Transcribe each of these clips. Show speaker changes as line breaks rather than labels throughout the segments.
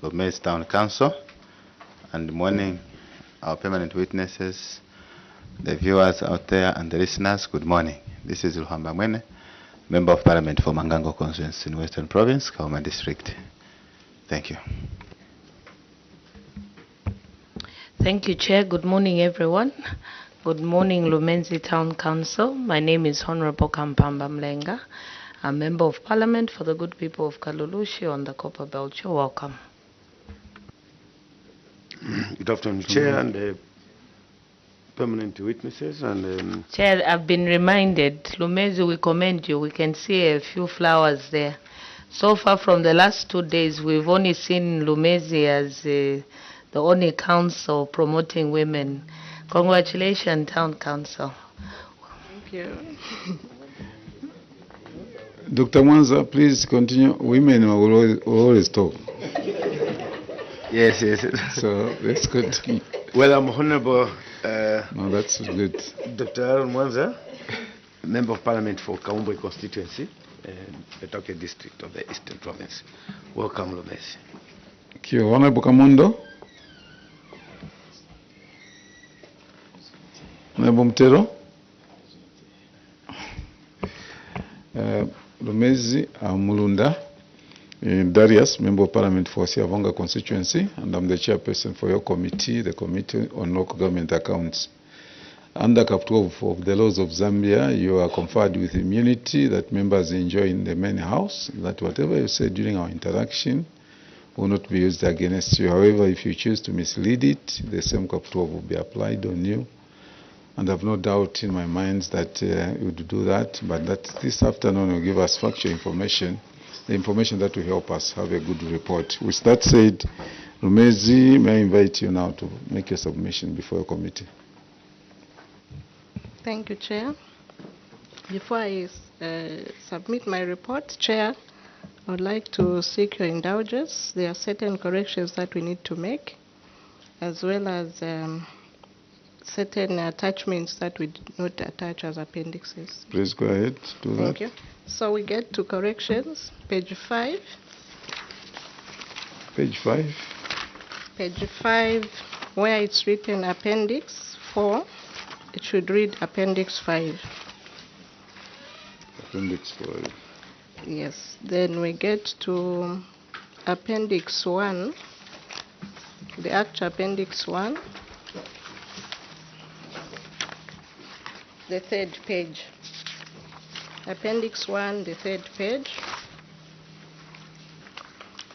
Lumezi Town Council, and morning, our permanent witnesses, the viewers out there, and the listeners. Good morning. This is Luhamba Mwene, Member of Parliament for Mangango Constituency in Western Province, Kauma District. Thank you.
Thank you, Chair. Good morning, everyone. Good morning, Lumezi Town Council. My name is Honorable Kampamba Mlenga. I'm Member of Parliament for the good people of Kalulushi on the Copper Belt. You're welcome.
Good afternoon, Chair and permanent witnesses. And
Chair, I've been reminded, Lumezi, we commend you. We can see a few flowers there. So far from the last 2 days, we've only seen Lumezi as the only council promoting women. Congratulations, Town Council.
Thank you.
Dr. Mwanza, please continue. Women will always talk.
yes.
So let's continue.
Well, I'm Honorable
No, that's good.
Dr. Aaron Mwanza, Member of Parliament for Mambwe Constituency, Betoke District of the Eastern Province. Welcome, Lumezi.
Thank you. Honorable Kamundo. Honorable Mtero. Lumezi Mulunda. Darius, Member of Parliament for Siavonga Constituency, and I'm the chairperson for your committee, the Committee on Local Government Accounts. Under Cap 12 of the laws of Zambia, you are conferred with immunity that members enjoy in the main house, that whatever you say during our interaction will not be used against you. However, if you choose to mislead it, the same Cap 12 will be applied on you. And I have no doubt in my mind that you would do that, but that this afternoon will give us factual information, the information that will help us have a good report. With that said, Lumezi, may I invite you now to make your submission before your committee.
Thank you, Chair. Before I submit my report, Chair, I would like to seek your indulgence. There are certain corrections that we need to make, as well as certain attachments that we did not attach as appendixes.
Please go ahead, do that.
Thank you. So we get to corrections, page 5.
Page 5.
Page 5, where it's written Appendix 4, it should read Appendix 5.
Appendix 5.
Yes. Then we get to Appendix 1, the actual Appendix 1, the 3rd page. Appendix 1, the 3rd page.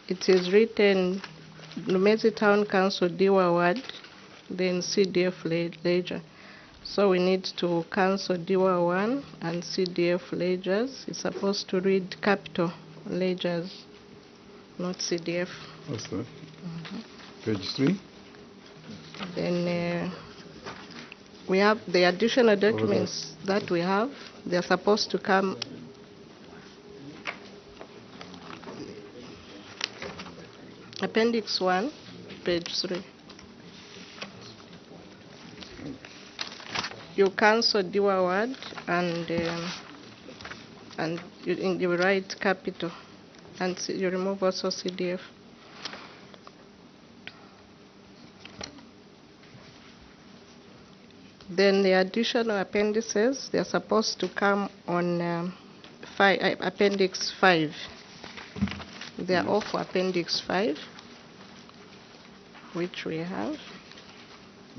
It is written Lumezi Town Council Diwa Ward, then CDF ledger. So we need to cancel Diwa 1 and CDF ledgers. It's supposed to read capital ledgers, not CDF.
What's that? Page 3.
Then we have the additional documents that we have. They're supposed to come. Appendix 1, page 3. You cancel Diwa word and you write capital, and you remove also CDF. Then the additional appendices, they're supposed to come on Appendix 5. They are all for Appendix 5, which we have.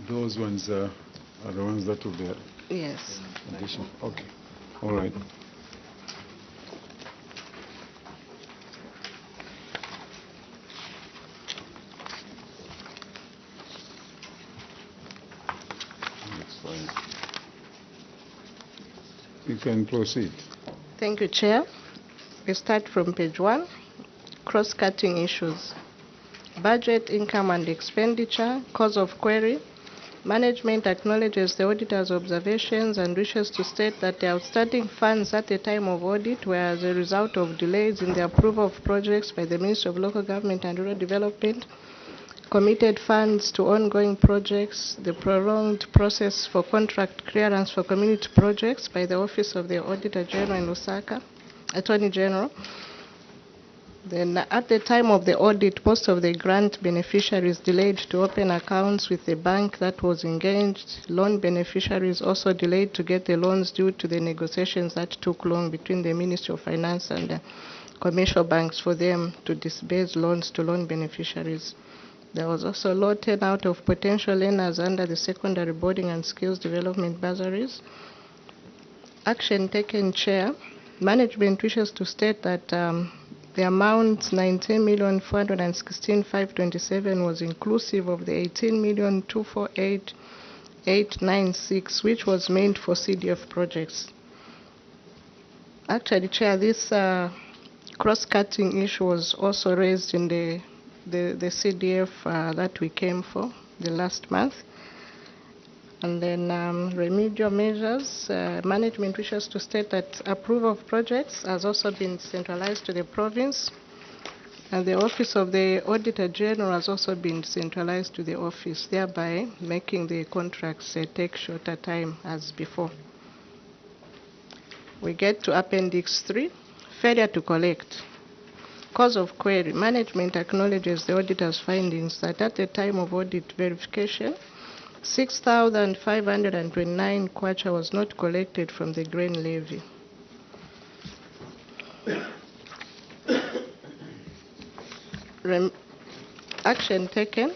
Those ones are the ones that will be
Yes.
additional. Okay. All right. That's fine. You can proceed.
Thank you, Chair. We start from page 1, cross-cutting issues. Budget, income and expenditure, cause of query. Management acknowledges the auditor's observations and wishes to state that the outstanding funds at the time of audit were as a result of delays in the approval of projects by the Ministry of Local Government and Rural Development, committed funds to ongoing projects, the prolonged process for contract clearance for community projects by the Office of the Auditor General in Lusaka, Attorney General, Then at the time of the audit, most of the grant beneficiaries delayed to open accounts with the bank that was engaged. Loan beneficiaries also delayed to get the loans due to the negotiations that took long between the Ministry of Finance and the commercial banks for them to disburse loans to loan beneficiaries. There was also low turnout of potential lenders under the secondary boarding and skills development bursaries. Action taken, Chair. Management wishes to state that the amount 19,416,527 was inclusive of the 18,248,896, which was meant for CDF projects. Actually, Chair, this cross-cutting issue was also raised in the CDF that we came for the last month. And then remedial measures. Management wishes to state that approval of projects has also been centralized to the province, and the Office of the Auditor General has also been centralized to the office, thereby making the contracts take shorter time as before. We get to Appendix 3, failure to collect. Cause of query. Management acknowledges the auditor's findings that at the time of audit verification, 6,529 kwacha was not collected from the grain levy. Action taken.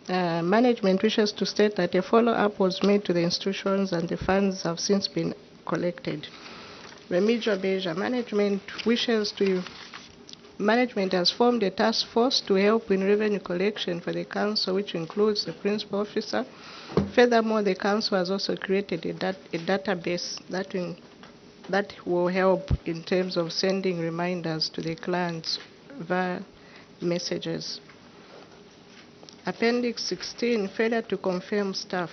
Management wishes to state that a follow-up was made to the institutions and the funds have since been collected. Remedial measure. Management has formed a task force to help in revenue collection for the council, which includes the principal officer. Furthermore, the council has also created a database that will help in terms of sending reminders to the clients via messages. Appendix 16, failure to confirm staff.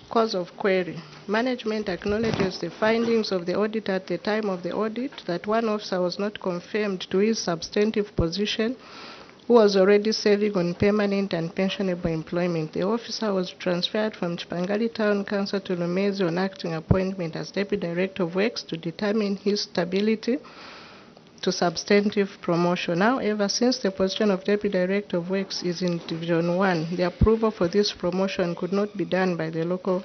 Cause of query. Management acknowledges the findings of the auditor at the time of the audit that one officer was not confirmed to his substantive position who was already serving on permanent and pensionable employment. The officer was transferred from Chipangali Town Council to Lumezi on acting appointment as Deputy Director of Works to determine his stability to substantive promotion. However, since the position of Deputy Director of Works is in Division 1, the approval for this promotion could not be done by the local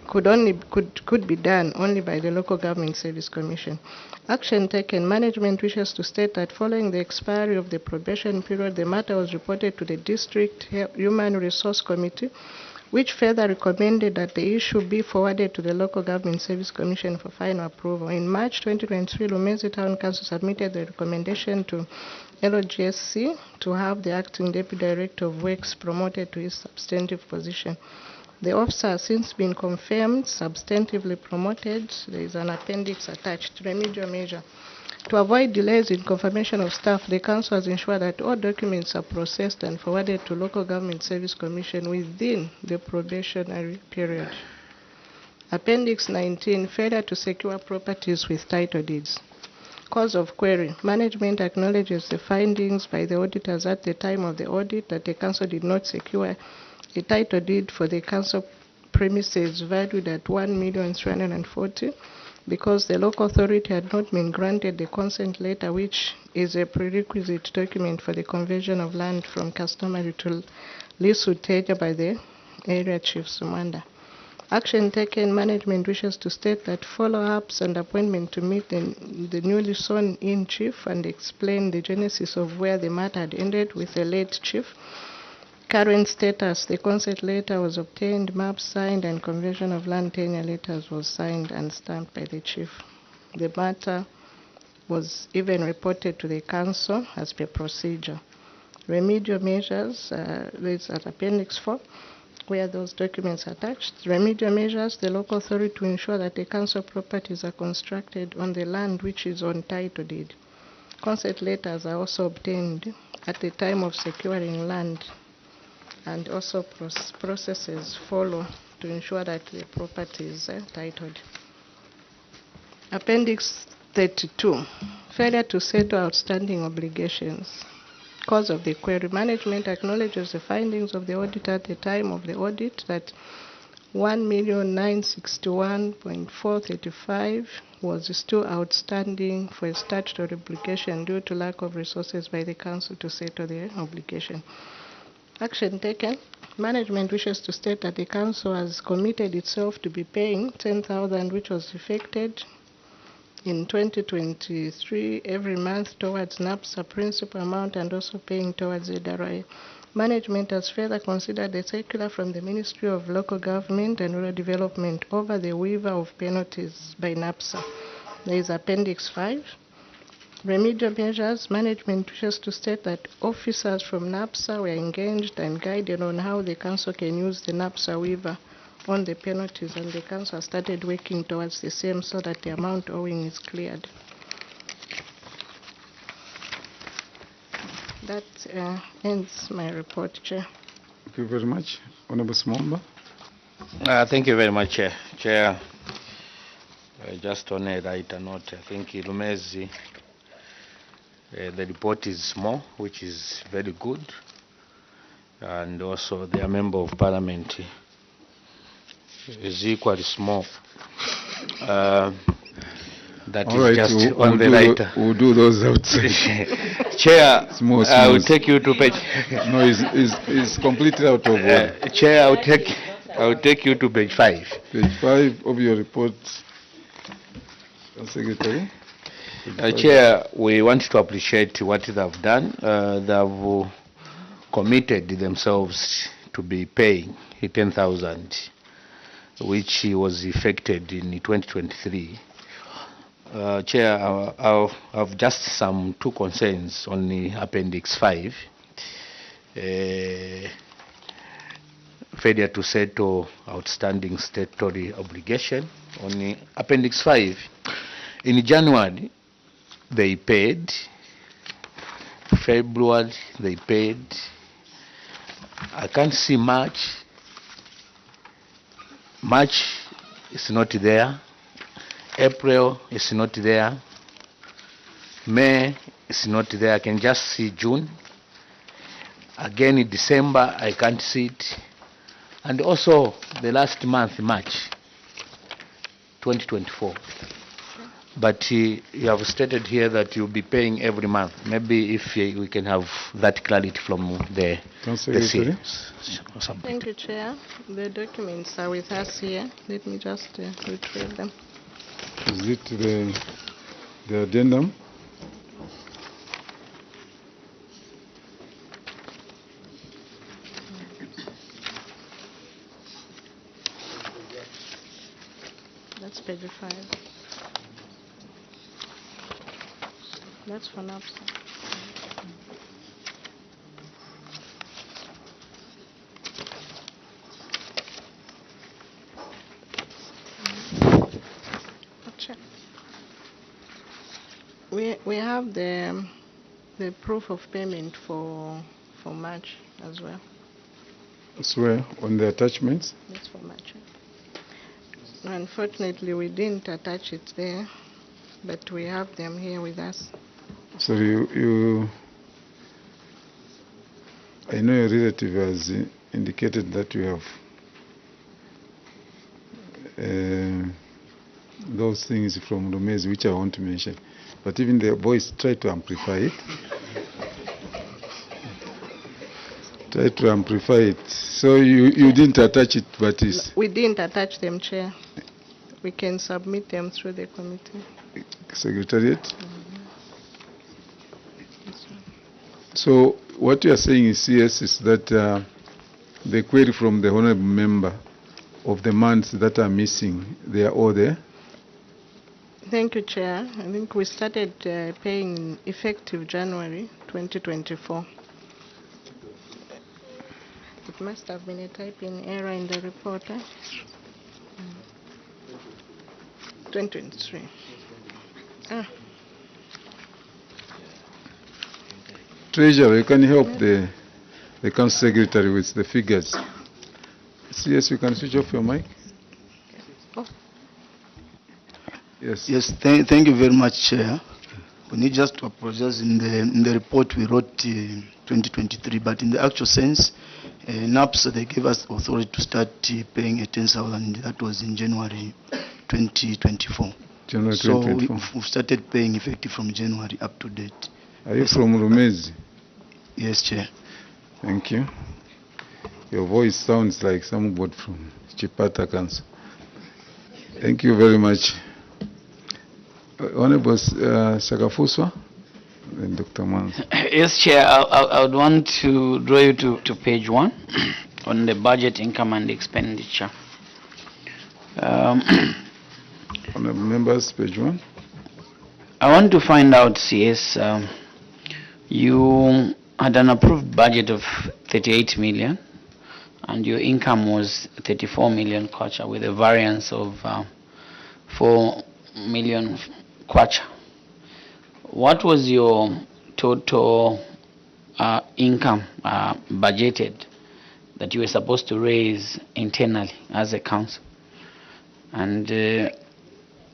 could be done only by the Local Government Service Commission. Action taken. Management wishes to state that following the expiry of the probation period, the matter was reported to the District Human Resource Committee, which further recommended that the issue be forwarded to the Local Government Service Commission for final approval. In March 2023, Lumezi Town Council submitted the recommendation to LOGSC to have the acting Deputy Director of Works promoted to his substantive position. The officer has since been confirmed, substantively promoted. There is an appendix attached. Remedial measure. To avoid delays in confirmation of staff, the Council has ensured that all documents are processed and forwarded to Local Government Service Commission within the probationary period. Appendix 19, failure to secure properties with title deeds. Cause of query. Management acknowledges the findings by the auditors at the time of the audit that the Council did not secure a title deed for the council premises valued at 1,340,000 because the local authority had not been granted the consent letter, which is a prerequisite document for the conversion of land from customary to leasehold tenure by the area chief Sumanda. Action taken. Management wishes to state that follow-ups and appointment to meet the newly sworn-in chief and explain the genesis of where the matter had ended with the late chief. Current status, the consent letter was obtained, maps signed, and conversion of land tenure letters was signed and stamped by the chief. The matter was even reported to the council as per procedure. Remedial measures, there's at Appendix 4, where those documents are attached. Remedial measures, the local authority to ensure that the council properties are constructed on the land which is on title deed. Consent letters are also obtained at the time of securing land, and also processes follow to ensure that the property is titled. Appendix 32, failure to settle outstanding obligations. Cause of the query. Management acknowledges the findings of the auditor at the time of the audit that 1,961,435 was still outstanding for a statutory obligation due to lack of resources by the council to settle the obligation. Action taken. Management wishes to state that the council has committed itself to be paying 10,000, which was effected in 2023 every month towards NAPSA principal amount and also paying towards ZAMRA. Management has further considered the circular from the Ministry of Local Government and Rural Development over the waiver of penalties by NAPSA. There is Appendix 5. Remedial measures. Management wishes to state that officers from NAPSA were engaged and guided on how the council can use the NAPSA waiver on the penalties, and the council has started working towards the same so that the amount owing is cleared. That ends my report, Chair.
Thank you very much. Honorable Mambwe.
Thank you very much, Chair. Chair, just on a lighter note, I think Lumezi, the report is small, which is very good, and also their member of parliament is equally small. That
All
is
right,
just
we'll
on the lighter.
We'll do those outside.
Chair,
Small.
I will take you to page.
No, it's completely out of order.
Chair, I will take you to page 5.
Page 5 of your report, Secretary.
Chair, we want to appreciate what they have done. They have committed themselves to be paying 10,000, which was effected in 2023. Chair, I have just two concerns on the Appendix 5. Failure to settle outstanding statutory obligation. On the Appendix 5, in January, they paid. February, they paid. I can't see March. March is not there. April is not there. May is not there. I can just see June. Again in December, I can't see it. And also the last month, March 2024. But you have stated here that you'll be paying every month. Maybe if we can have that clarity from the
Secretary.
Thank you, Chair. The documents are with us here. Let me just retrieve them.
Is it the addendum?
That's page 5. That's for NAPSA. We have the proof of payment for March as well.
Swear on the attachments.
That's for March. Unfortunately, we didn't attach it there, but we have them here with us.
So I know your relative has indicated that you have those things from Lumezi, which I want to mention. But even the boys try to amplify it. Try to amplify it. So you didn't attach it, but it's...
We didn't attach them, Chair. We can submit them through the committee.
Secretariat? So what you are saying is, yes, is that the query from the honorable member of the months that are missing, they are all there?
Thank you, Chair. I think we started paying effective January 2024. It must have been a typing error in the report. 2023.
Treasurer, you can help the Council Secretary with the figures. Yes, you can switch off your mic. Yes.
Yes, thank you very much, Chair. We need just to apologize. In the report we wrote 2023, but in the actual sense, NAPS, they gave us authority to start paying 10,000. That was in January 2024.
January
So
2024.
we've started paying effective from January up to date.
Are you from Lumezi?
Yes, Chair.
Thank you. Your voice sounds like somebody from Chipata Council. Thank you very much. Honorable Sakafuswa and Dr. Mans.
Yes, Chair. I would want to draw you to page 1 on the budget, income and expenditure.
Honorable members, page 1.
I want to find out, CS, you had an approved budget of 38 million and your income was 34 million kwacha with a variance of 4 million kwacha. What was your total income budgeted that you were supposed to raise internally as a council? And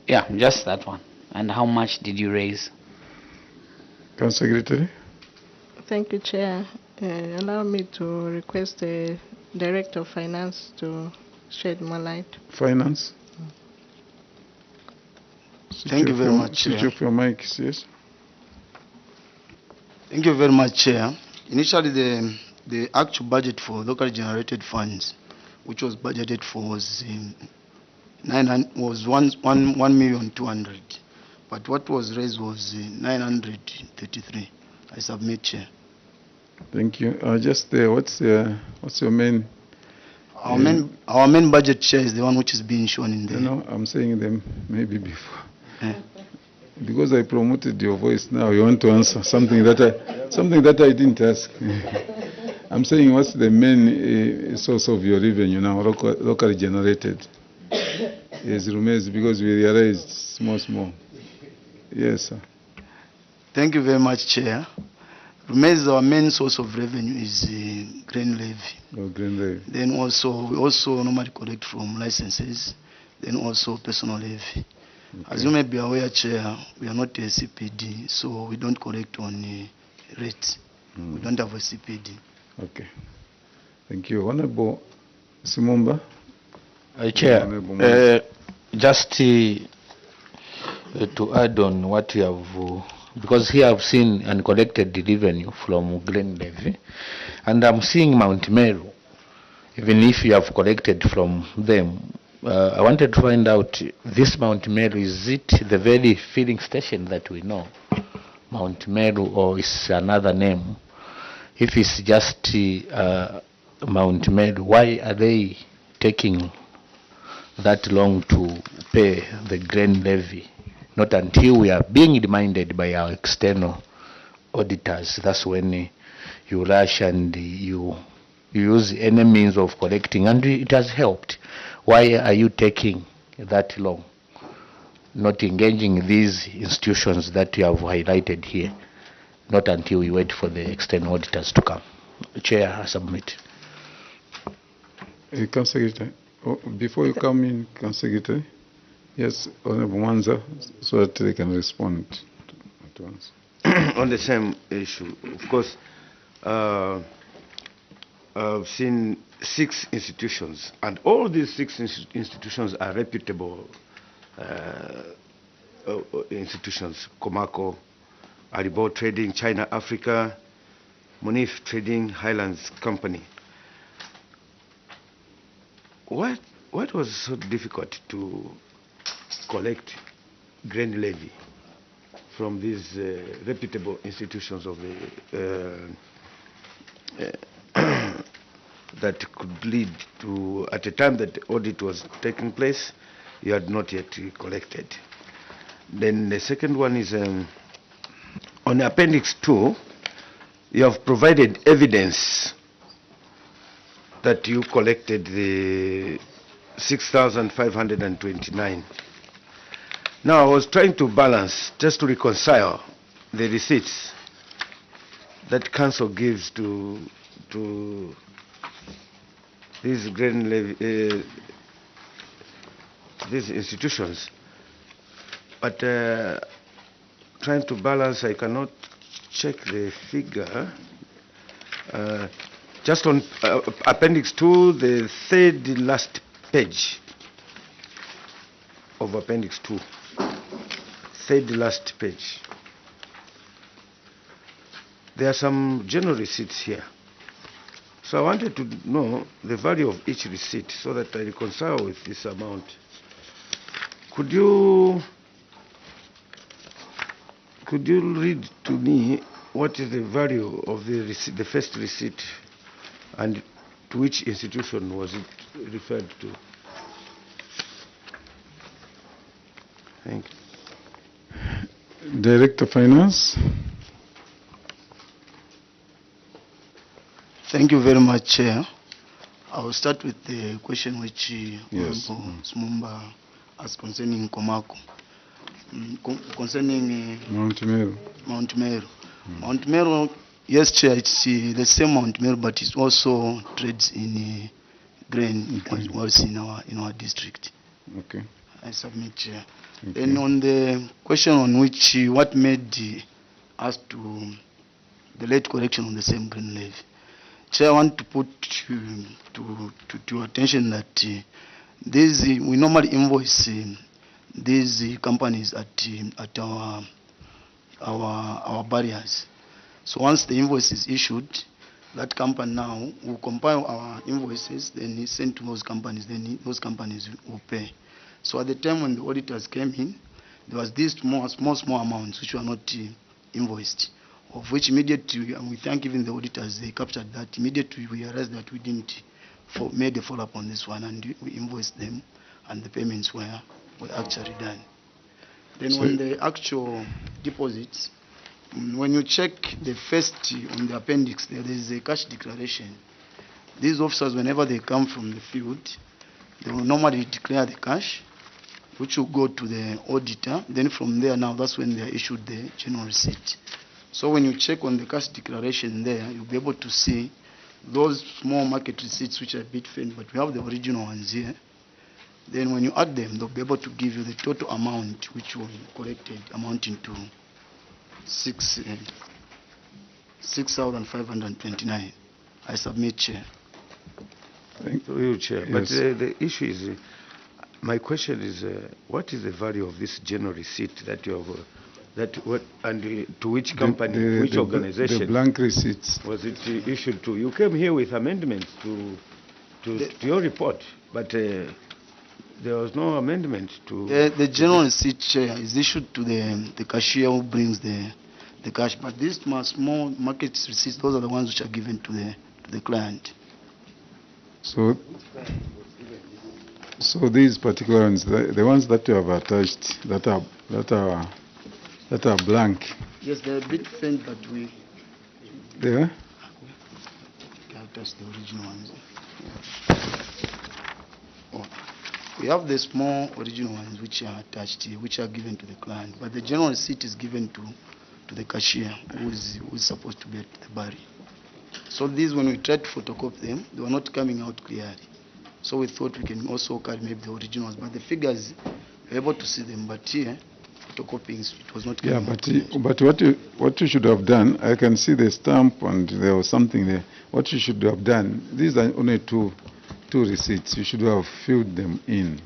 yeah, just that one. And how much did you raise?
Council Secretary.
Thank you, Chair. Allow me to request the Director of Finance to shed more light.
Finance.
Thank you very much,
Switch
Chair.
off your mic, yes.
Thank you very much, Chair. Initially, the actual budget for locally generated funds, which was budgeted for, was 1,200,000. But what was raised was 933. I submit, Chair.
Thank you. Just what's your main?
Our main budget, Chair, is the one which is being shown in there.
No, I'm saying them maybe before. Because I promoted your voice now, you want to answer something that I didn't ask. I'm saying what's the main source of your revenue now, locally generated? Yes, Lumezi, because we realized small. Yes, sir.
Thank you very much, Chair. Lumezi, our main source of revenue is grain levy.
Oh, grain levy.
Then we also normally collect from licenses, then also personal levy. Okay. As you may be aware, Chair, we are not a CPD, so we don't collect on rates. We don't have a CPD.
Okay. Thank you. Honorable Simumba.
Chair, just to add on what you have, because here I've seen and collected the revenue from grain levy, and I'm seeing Mount Meru, even if you have collected from them. I wanted to find out, this Mount Meru, is it the very filling station that we know, Mount Meru, or is another name? If it's just Mount Meru, why are they taking that long to pay the grain levy? Not until we are being reminded by our external auditors. That's when you rush and you use any means of collecting, and it has helped. Why are you taking that long, not engaging these institutions that you have highlighted here, not until we wait for the external auditors to come? Chair, I submit.
Council Secretary, before you come in, Council Secretary, yes, Honorable Mwanza, so that they can respond at once.
On the same issue, of course, I've seen 6 institutions, and all these 6 institutions are reputable institutions: Comaco, Aribo Trading, China Africa, Munif Trading, Highlands Company. What was so difficult to collect grain levy from these reputable institutions of the that could lead to, at the time that the audit was taking place, you had not yet collected? Then the second one is on Appendix 2, you have provided evidence that you collected the 6,529. Now I was trying to balance, just to reconcile the receipts that council gives to these grain levy, these institutions, but trying to balance, I cannot check the figure. Just on Appendix 2, the third last page of Appendix 2. Third last page. There are some general receipts here. So I wanted to know the value of each receipt so that I reconcile with this amount. Could you read to me what is the value of the receipt, the first receipt, and to which institution was it referred to? Thank you.
Director Finance.
Thank you very much, Chair. I will start with the question which
Yes.
Smumba asked concerning Komako. Concerning
Mount Meru.
Mount Meru. Mount Meru, yes, Chair, it's the same Mount Meru, but it also trades in grain, also in our district.
Okay.
I submit, Chair.
Thank
Then
you.
on the question on which what made us to the late correction on the same green levy, Chair, I want to put to your attention that we normally invoice these companies at our barriers. So once the invoice is issued, that company now will compile our invoices, then he send to those companies, then those companies will pay. So at the time when the auditors came in, there was these small amounts which were not invoiced, of which immediately, and we thank even the auditors, they captured that. Immediately we realized that we didn't made a follow-up on this one, and we invoiced them, and the payments were actually done. Then on the actual deposits, when you check the first on the appendix, there is a cash declaration. These officers, whenever they come from the field, they will normally declare the cash, which will go to the auditor. Then from there now, that's when they are issued the general receipt. So when you check on the cash declaration there, you'll be able to see those small market receipts which are a bit faint, but we have the original ones here. Then when you add them, they'll be able to give you the total amount which was collected, amounting to 6,529. I submit, Chair.
Thank you, Chair.
Yes.
But the issue is, my question is, what is the value of this general receipt that you have, to which company, which organization?
The blank receipts.
Was it issued to? You came here with amendments to your report, but there was no amendment to...
The general receipt, Chair, is issued to the cashier who brings the cash, but these small market receipts, those are the ones which are given to the client.
So these particular ones, the ones that you have attached, that are blank.
Yes, they're a bit faint, but we...
There?
I'll touch the original ones. Oh. We have the small original ones which are attached here, which are given to the client, but the general receipt is given to the cashier who is supposed to be at the barrier. So these, when we tried to photocopy them, they were not coming out clearly. So we thought we can also carry maybe the originals, but the figures, we're able to see them, but here, photocopying, it was not coming out clearly.
But what you should have done, I can see the stamp and there was something there. What you should have done, these are only two receipts. You should have filled them in,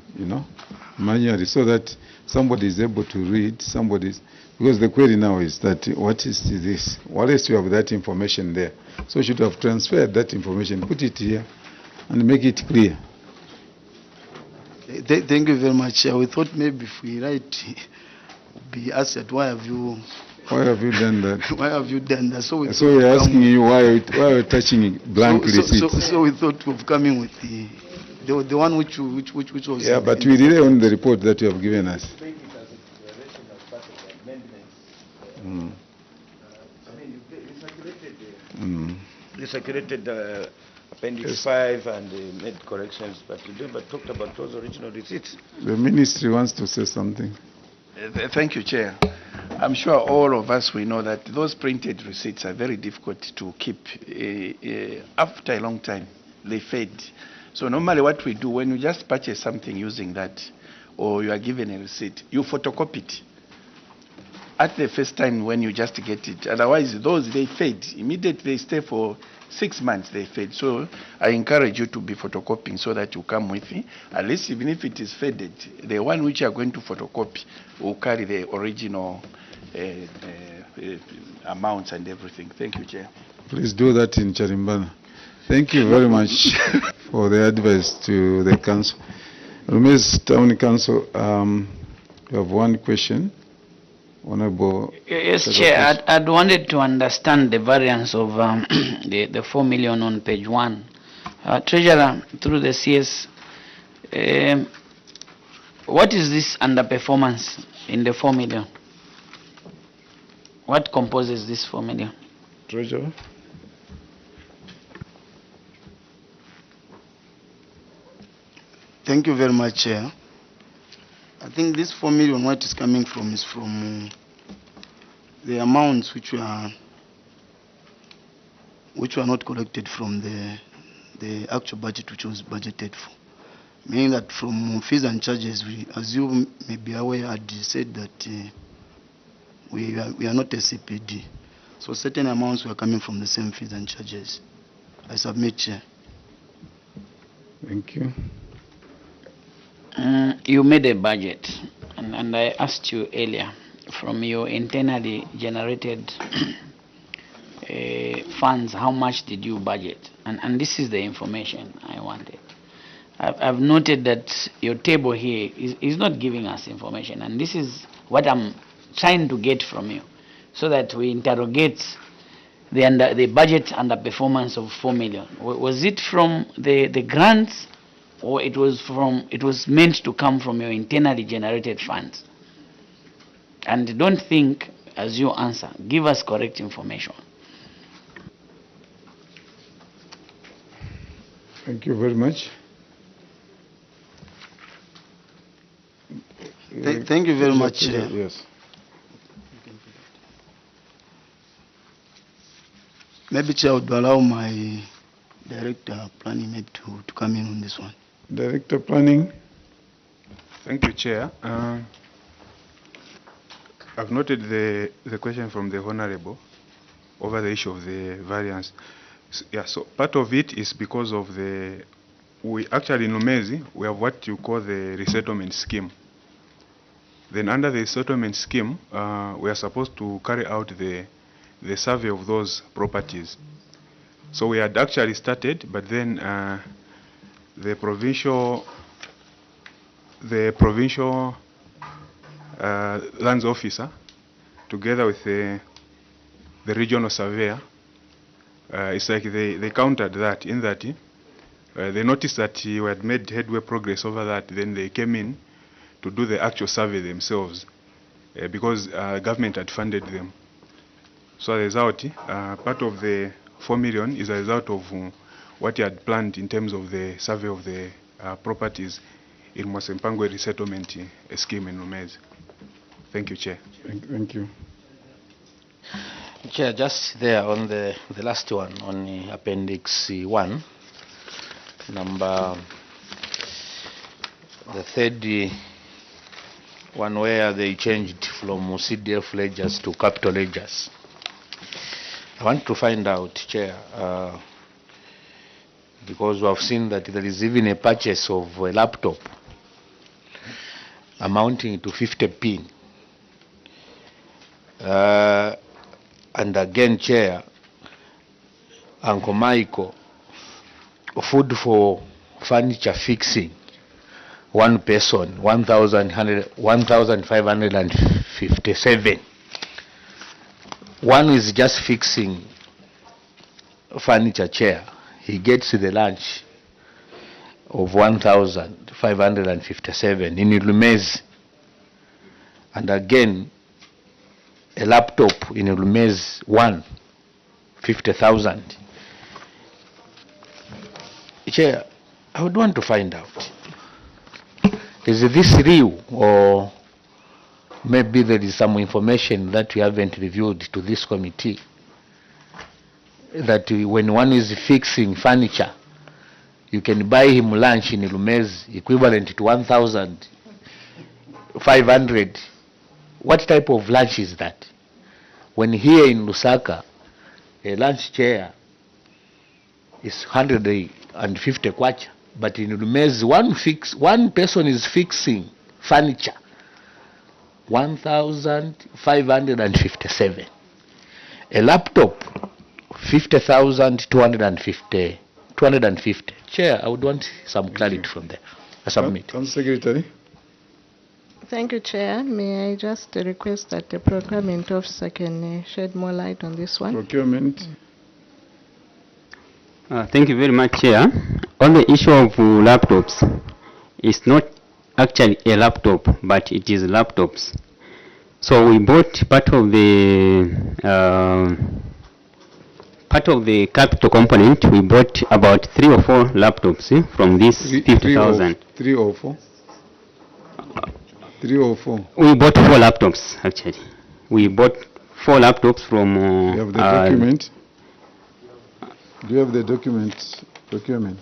manually, so that somebody is able to read, because the query now is that, what is this? What else you have that information there? So you should have transferred that information, put it here, and make it clear.
Thank you very much. We thought maybe if we write, be asked, why have you done that? Why have you done that? So
we're asking you why are you touching blank receipts?
So we thought of coming with the one which was...
Yeah, but we rely on the report that you have given us.
You circulated Appendix 5 and made corrections, but you never talked about those original receipts.
The ministry wants to say something.
Thank you, Chair. I'm sure all of us, we know that those printed receipts are very difficult to keep. After a long time, they fade. So normally what we do, when you just purchase something using that, or you are given a receipt, you photocopy it. at the first time when you just get it. Otherwise, those, they fade. Immediately they stay for 6 months, they fade. So I encourage you to be photocopying so that you come with it. At least even if it is faded, the one which you are going to photocopy will carry the original amounts and everything. Thank you, Chair.
Please do that in Charimbana. Thank you very much for the advice to the council. Lumezi Town Council, you have one question. Honorable.
Yes, Chair. I'd wanted to understand the variance of the 4 million on page 1. Treasurer, through the CS, what is this underperformance in the 4 million? What composes this 4 million?
Treasurer.
Thank you very much, Chair. I think this 4 million, what is coming from is from the amounts which were not collected from the actual budget which was budgeted for. Meaning that from fees and charges, we, as you may be aware, had said that we are not a CPD. So certain amounts were coming from the same fees and charges. I submit, Chair.
Thank you.
You made a budget, and I asked you earlier, from your internally generated funds, how much did you budget? And this is the information I wanted. I've noted that your table here is not giving us information, and this is what I'm trying to get from you, so that we interrogate the budget underperformance of 4 million. Was it from the grants? Or it was meant to come from your internally generated funds? And don't think as you answer, give us correct information.
Thank you very much.
Thank you very much, Chair.
Yes.
Maybe, Chair, would allow my Director Planning maybe to come in on this one.
Director Planning.
Thank you, Chair. I've noted the question from the Honorable over the issue of the variance. Yeah, so part of it is because of we actually in Lumezi, we have what you call the resettlement scheme. Then under the resettlement scheme, we are supposed to carry out the survey of those properties. So we had actually started, but then the provincial lands officer, together with the regional surveyor, it's like they countered that, in that they noticed that we had made headway progress over that. Then they came in to do the actual survey themselves, because government had funded them. So as a result, part of the 4 million is a result of what he had planned in terms of the survey of the properties in Mambwe resettlement scheme in Lumezi. Thank you, Chair.
Thank you.
Chair, just there on the last one, on Appendix 1, the third one where they changed from CDF ledgers to capital ledgers. I want to find out, Chair, because we have seen that there is even a purchase of a laptop amounting to 50p. And again, Chair, Uncle Michael, food for furniture fixing, one person, 1,557. One is just fixing furniture, Chair. He gets the lunch of 1,557 in Lumezi. And again, a laptop in Lumezi, 50,000. Chair, I would want to find out, is this real, or maybe there is some information that we haven't reviewed to this committee, that when one is fixing furniture, you can buy him lunch in Lumezi equivalent to 1,500 What type of lunch is that? When here in Lusaka, a lunch chair is 150 kwacha, but in Lumezi, one person is fixing furniture, 1,557. A laptop, 50,250. Chair, I would want some clarity from there. I submit.
Council Secretary.
Thank you, Chair. May I just request that the procurement officer can shed more light on this one?
Procurement.
Thank you very much, Chair. On the issue of laptops, it's not actually a laptop, but it is laptops. So we bought part of the capital component. We bought about 3 or 4 laptops from this 50,000.
3 or 4? 3 or 4?
We bought 4 laptops, actually. We bought 4 laptops from...
you have the document? Do you have the document, procurement?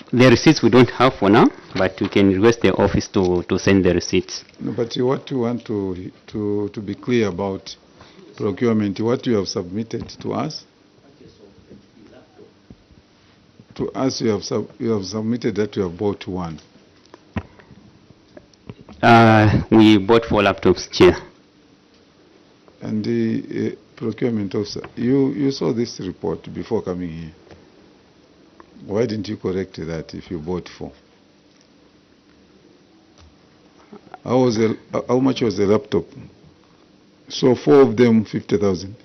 The receipts we don't have for now, but we can request the office to send the receipts.
No, but what you want to be clear about procurement, what you have submitted to us? To us, you have submitted that you have bought 1.
We bought 4 laptops, Chair.
And the procurement officer, you saw this report before coming here. Why didn't you correct that if you bought 4? How much was the laptop? So 4 of them, 50,000.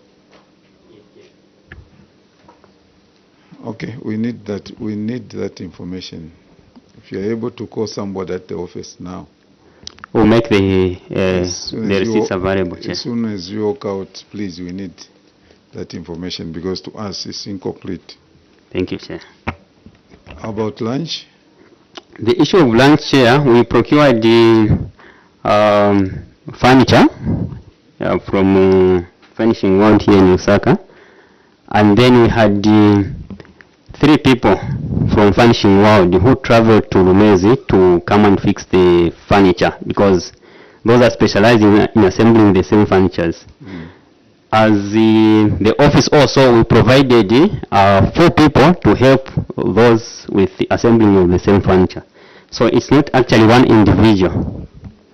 Okay, we need that. We need that information. If you are able to call somebody at the office now.
We'll make the receipts available, Chair.
As soon as you walk out, please, we need that information because to us it's incomplete.
Thank you, Chair.
How about lunch?
The issue of lunch, Chair, we procured the furniture from furnishing world here in Lusaka, and then we had 3 people from Furnishing World who traveled to Lumezi to come and fix the furniture because those are specialized in assembling the same furnitures. As the office also, we provided 4 people to help those with the assembling of the same furniture. So it's not actually one individual.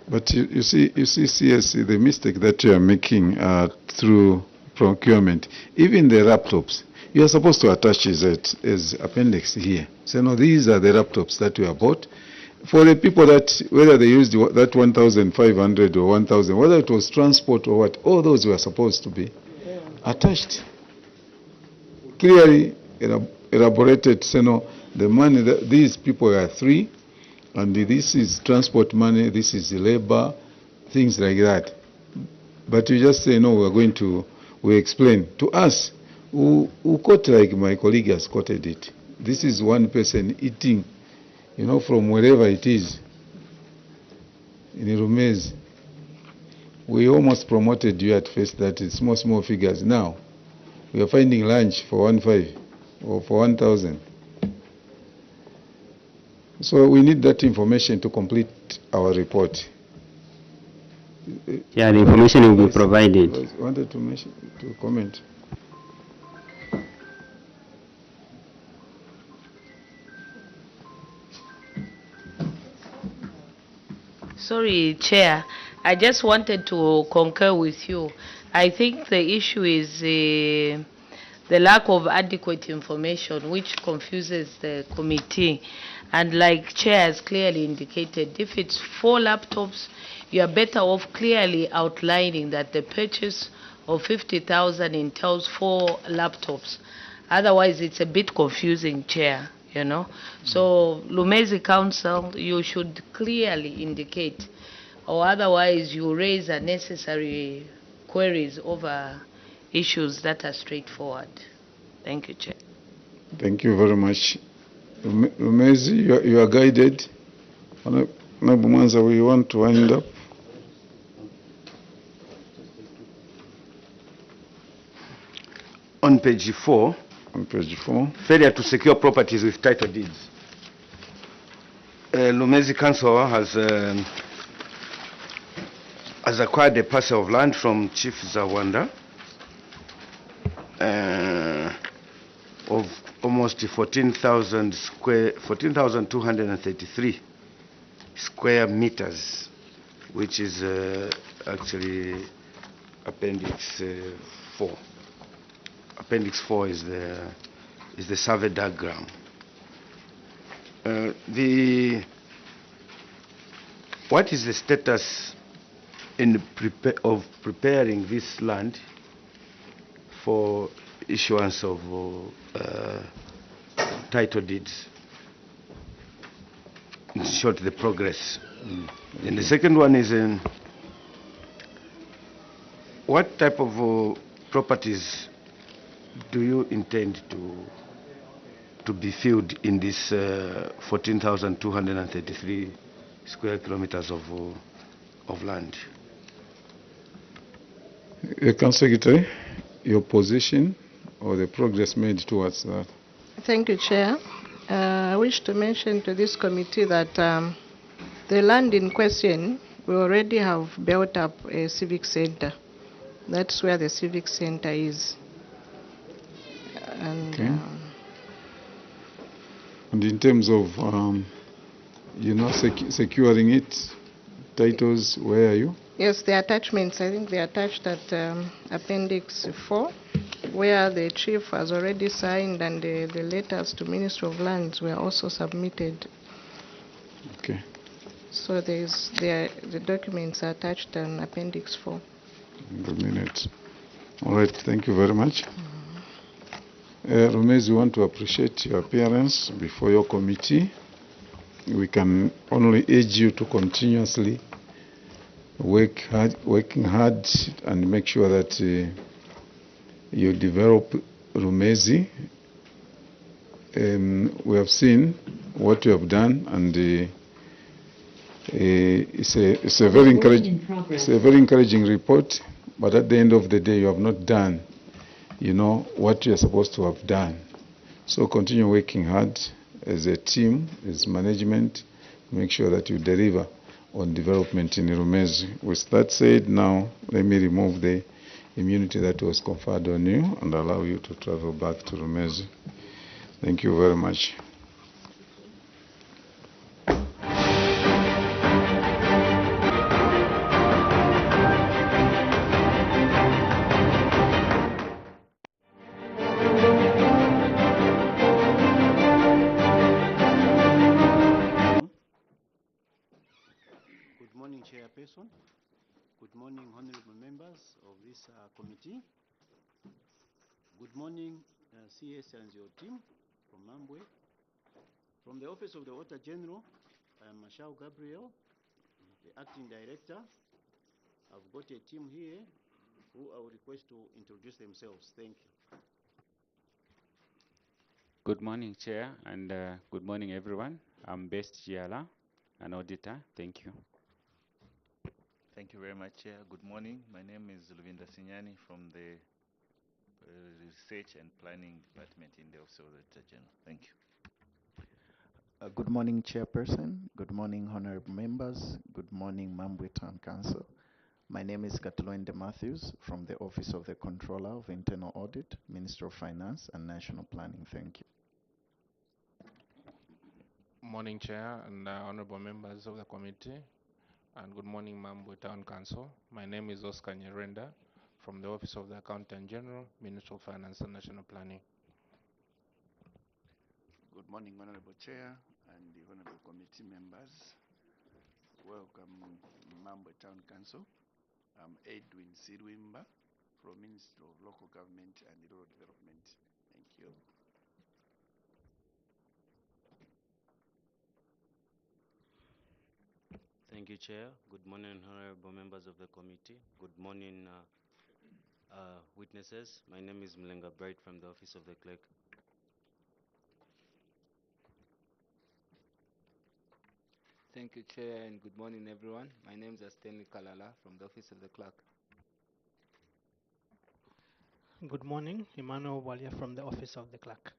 But you see, CSC, the mistake that you are making through procurement, even the laptops, you are supposed to attach it as appendix here. So no, these are the laptops that we have bought. For the people that, whether they used that 1,500 or 1,000, whether it was transport or what, all those were supposed to be attached. Clearly elaborated, so no, the money that these people are 3, and this is transport money, this is labor, things like that. But you just say, no, we explain. To us, who quote like my colleague has quoted it, this is one person eating, from wherever it is. In Lumezi, we almost promoted you at first that it's small figures. Now, we are finding lunch for 1,500 or for 1,000. So we need that information to complete our report.
Yeah, the information will be provided.
I wanted to comment.
Sorry, Chair. I just wanted to concur with you. I think the issue is the lack of adequate information, which confuses the committee. And like Chair has clearly indicated, if it's 4 laptops, you are better off clearly outlining that the purchase of 50,000 entails 4 laptops. Otherwise, it's a bit confusing, Chair. So Lumezi Council, you should clearly indicate, or otherwise you raise unnecessary queries over issues that are straightforward. Thank you, Chair.
Thank you very much. Lumezi, you are guided. Honorable Mwanza, we want to wind up.
On page 4.
On page 4.
Failure to secure properties with title deeds. Lumezi Council has has acquired a parcel of land from Chief Zawanda of almost 14,233 square meters, which is actually Appendix 4. Appendix 4 is the survey diagram. What is the status of preparing this land for issuance of title deeds? In short, the progress. And the second one is what type of properties do you intend to be filled in this 14,233 square kilometers of land?
Council Secretary, your position or the progress made towards that?
Thank you, Chair. I wish to mention to this committee that the land in question, we already have built up a civic center. That's where the civic center is. And,
okay. And in terms of, securing it, titles, where are you?
Yes, the attachments, I think they attached at Appendix 4, where the chief has already signed, and the letters to Ministry of Lands were also submitted.
Okay.
So the documents are attached on Appendix 4.
The minutes. All right, thank you very much. Lumezi, we want to appreciate your appearance before your committee. We can only urge you to continuously working hard and make sure that you develop Lumezi. We have seen what you have done, and it's a very encouraging report. But at the end of the day, you have not done, what you are supposed to have done. So continue working hard as a team, as management, make sure that you deliver on development in Lumezi. With that said, now let me remove the immunity that was conferred on you and allow you to travel back to Lumezi. Thank you very much.
Chairperson. Good morning, honorable members of this committee. Good morning, CS and your team from Mambwe. From the Office of the Auditor General, I am Mashao Gabriel, the Acting Director. I've got a team here who I will request to introduce themselves. Thank you.
Good morning, Chair, and good morning, everyone. I'm Best Giala, an auditor. Thank you.
Thank you very much, Chair. Good morning. My name is Luvinda Sinyani from the Research and Planning Department in the Office of the Auditor General. Thank you.
Good morning, Chairperson. Good morning, honorable members. Good morning, Mambwe Town Council. My name is Katulwende Matthews from the Office of the Controller of Internal Audit, Ministry of Finance and National Planning. Thank you.
Morning, Chair and honorable members of the committee. And good morning, Mambwe Town Council. My name is Oscar Nyerenda from the Office of the Accountant General, Ministry of Finance and National Planning.
Good morning, Honorable Chair and the Honorable Committee members. Welcome, Mambwe Town Council. I'm Edwin Sirwimba from Ministry of Local Government and Rural Development. Thank you.
Thank you, Chair. Good morning, honorable members of the committee. Good morning, witnesses. My name is Mlenga Bright from the Office of the Clerk.
Thank you, Chair, and good morning, everyone. My name is Stanley Kalala from the Office of the Clerk.
Good morning, Emmanuel Walia from the Office of the Clerk.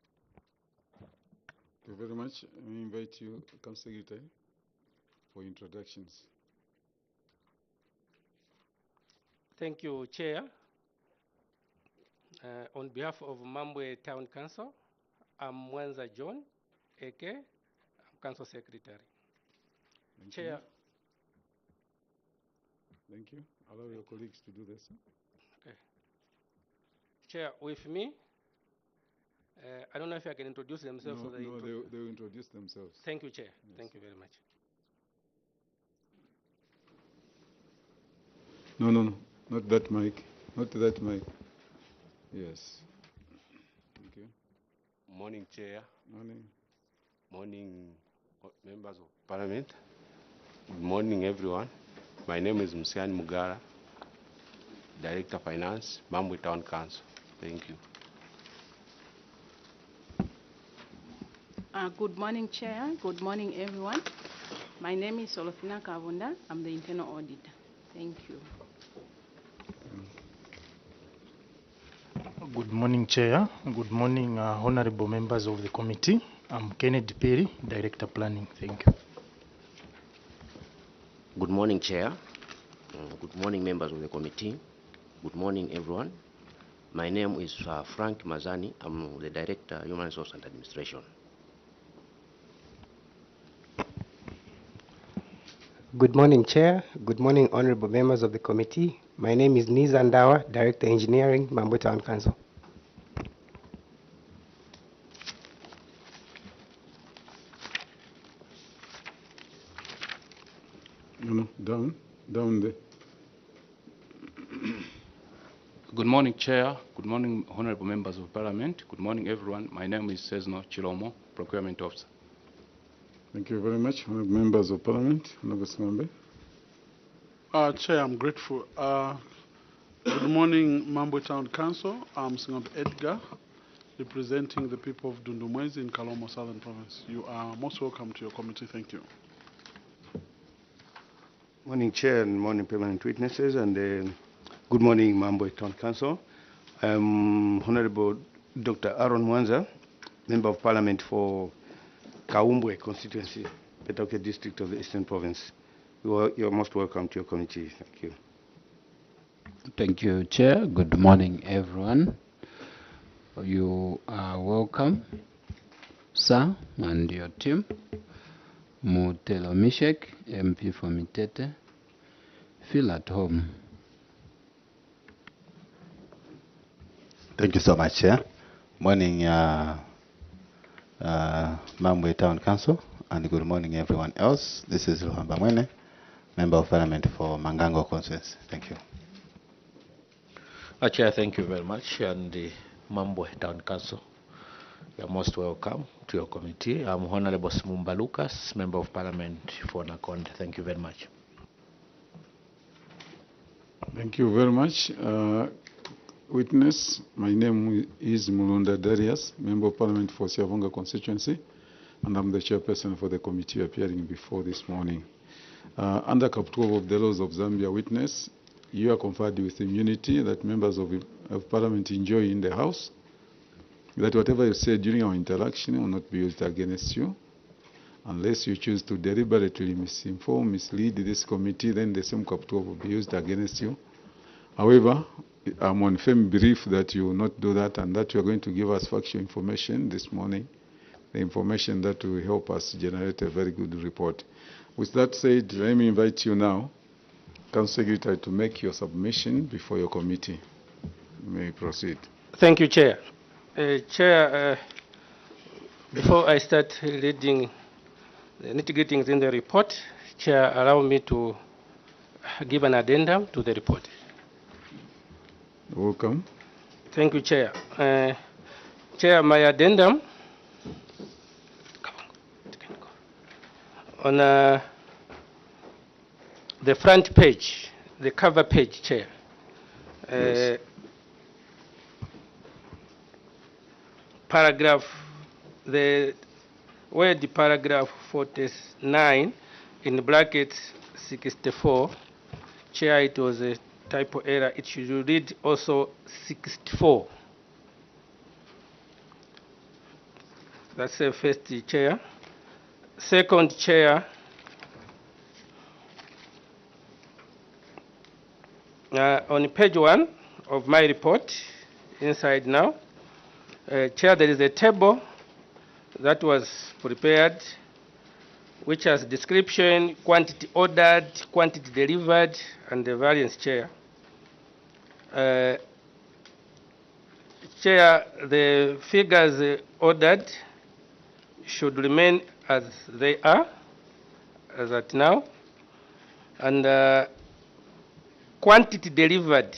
Thank you very much. I invite you, Council Secretary, for introductions.
Thank you, Chair. On behalf of Mambwe Town Council, I'm Mwanza John, AK, I'm Council Secretary.
Thank
Chair.
you. Thank you. Allow your colleagues to do this.
Okay. Chair, with me, I don't know if I can introduce themselves.
No,
or they
they will introduce themselves.
Thank you, Chair.
Yes.
Thank you very much.
No, not that mic. Not that mic. Yes. Thank you.
Morning, Chair.
Morning.
Morning, members of Parliament. Good morning, everyone. My name is Musiani Mugara, Director Finance, Mambwe Town Council. Thank you.
Good morning, Chair. Good morning, everyone. My name is Olofina Kavunda. I'm the Internal Auditor. Thank you.
Good morning, Chair. Good morning, honorable members of the committee. I'm Kennedy Perry, Director Planning. Thank you.
Good morning, Chair. Good morning, members of the committee. Good morning, everyone. My name is Frank Mazani. I'm the Director, Human Resource and Administration.
Good morning, Chair. Good morning, honorable members of the committee. My name is Niza Ndawa, Director Engineering, Mambwe Town Council.
No, down there.
Good morning, Chair. Good morning, honorable members of Parliament. Good morning, everyone. My name is Sezno Chilomo, Procurement Officer.
Thank you very much, honorable members of Parliament. Honorable Singambe.
Chair, I'm grateful. Good morning, Mambwe Town Council. I'm Singambe Edgar, representing the people of Lumezi in Kalomo Southern Province. You are most welcome to your committee. Thank you.
Morning, Chair, and morning, permanent witnesses, and good morning, Mambwe Town Council. I'm Honorable Dr. Aaron Mwanza, Member of Parliament for Kaumbwe Constituency, Petauke District of the Eastern Province. You're most welcome to your committee. Thank you.
Thank you, Chair. Good morning, everyone. You are welcome, sir, and your team. Mutelo Mishek, MP for Mitete. Feel at home.
Thank you so much, Chair. Morning, Mambwe Town Council, and good morning, everyone else. This is Luhamba Mwene, Member of Parliament for Mangango Constituency. Thank you.
Chair, thank you very much, and the Mambwe Town Council. You're most welcome to your committee. I'm Honorable Smumba Lucas, Member of Parliament for Nakonde. Thank you very much.
Thank you very much. Witness, my name is Mulunda Darius, Member of Parliament for Siavonga Constituency, and I'm the chairperson for the committee appearing before this morning. Under Cap 12 of the laws of Zambia, witness, you are conferred with immunity that members of Parliament enjoy in the House, that whatever you say during our interaction will not be used against you. Unless you choose to deliberately misinform, mislead this committee, then the same Cap 12 will be used against you. However, I'm on firm belief that you will not do that, and that you are going to give us factual information this morning, the information that will help us generate a very good report. With that said, let me invite you now, Council Secretary, to make your submission before your committee. You may proceed.
Thank you, Chair. Chair, before I start reading the nitty-gritties in the report, Chair, allow me to give an addendum to the report.
Welcome.
Thank you, Chair. Chair, my addendum on the front page, the cover page, Chair. Yes. Paragraph, where the paragraph 49 in brackets 64, Chair, it was a typo error. It should read also 64. That's the first, Chair. Second, Chair, On page 1 of my report, inside now, Chair, there is a table that was prepared which has description, quantity ordered, quantity delivered, and the variance, Chair. Chair, the figures ordered should remain as they are, as at now. And quantity delivered,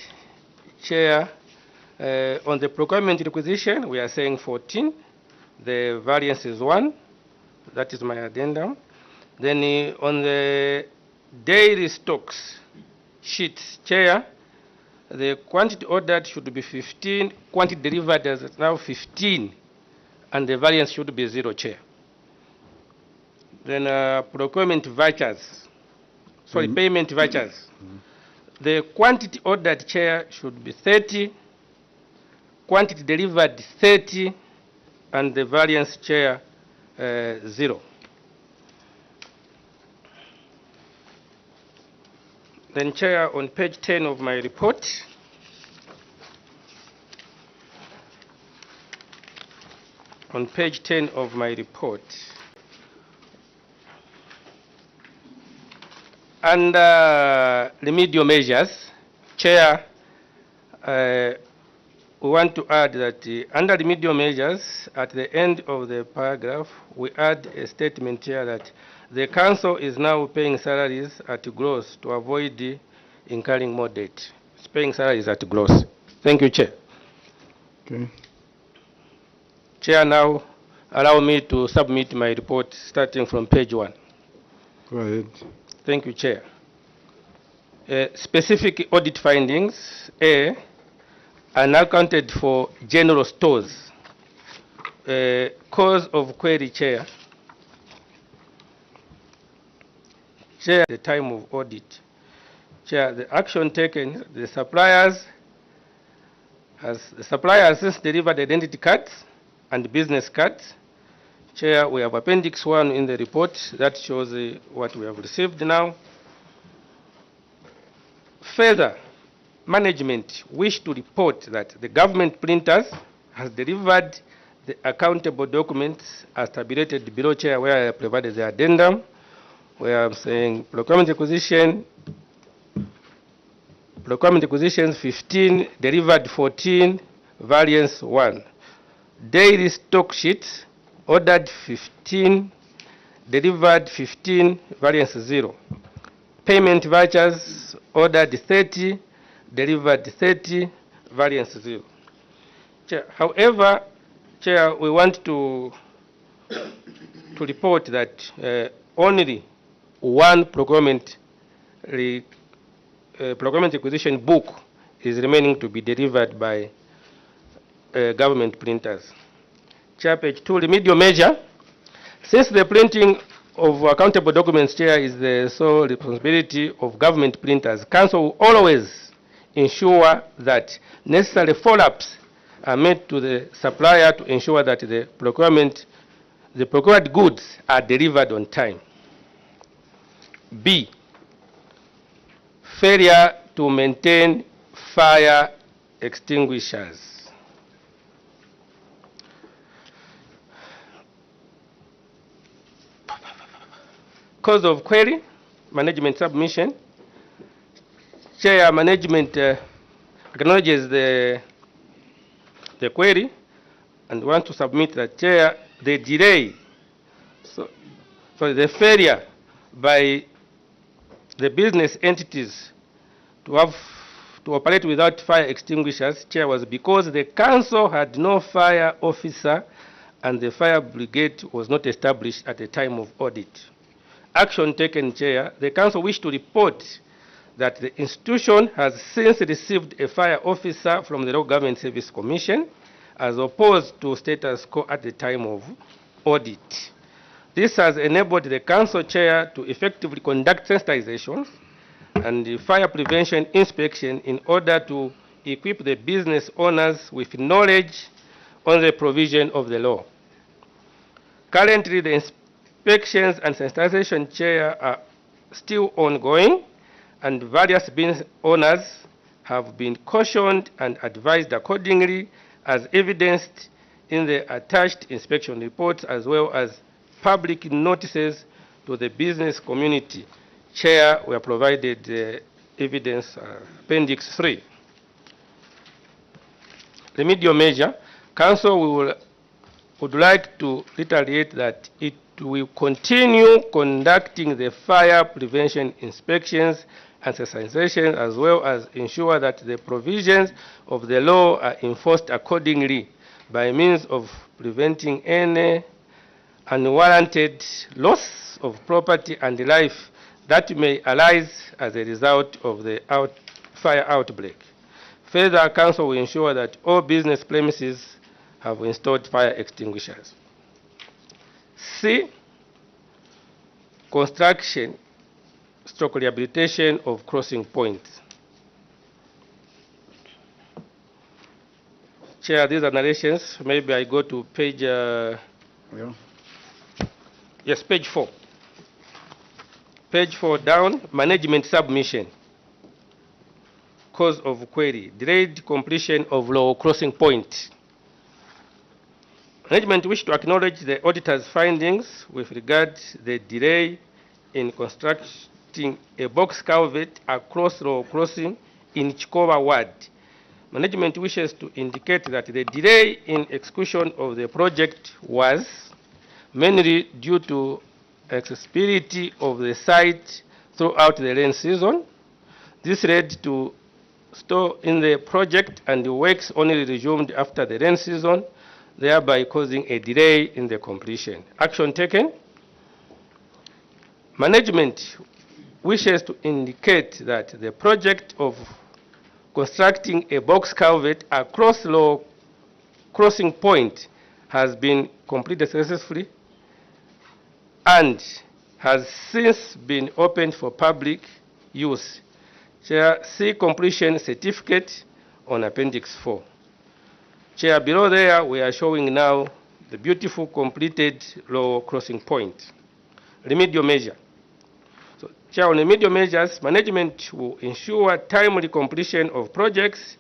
Chair, on the procurement requisition, we are saying 14. The variance is 1. That is my addendum. Then on the daily stocks sheets, Chair, the quantity ordered should be 15, quantity delivered is now 15, and the variance should be 0, Chair. Then procurement vouchers, payment vouchers. The quantity ordered, Chair, should be 30, quantity delivered 30, and the variance, Chair, 0. Then, Chair, on page 10 of my report, under remedial measures, Chair, we want to add that under remedial measures, at the end of the paragraph, we add a statement here that the Council is now paying salaries at gross to avoid incurring more debt. It's paying salaries at gross. Thank you, Chair.
Okay.
Chair, now allow me to submit my report starting from page 1.
Go ahead.
Thank you, Chair. Specific audit findings, A, unaccounted for general stores. Cause of query, Chair. Chair, the time of audit. Chair, the action taken, the supplier has since delivered identity cards and business cards. Chair, we have Appendix 1 in the report that shows what we have received now. Further, management wish to report that the government printers has delivered the accountable documents as tabulated below, Chair, where I provided the addendum, where I'm saying procurement acquisitions 15, delivered 14, variance 1. Daily stock sheets, ordered 15, delivered 15, variance 0. Payment vouchers, ordered 30, delivered 30, variance 0. Chair, however, Chair, we want to report that only one procurement acquisition book is remaining to be delivered by government printers. Chair, page 2, remedial measure. Since the printing of accountable documents, Chair, is the sole responsibility of government printers, Council will always ensure that necessary follow-ups are made to the supplier to ensure that the procured goods are delivered on time. B, failure to maintain fire extinguishers. Cause of query, management submission. Chair, management acknowledges the query and want to submit that, Chair, the delay, the failure by the business entities to operate without fire extinguishers, Chair, was because the Council had no fire officer and the fire brigade was not established at the time of audit. Action taken, Chair, the Council wished to report that the institution has since received a fire officer from the Local Government Service Commission as opposed to status quo at the time of audit. This has enabled the Council, Chair, to effectively conduct sensitizations and the fire prevention inspection in order to equip the business owners with knowledge on the provision of the law. Currently, the inspections and sensitization, Chair, are still ongoing, and various business owners have been cautioned and advised accordingly as evidenced in the attached inspection reports as well as public notices to the business community. Chair, we have provided evidence Appendix 3. Remedial measure. Council would like to reiterate that it will continue conducting the fire prevention inspections and sensitization as well as ensure that the provisions of the law are enforced accordingly by means of preventing any unwarranted loss of property and life that may arise as a result of the fire outbreak. Further, Council will ensure that all business premises have installed fire extinguishers. C, construction / rehabilitation of crossing points. Chair, these are narrations. Maybe I go to page, yes, page 4. Page 4 down, management submission. Cause of query, delayed completion of law crossing point. Management wish to acknowledge the auditor's findings with regard to the delay in constructing a box culvert across law crossing in Chikova ward. Management wishes to indicate that the delay in execution of the project was mainly due to accessibility of the site throughout the rain season. This led to stall in the project and the works only resumed after the rain season, thereby causing a delay in the completion. Action taken. Management wishes to indicate that the project of constructing a box culvert across low crossing point has been completed successfully and has since been opened for public use. Chair, see completion certificate on Appendix 4. Chair, below there we are showing now the beautiful completed low crossing point. Remedial measure. So, Chair, on remedial measures, management will ensure timely completion of projects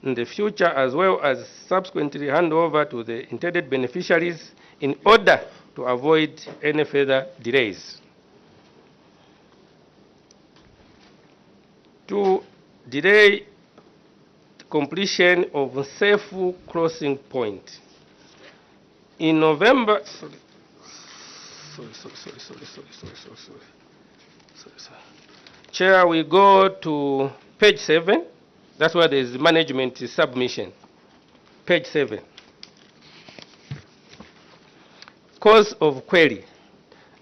in the future as well as subsequently hand over to the intended beneficiaries in order to avoid any further delays. To delay completion of a safe crossing point. In November, Chair, we go to page 7. That's where there is management submission. Page 7. Cause of query.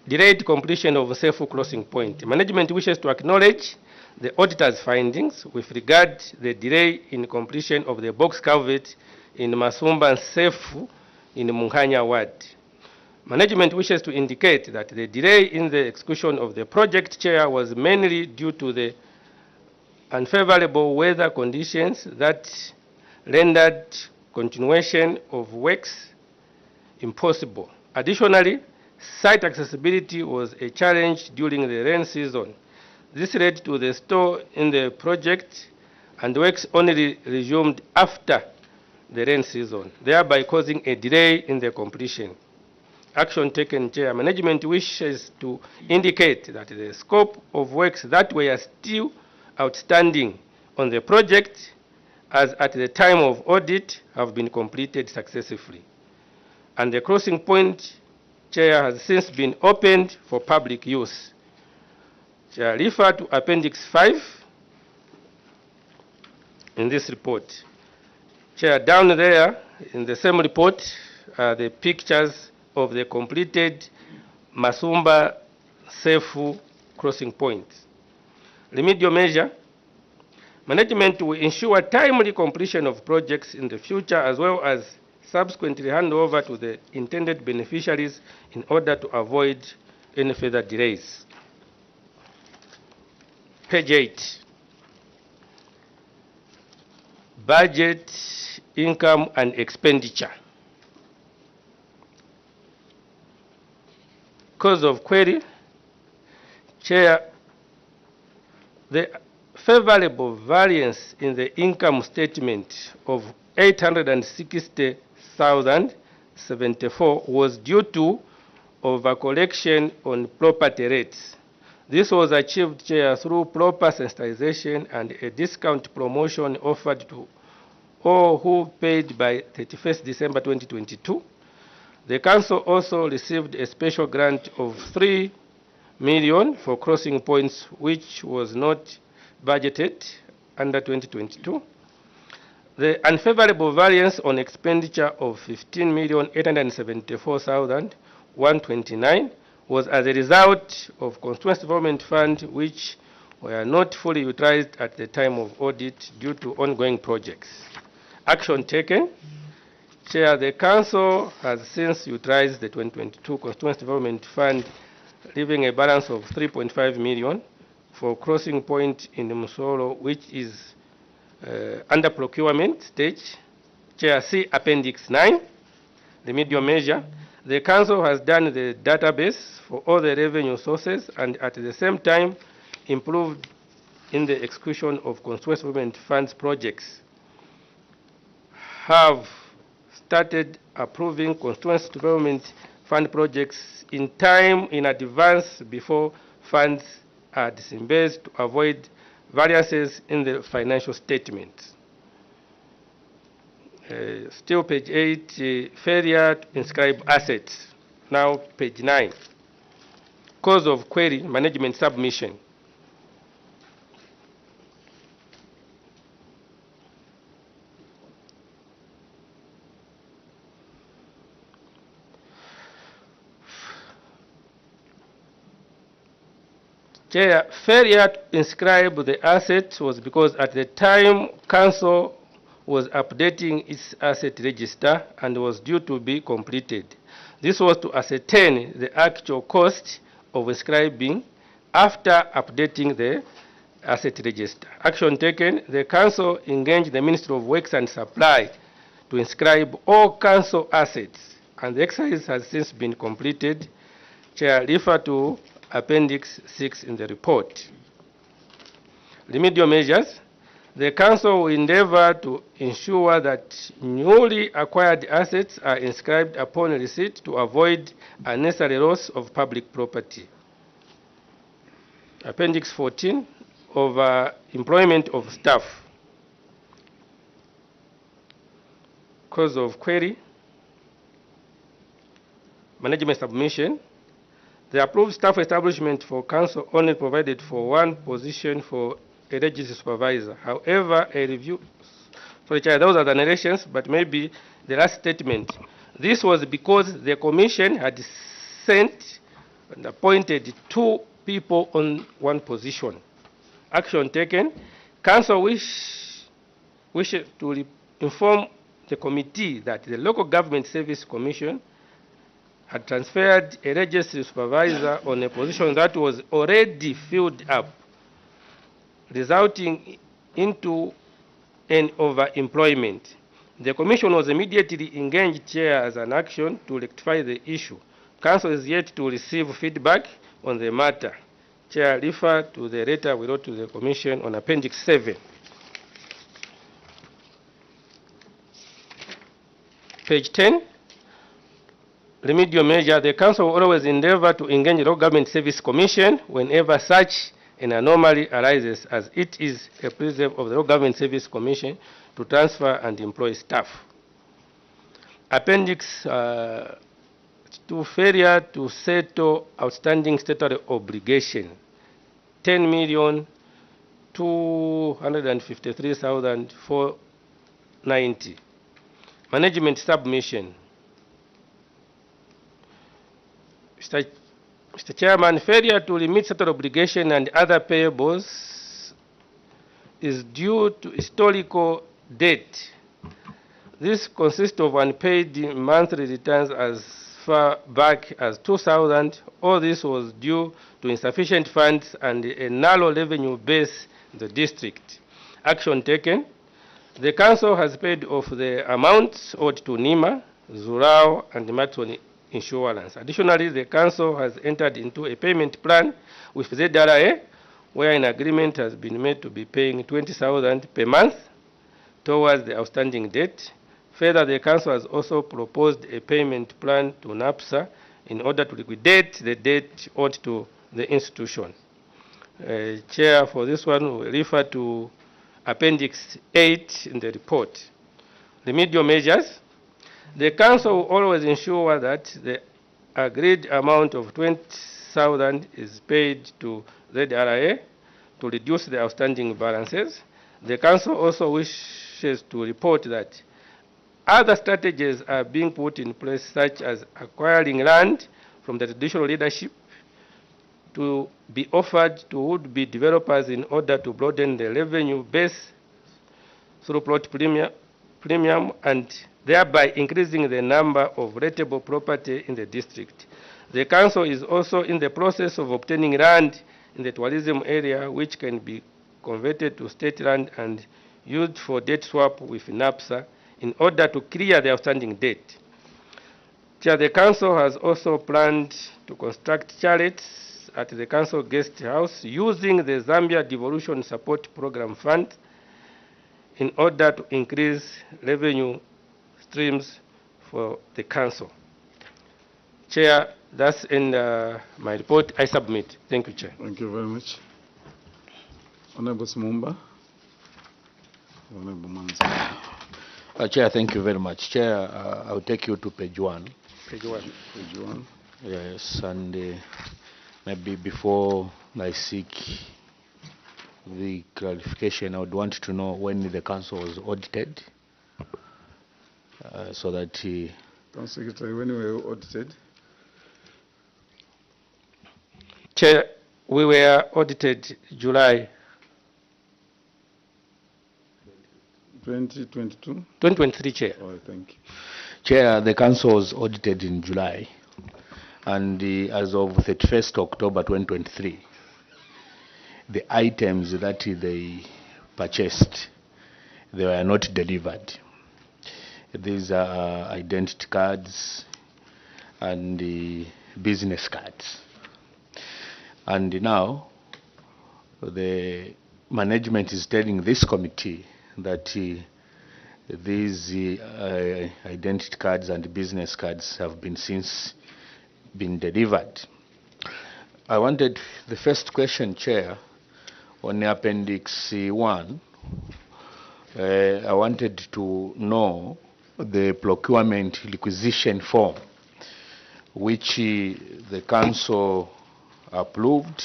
Delayed completion of a safe crossing point. Management wishes to acknowledge the auditor's findings with regard to the delay in completion of the box culvert in Masumba Sefu in Munkanya ward. Management wishes to indicate that the delay in the execution of the project, Chair, was mainly due to the unfavorable weather conditions that rendered continuation of works impossible. Additionally, site accessibility was a challenge during the rain season. This led to the stall in the project and works only resumed after the rain season, thereby causing a delay in the completion. Action taken, Chair. Management wishes to indicate that the scope of works that were still outstanding on the project as at the time of audit have been completed successfully. And the crossing point, Chair, has since been opened for public use. Chair, refer to Appendix 5 in this report. Chair, down there in the same report are the pictures of the completed Masumba Sefu crossing point. Remedial measure. Management will ensure timely completion of projects in the future as well as subsequently hand over to the intended beneficiaries in order to avoid any further delays. Page 8. Budget, income and expenditure. Cause of query. Chair, the favorable variance in the income statement of 860,074 was due to over-collection on property rates. This was achieved, Chair, through proper sensitization and a discount promotion offered to all who paid by 31st December 2022. The Council also received a special grant of 3 million for crossing points, which was not budgeted under 2022. The unfavorable variance on expenditure of 15,874,129 was as a result of Constituency Development Fund, which were not fully utilized at the time of audit due to ongoing projects. Action taken. Chair, the Council has since utilized the 2022 Constituency Development Fund, leaving a balance of 3.5 million for crossing point in the Musolo, which is under procurement stage. Chair, see Appendix 9, remedial measure. The Council has done the database for all the revenue sources and at the same time improved in the execution of Constituency Development Funds projects. Have started approving Constituency Development Fund projects in time in advance before funds are disbursed to avoid variances in the financial statements. Still page 8, failure to inscribe assets. Now page 9. Cause of query, management submission. Chair, failure to inscribe the assets was because at the time Council was updating its asset register and was due to be completed. This was to ascertain the actual cost of inscribing after updating the asset register. Action taken, the Council engaged the Ministry of Works and Supply to inscribe all Council assets, and the exercise has since been completed. Chair, refer to Appendix 6 in the report. Remedial measures. The Council will endeavor to ensure that newly acquired assets are inscribed upon receipt to avoid unnecessary loss of public property. Appendix 14, over employment of staff. Cause of query, management submission. The approved staff establishment for Council only provided for one position for a register supervisor. However, a review, sorry, Chair, those are the narrations, but maybe the last statement. This was because the Commission had sent and appointed 2 people on one position. Action taken. Council wishes to inform the committee that the Local Government Service Commission had transferred a registry supervisor on a position that was already filled up, resulting into an overemployment. The Commission was immediately engaged, Chair, as an action to rectify the issue. Council is yet to receive feedback on the matter. Chair, refer to the letter we wrote to the Commission on Appendix 7. Page 10. Remedial measure. The Council will always endeavor to engage the Local Government Service Commission whenever such an anomaly arises, as it is a preserve of the Local Government Service Commission to transfer and employ staff. Appendix 2, failure to settle outstanding statutory obligation, 10,253,490. Management submission. Mr. Chairman, failure to remit statutory obligation and other payables is due to historical debt. This consists of unpaid monthly returns as far back as 2000. All this was due to insufficient funds and a narrow revenue base in the district. Action taken. The Council has paid off the amounts owed to NIMA, Zurao, and Matson Insurance. Additionally, the Council has entered into a payment plan with ZAMRA where an agreement has been made to be paying 20,000 per month towards the outstanding debt. Further, the Council has also proposed a payment plan to NAPSA in order to liquidate the debt owed to the institution. Chair, for this one, we refer to Appendix 8 in the report. Remedial measures. The Council will always ensure that the agreed amount of 20,000 is paid to ZRA to reduce the outstanding balances. The Council also wishes to report that other strategies are being put in place, such as acquiring land from the traditional leadership to be offered to would-be developers in order to broaden the revenue base through plot premium and thereby increasing the number of rateable property in the district. The Council is also in the process of obtaining land in the tourism area, which can be converted to state land and used for debt swap with NAPSA in order to clear the outstanding debt. Chair, the Council has also planned to construct chalets at the Council Guest House using the Zambia Devolution Support Program Fund in order to increase revenue streams for the Council. Chair, that's in my report. I submit. Thank you, Chair.
Thank you very much. Honorable Smumba. Honorable Manza.
Chair, thank you very much. Chair, I'll take you to page 1.
Page 1.
Page 1.
Yes, and maybe before I seek the clarification, I would want to know when the Council was audited, so that
Council Secretary, when we were audited?
Chair, we were audited July
2022?
2023, Chair.
Oh, thank you.
Chair, the Council was audited in July, and as of 31st October 2023, the items that they purchased, they were not delivered. These are identity cards and business cards. And now, the management is telling this committee that these identity cards and business cards have been since been delivered. I wanted the first question, Chair, on Appendix 1. I wanted to know the procurement requisition form, which the Council approved.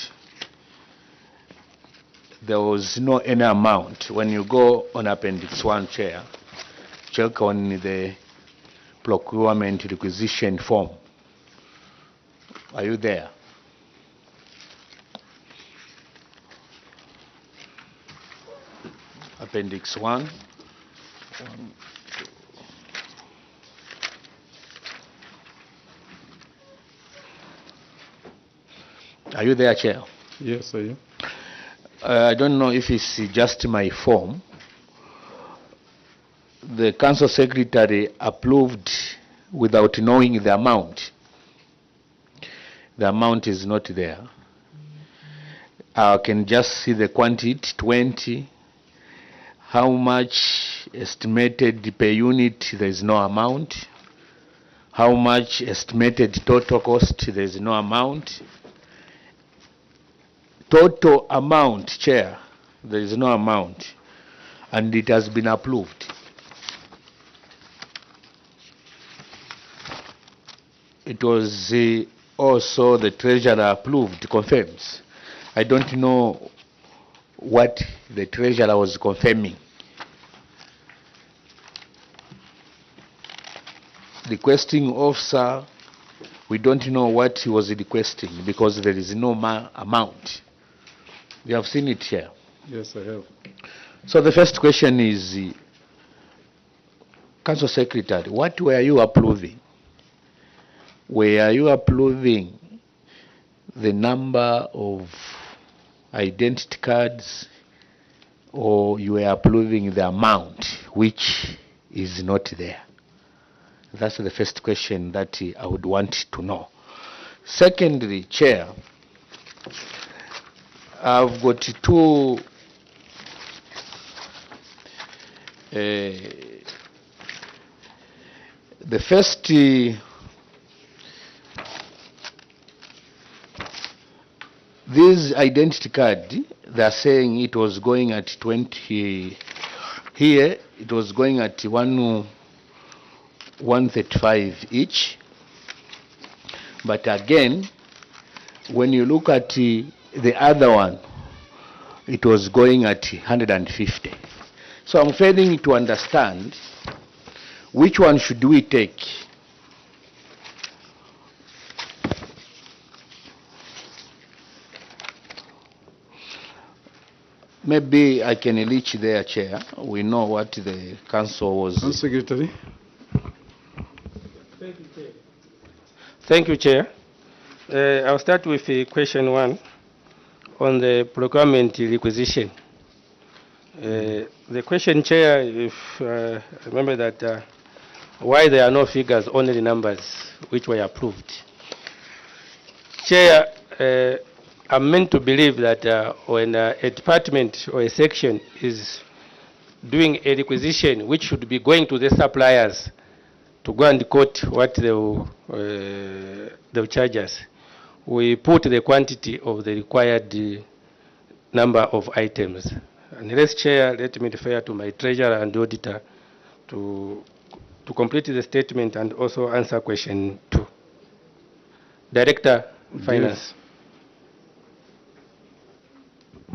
There was no any amount. When you go on Appendix 1, Chair, check on the procurement requisition form. Are you there? Appendix 1. Are you there, Chair?
Yes, I am.
I don't know if it's just my form. The Council Secretary approved without knowing the amount. The amount is not there. I can just see the quantity, 20. How much estimated per unit, there is no amount. How much estimated total cost, there is no amount. Total amount, Chair, there is no amount. And it has been approved. It was also the Treasurer approved, confirms. I don't know what the Treasurer was confirming. The requesting officer, we don't know what he was requesting because there is no amount. You have seen it here.
Yes, I have.
So the first question is, Council Secretary, what were you approving? Were you approving the number of identity cards, or you were approving the amount which is not there? That's the first question that I would want to know. Secondly, Chair, I've got two the first this identity card, they're saying it was going at 20 here, it was going at 135 each. But again, when you look at the other one, it was going at 150. So I'm failing to understand which one should we take. Maybe I can reach there, Chair. We know what the council was.
Secretary.
Thank you, Chair. Thank you, Chair. I'll start with question 1 on the procurement requisition. The question, Chair, if remember that why there are no figures, only the numbers which were approved. Chair, I'm meant to believe that when a department or a section is doing a requisition which should be going to the suppliers to go and quote what they'll charge us, we put the quantity of the required number of items. And let's, Chair, let me refer to my treasurer and auditor to complete the statement and also answer question 2. Director, Finance.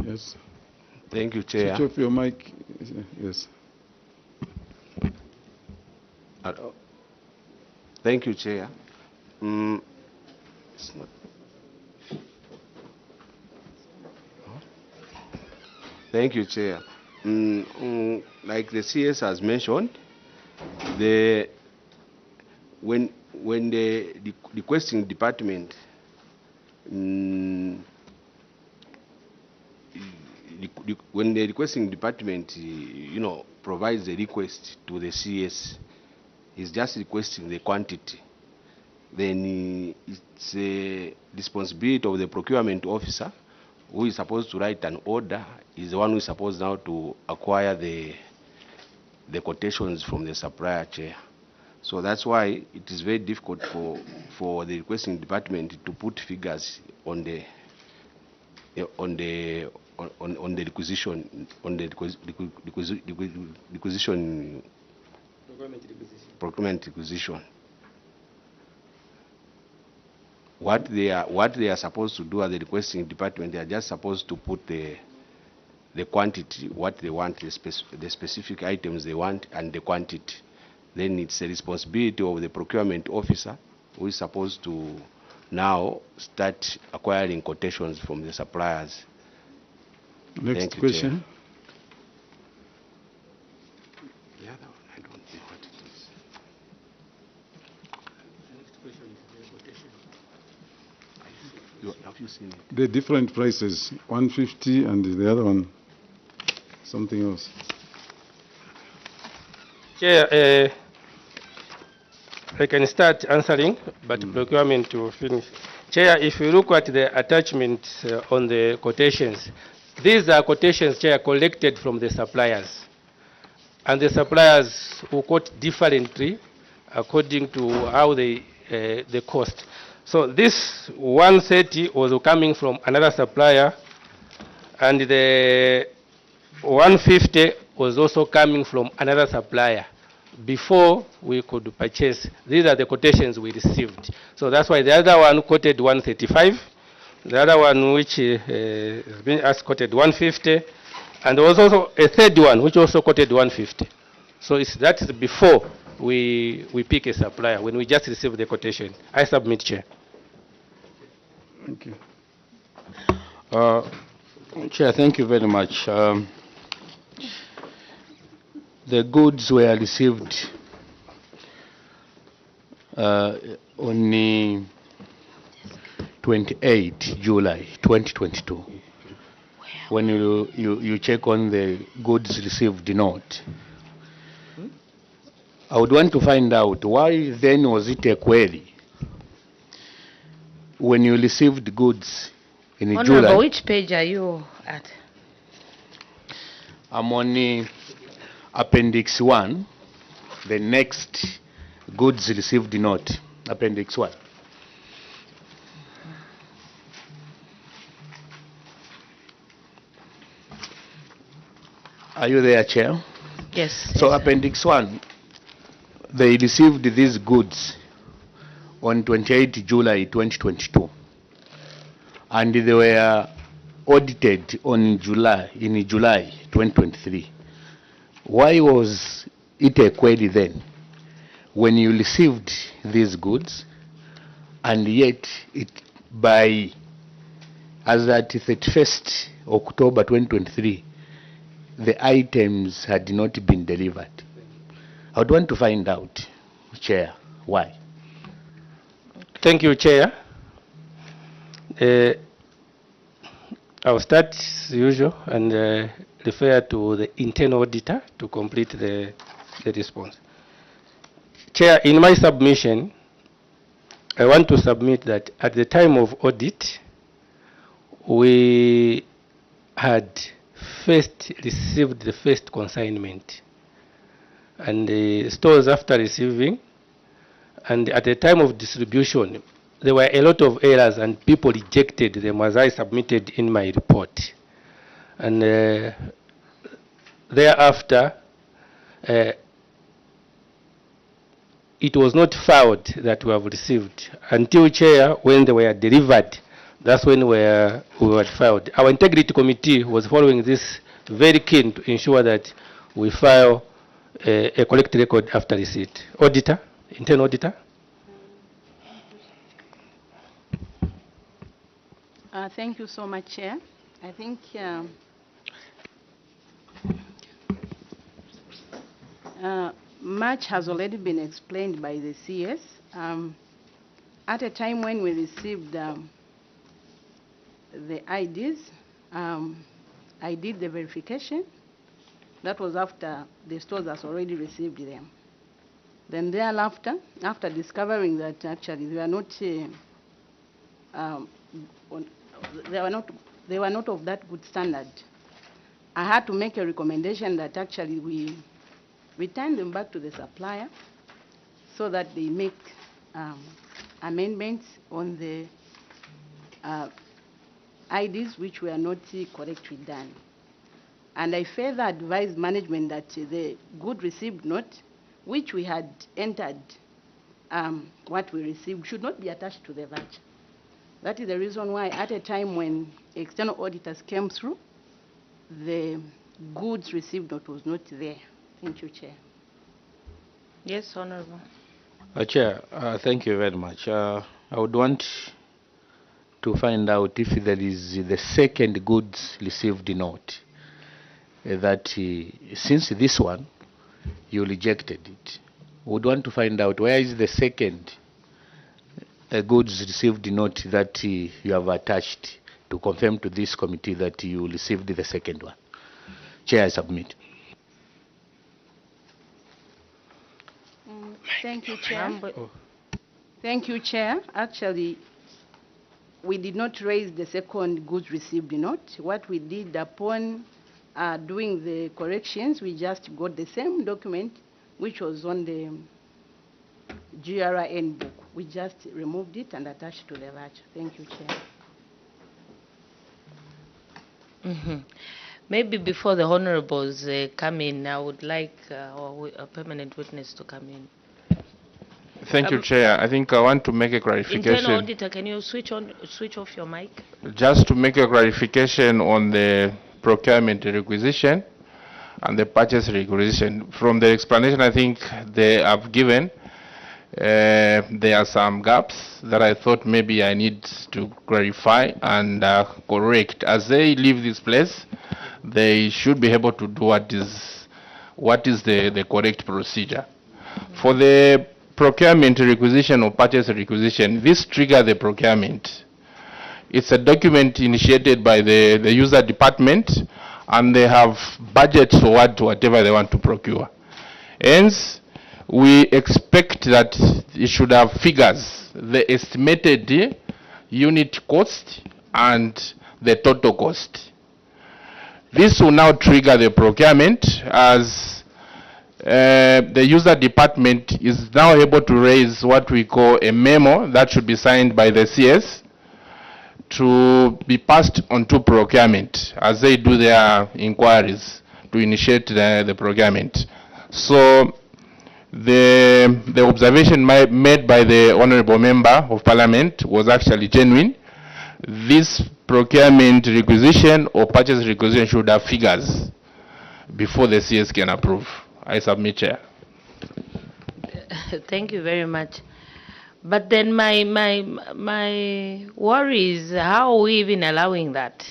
Yes.
Thank you, Chair.
Switch off your mic. Yes.
Thank you, Chair. It's not. Thank you, Chair. Like the CS has mentioned, when the requesting department when the requesting department provides the request to the CS, is just requesting the quantity, then it's a responsibility of the procurement officer who is supposed to write an order, is the one who is supposed now to acquire the quotations from the supplier, Chair. So that's why it is very difficult for the requesting department to put figures on the requisition procurement requisition. What they are supposed to do as the requesting department, they are just supposed to put the quantity, what they want, the specific items they want, and the quantity. Then it's a responsibility of the procurement officer who is supposed to now start acquiring quotations from the suppliers.
Next question.
The other one, I don't know what it is.
The next question is the quotation.
Have you seen it?
The different prices, 150 and the other one, something else.
Chair, I can start answering, but procurement to finish. Chair, if you look at the attachments on the quotations, these are quotations, Chair, collected from the suppliers. And the suppliers who quote differently according to how they cost. So this 130 was coming from another supplier, and the 150 was also coming from another supplier before we could purchase. These are the quotations we received. So that's why the other one quoted 135, the other one which has been asked quoted 150, and there was also a third one which also quoted 150. So that is before we pick a supplier, when we just receive the quotation. I submit, Chair.
Thank you.
Chair, thank you very much. The goods were received on the 28th July 2022. When you check on the goods received note, I would want to find out why then was it a query when you received goods in
Honorable,
July.
which page are you at?
I'm on Appendix 1, the next goods received note, Appendix 1. Are you there, Chair?
Yes.
So Appendix 1, they received these goods on 28 July 2022, and they were audited in July 2023. Why was it a query then when you received these goods and yet as at 31st October 2023 the items had not been delivered? I would want to find out, Chair, why.
Thank you, Chair. I'll start as usual and refer to the internal auditor to complete the response. Chair, in my submission, I want to submit that at the time of audit, we had first received the first consignment, and the stores after receiving, and at the time of distribution, there were a lot of errors and people rejected them as I submitted in my report. And thereafter, it was not filed that we have received until, Chair, when they were delivered. That's when we were filed. Our integrity committee was following this very keen to ensure that we file a correct record after receipt. Auditor, internal auditor.
Thank you so much, Chair. I think much has already been explained by the CS. At a time when we received the IDs, I did the verification. That was after the stores has already received them. Then thereafter, after discovering that actually they were not they were not of that good standard, I had to make a recommendation that actually we return them back to the supplier so that they make amendments on the IDs which were not correctly done. And I further advised management that the good received note, which we had entered what we received, should not be attached to the voucher. That is the reason why at a time when external auditors came through, the goods received note was not there. Thank you, Chair.
Yes, Honorable.
Chair, thank you very much. I would want to find out if there is the second goods received note that since this one you rejected it, would want to find out where is the second goods received note that you have attached to confirm to this committee that you received the second one. Chair, I submit.
Thank you, Chair. Thank you, Chair. Actually, we did not raise the second goods received note. What we did upon doing the corrections, we just got the same document which was on the GRN book. We just removed it and attached to the voucher. Thank you, Chair.
Maybe before the honorables come in, I would like a permanent witness to come in.
Thank you, Chair. I think I want to make a clarification.
Internal auditor, can you switch off your mic?
Just to make a clarification on the procurement requisition and the purchase requisition. From the explanation I think they have given, there are some gaps that I thought maybe I need to clarify and correct. As they leave this place, they should be able to do what is the correct procedure. For the procurement requisition or purchase requisition, this triggers the procurement. It's a document initiated by the user department, and they have budgets for whatever they want to procure. Hence, we expect that it should have figures, the estimated unit cost and the total cost. This will now trigger the procurement as the user department is now able to raise what we call a memo that should be signed by the CS to be passed on to procurement as they do their inquiries to initiate the procurement. So the observation made by the Honorable Member of Parliament was actually genuine. This procurement requisition or purchase requisition should have figures before the CS can approve. I submit, Chair.
Thank you very much. But then my worry is how are we even allowing that?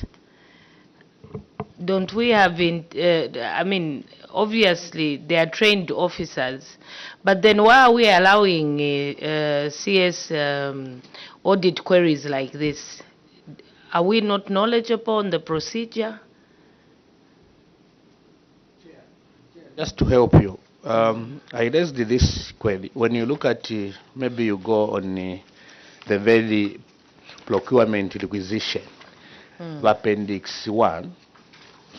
Don't we have, I mean, obviously they are trained officers, but then why are we allowing CS audit queries like this? Are we not knowledgeable on the procedure?
Just to help you, I raised this query. When you look at, maybe you go on the very procurement requisition, Appendix 1,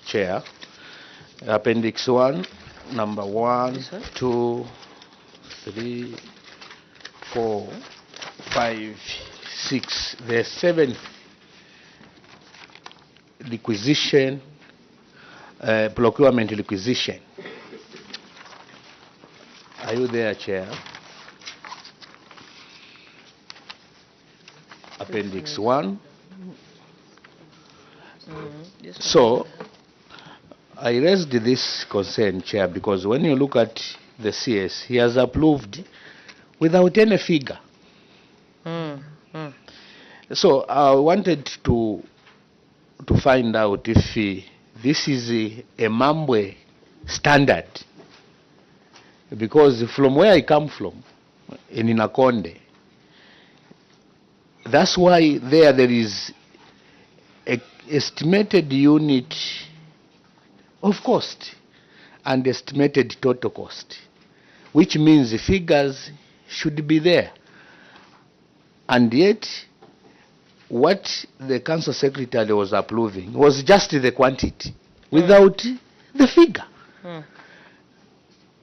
Chair. Appendix 1, number 1, 2, 3, 4, 5, 6. There's 7 requisition, procurement requisition. Are you there, Chair? Appendix 1. So, I raised this concern, Chair, because when you look at the CS, he has approved without any figure. So, I wanted to find out if this is a Mambwe standard. Because from where I come from, in Inakonde, that's why there is an estimated unit of cost and estimated total cost, which means the figures should be there. And yet, what the council secretary was approving was just the quantity without the figure.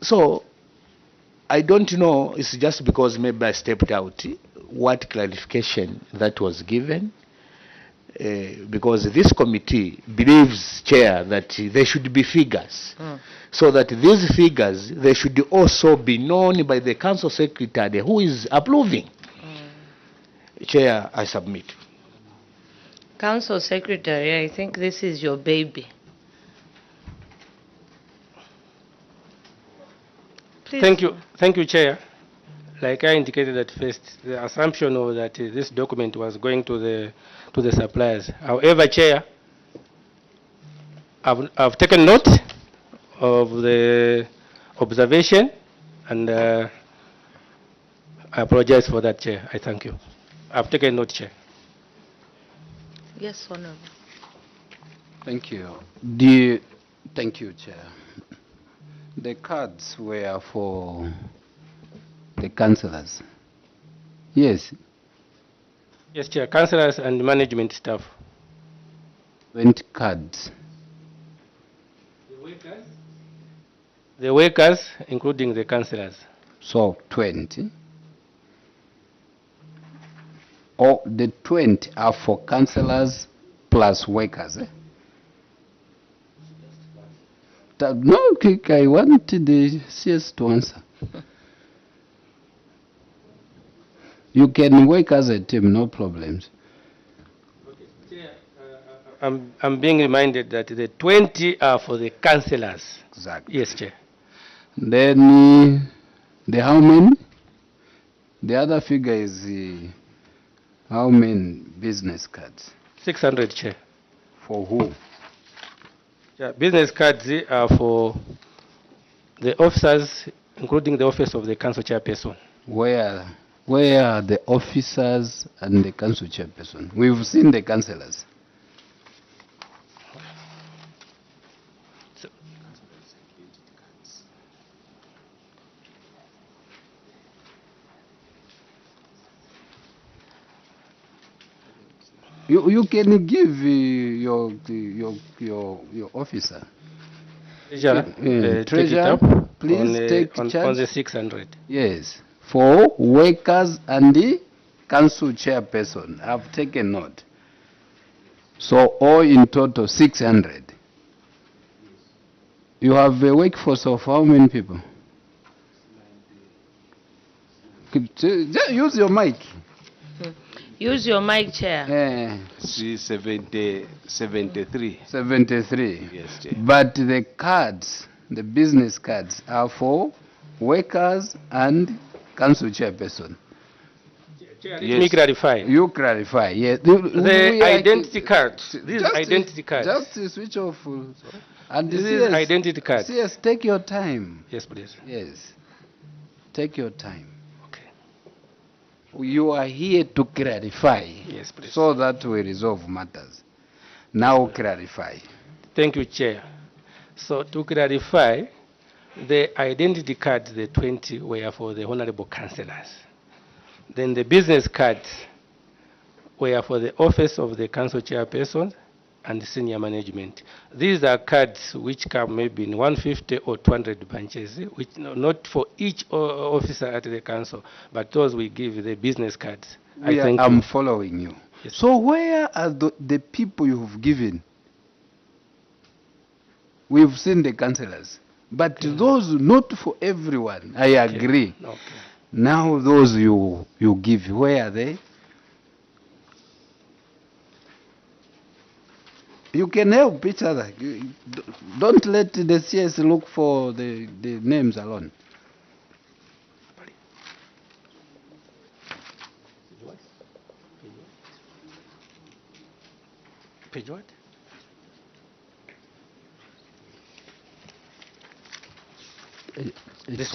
So, I don't know, it's just because maybe I stepped out, what clarification that was given, because this committee believes, Chair, that there should be figures, so that these figures, they should also be known by the council secretary who is approving. Chair, I submit.
Council Secretary, I think this is your baby. Please.
Thank you, Chair. Like I indicated at first, the assumption was that this document was going to the suppliers. However, Chair, I've taken note of the observation, and I apologize for that, Chair. I thank you. I've taken note, Chair.
Yes, Honorable.
Thank you. Thank you, Chair. The cards were for the councillors. Yes.
Yes, Chair. Councillors and management staff.
20 cards.
The workers, including the councillors.
So 20. Or the 20 are for councillors plus workers. No, I want the CS to answer. You can work as a team, no problems.
I'm being reminded that the 20 are for the councillors.
Exactly.
Yes, Chair.
Then the how many? The other figure is how many business cards?
600, Chair.
For who?
Yeah, business cards are for the officers, including the office of the council chairperson.
Where are the officers and the council chairperson? We've seen the councillors. You can give your officer.
Treasurer,
Treasurer,
take it up
please take
on
charge.
the 600.
Yes, for workers and the council chairperson. I've taken note. So all in total 600. You have a workforce of how many people? Use your mic.
Use your mic, Chair.
73.
73.
Yes, Chair.
But the cards, the business cards, are for workers and council chairperson.
Let me clarify.
You clarify, yes.
The identity cards. These identity cards.
Just switch off. And
This is identity card.
Yes, take your time.
Yes, please.
Yes. Take your time. Okay. You are here to clarify.
Yes, please.
So that we resolve matters. Now clarify.
Thank you, Chair. So to clarify, the identity cards, the 20, were for the honorable councillors. Then the business cards were for the office of the council chairperson and the senior management. These are cards which come maybe in 150 or 200 bunches, which not for each officer at the council, but those we give the business cards.
I'm following you. Yes. So where are the people you've given? We've seen the councillors, but those not for everyone. I agree.
Okay.
Now those you give, where are they? You can help each other. Don't let the CS look for the names alone.
Page what?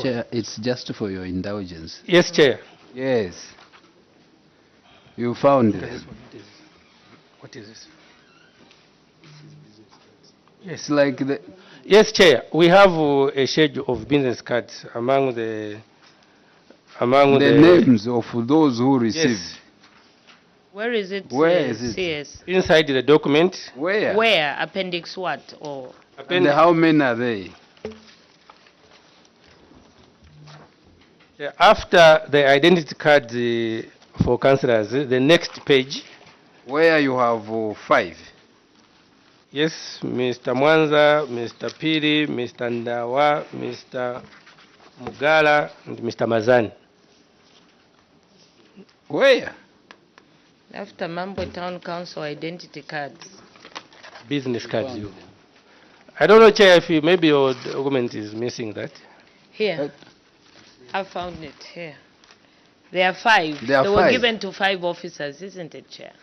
Chair, it's just for your indulgence.
Yes, Chair.
Yes. You found them.
What is this?
Yes, like the.
Yes, Chair. We have a schedule of business cards among the
names of those who received.
Yes.
Where is it?
Where is it?
CS?
Inside the document.
Where?
Where? Appendix what? Or
And how many are they?
Yeah, after the identity card for councillors, the next page.
Where you have 5.
Yes, Mr. Mwanza, Mr. Piri, Mr. Ndawa, Mr. Mugala, and Mr. Mazani.
Where?
After Mambwe Town Council identity cards.
Business cards. I don't know, Chair, if maybe your document is missing that.
Here. I found it here. There are 5.
There are
they
5.
Were given to 5 officers, isn't it, Chair?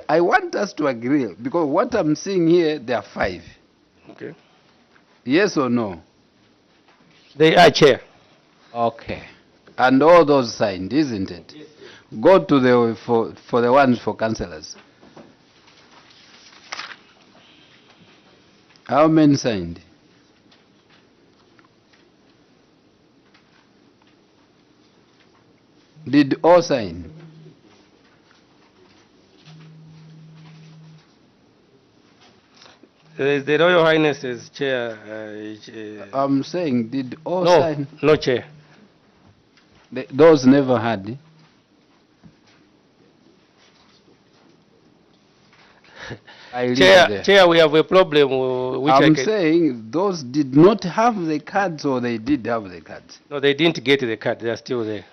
I want us to agree, because what I'm seeing here, there are 5.
Okay.
Yes or no?
They are, Chair.
Okay. And all those signed, isn't it? Yes. Go to the for the ones for councillors. How many signed? Did all sign?
The Royal Highness's Chair.
I'm saying, did all
no,
sign?
No, Chair.
Those never had.
Chair, we have a problem. Which
I'm saying those did not have the cards, or they did have the cards.
No, they didn't get the card. They are still there.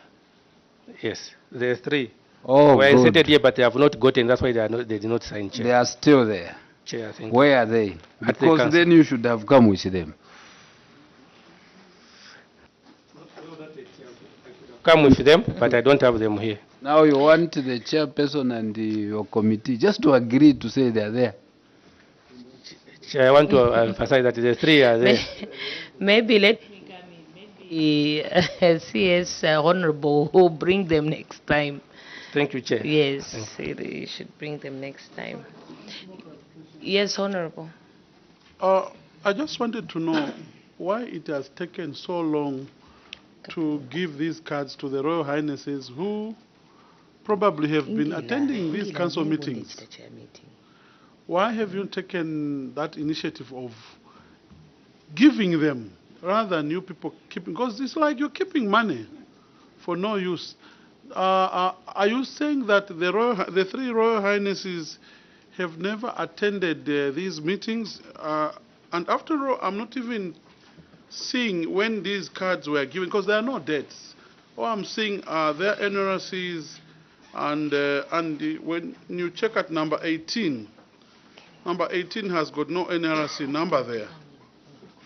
Yes, there are 3.
Oh,
we are
good.
inserted here, but they have not gotten. That's why they did not sign, Chair.
They are still there.
Chair, I think.
Where are they? Because then you should have come with them.
Come with them, but I don't have them here.
Now you want the chairperson and your committee just to agree to say they are there.
Chair, I want to emphasize that the 3 are there.
Maybe let me come in. Maybe CS Honorable who bring them next time.
Thank you, Chair.
Yes, you should bring them next time. Yes, Honorable.
I just wanted to know why it has taken so long to give these cards to the Royal Highnesses who probably have been attending these council meetings. Why have you taken that initiative of giving them rather than you people keeping? Because it's like you're keeping money for no use. Are you saying that the three Royal Highnesses have never attended these meetings? And after all, I'm not even seeing when these cards were given, because there are no dates. All I'm seeing are their NRCs, and when you check at number 18 has got no NRC number there.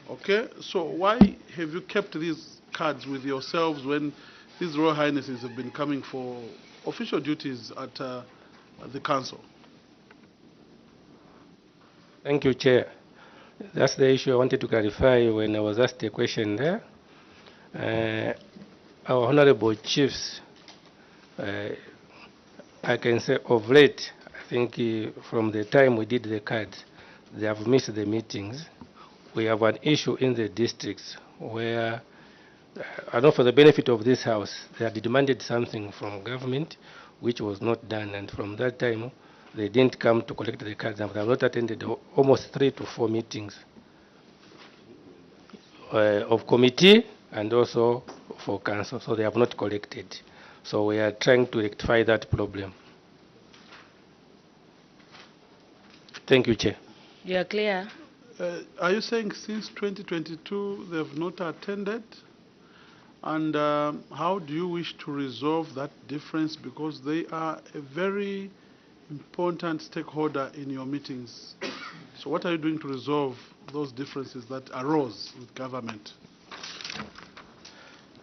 Okay, so why have you kept these cards with yourselves when these Royal Highnesses have been coming for official duties at the council?
Thank you, Chair. That's the issue I wanted to clarify when I was asked a question there. Our honorable chiefs, I can say of late, I think from the time we did the cards, they have missed the meetings. We have an issue in the districts where, I know for the benefit of this House, they had demanded something from government which was not done, and from that time, they didn't come to collect the cards, and they have not attended almost 3 to 4 meetings of committee and also for council, so they have not collected. So we are trying to rectify that problem. Thank you, Chair.
You are clear.
Are you saying since 2022 they have not attended? And how do you wish to resolve that difference? Because they are a very important stakeholder in your meetings. So what are you doing to resolve those differences that arose with government?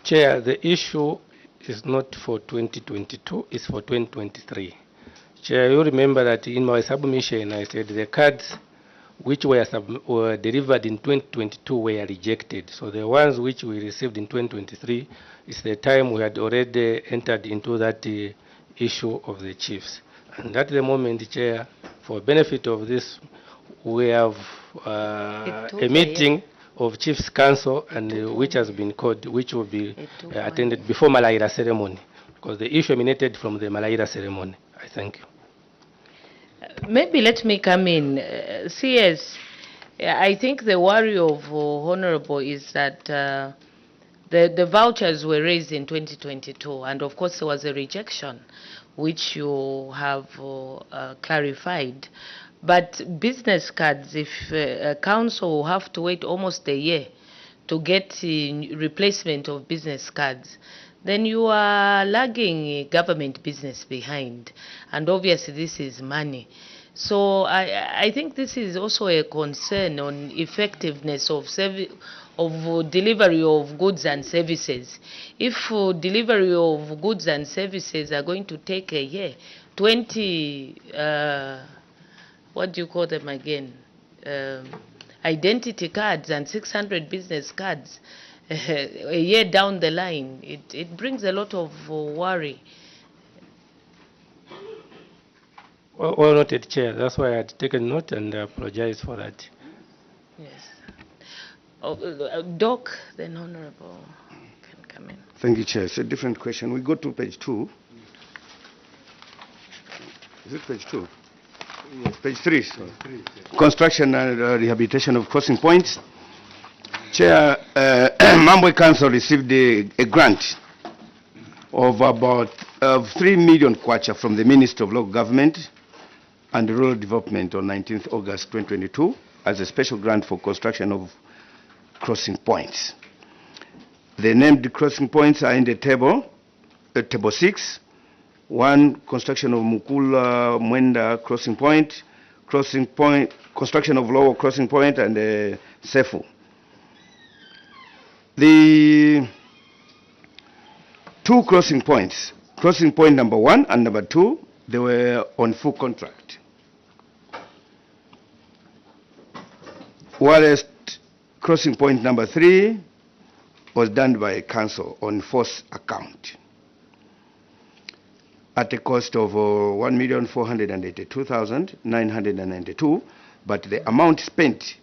Chair, the issue is not for 2022, it's for 2023. Chair, you remember that in my submission I said the cards which were delivered in 2022 were rejected. So the ones which we received in 2023 is the time we had already entered into that issue of the chiefs. And at the moment, Chair, for benefit of this, we have a meeting of Chiefs Council, and which has been called, which will be attended before Malaira ceremony, because the issue emanated from the Malaira ceremony. I thank you.
Maybe let me come in. CS, I think the worry of Honorable is that the vouchers were raised in 2022, and of course there was a rejection, which you have clarified. But business cards, if a council will have to wait almost a year to get replacement of business cards, then you are lagging government business behind. And obviously this is money. So I think this is also a concern on effectiveness of delivery of goods and services. If delivery of goods and services are going to take a year, 20, what do you call them again? Identity cards and 600 business cards, a year down the line, it brings a lot of worry.
Well noted, Chair. That's why I had taken note and apologize for that.
Yes. Doc, then Honorable can come in.
Thank you, Chair. It's a different question. We go to page 2. Is it page 2? Yes. Page 3. Sorry. Construction and rehabilitation of crossing points. Chair, Mambwe Council received a grant of about 3 million kwacha from the Ministry of Local Government and Rural Development on 19th August 2022 as a special grant for construction of crossing points. The named crossing points are in the table, table 6. 1, construction of Mukula Mwenda crossing point, construction of Lower crossing point, and Sefu. The 2 crossing points, crossing point number 1 and number 2, they were on full contract. Whereas crossing point number 3 was done by council on force account at a cost of 1,482,992, but the amount spent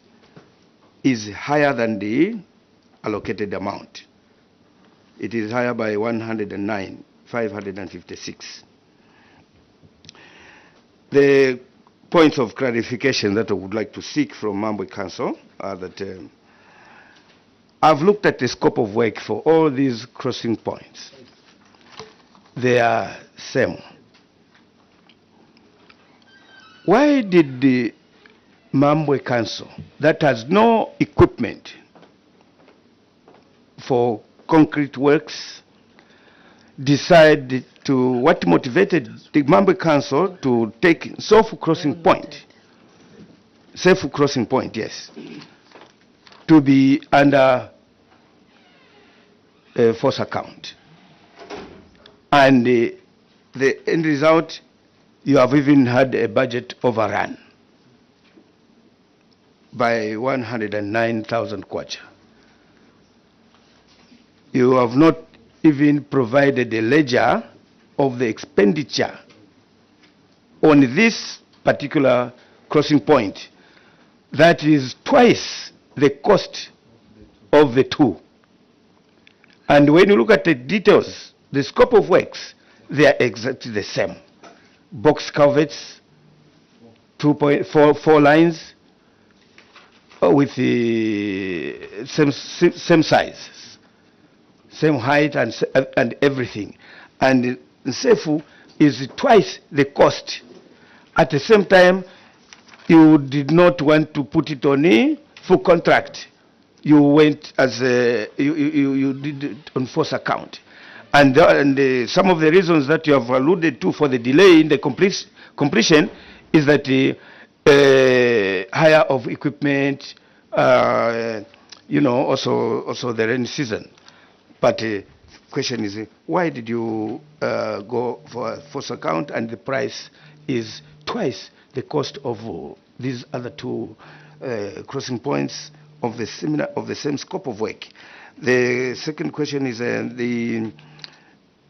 is higher than the allocated amount. It is higher by 109,556. The points of clarification that I would like to seek from Mambwe Council are that I've looked at the scope of work for all these crossing points. They are same. Why did the Mambwe Council, that has no equipment for concrete works, decide to, what motivated the Mambwe Council to take safe crossing point, yes, to be under a force account? And the end result, you have even had a budget overrun by 109,000 kwacha. You have not even provided a ledger of the expenditure on this particular crossing point. That is twice the cost of the two. And when you look at the details, the scope of works, they are exactly the same. Box culverts, 2.4 lines with the same size, same height and everything. And Sefu is twice the cost. At the same time, you did not want to put it on a full contract. You went as you did it on force account. And some of the reasons that you have alluded to for the delay in the completion is that the hire of equipment, also the rainy season. But the question is, why did you go for a force account and the price is twice the cost of these other two crossing points of the same scope of work? The second question is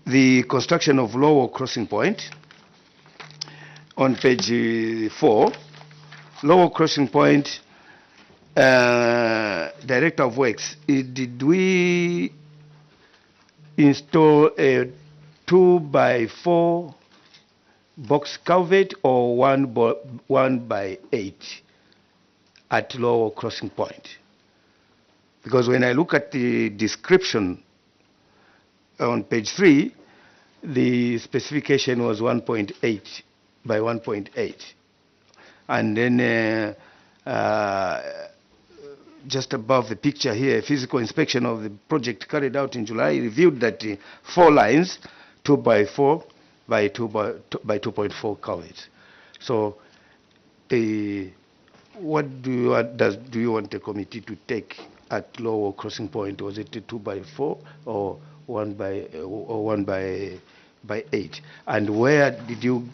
the construction of Lower Crossing Point on page 4. Lower Crossing Point, Director of Works, did we install a 2x4 box culvert or 1x8 at Lower Crossing Point? Because when I look at the description on page 3, the specification was 1.8 by 1.8. And then just above the picture here, physical inspection of the project carried out in July revealed that 4 lines, 2x4 by 2.4 culverts. So what do you want the committee to take at Lower Crossing Point? Was it a 2x4 or 1x8? And where did you?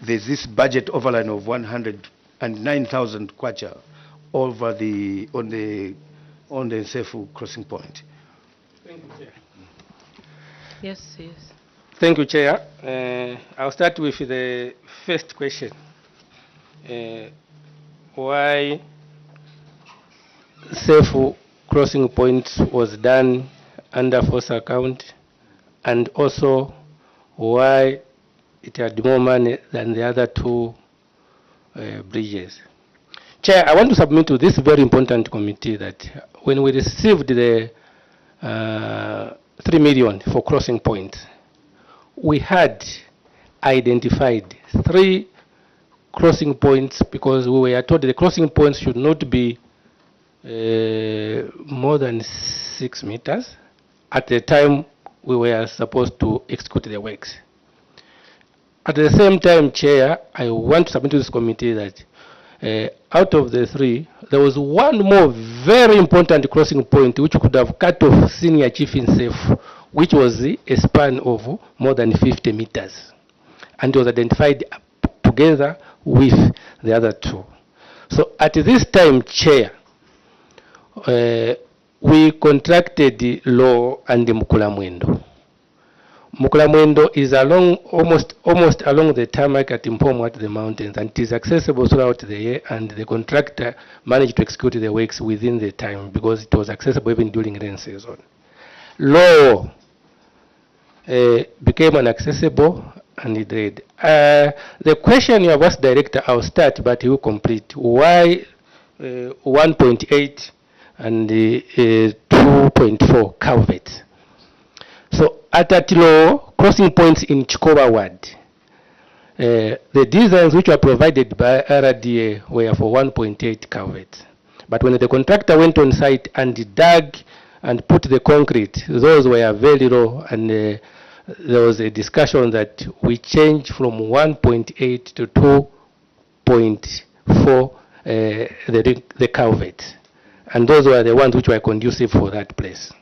There's this budget overrun of 109,000 kwacha over on the Sefu Crossing Point.
Thank you, Chair.
Yes, yes.
Thank you, Chair. I'll start with the first question. Why Sefu Crossing Point was done under force account, and also why it had more money than the other two bridges. Chair, I want to submit to this very important committee that when we received the 3 million for crossing points, we had identified 3 crossing points because we were told the crossing points should not be more than 6 meters at the time we were supposed to execute the works. At the same time, Chair, I want to submit to this committee that out of the 3, there was one more very important crossing point which could have cut off senior chief in safe, which was a span of more than 50 meters. And it was identified together with the other 2. So at this time, Chair, we contracted the law and the Mukulamwendo. Mukulamwendo is along almost along the tarmac at Impomo at the mountains, and it is accessible throughout the year, and the contractor managed to execute the works within the time because it was accessible even during rain season. Law became inaccessible and it read. The question you have asked, Director, I'll start, but you complete. Why 1.8 and 2.4 culverts? So at Atilo, crossing points in Chikoba Ward, the designs which were provided by RDA were for 1.8 culverts. But when the contractor went on site and dug and put the concrete, those were very low, and there was a discussion that we changed from 1.8 to 2.4 the culverts. And those were the ones which were conducive for that place.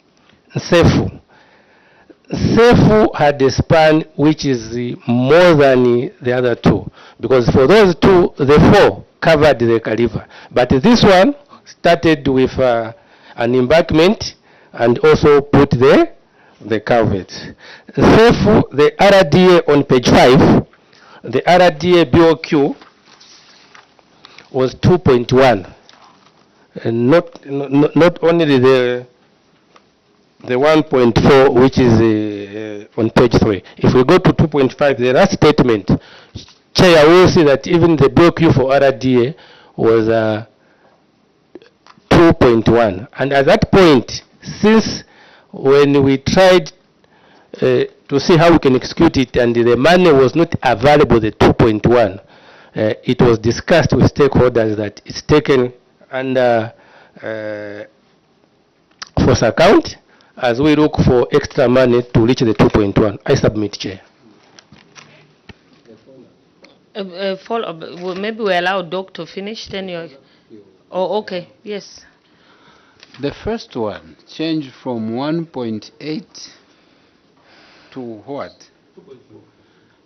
Sefu had a span which is more than the other two, because for those two, the 4 covered the river. But this one started with an embankment and also put the culverts. Sefu, the RDA on page 5, the RDA BOQ was 2.1. And not only the 1.4, which is on page 3. If we go to 2.5, the last statement, Chair, will see that even the BOQ for RDA was 2.1. And at that point, since when we tried to see how we can execute it and the money was not available, the 2.1, it was discussed with stakeholders that it's taken under force account as we look for extra money to reach the 2.1. I submit, Chair.
Well, maybe we allow Doc to finish, then you. Oh, okay, yes.
The first one changed from 1.8 to what? 2.4.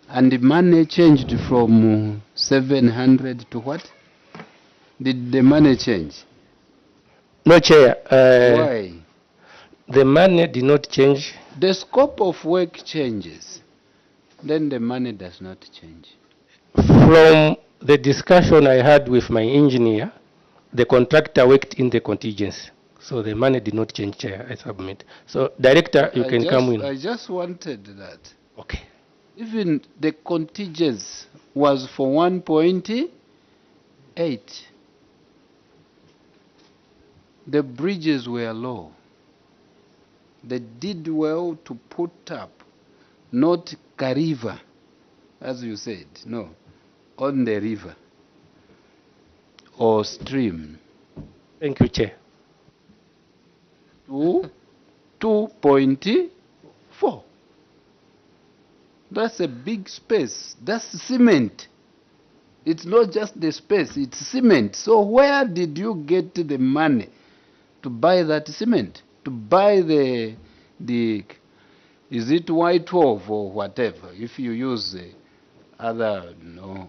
And the money changed from 700 to what? Did the money change?
No, Chair.
Why?
The money did not change.
The scope of work changes, then the money does not change.
From the discussion I had with my engineer, the contractor worked in the contingency. So the money did not change, Chair. I submit. So, Director, you can come in.
I just wanted that.
Okay.
Even the contingency was for 1.8. The bridges were low. They did well to put up, not Kariva, as you said, no, on the river or stream.
Thank you, Chair.
To 2.4. That's a big space. That's cement. It's not just the space, it's cement. So where did you get the money to buy that cement? To buy the is it Y12 or whatever, if you use other, no.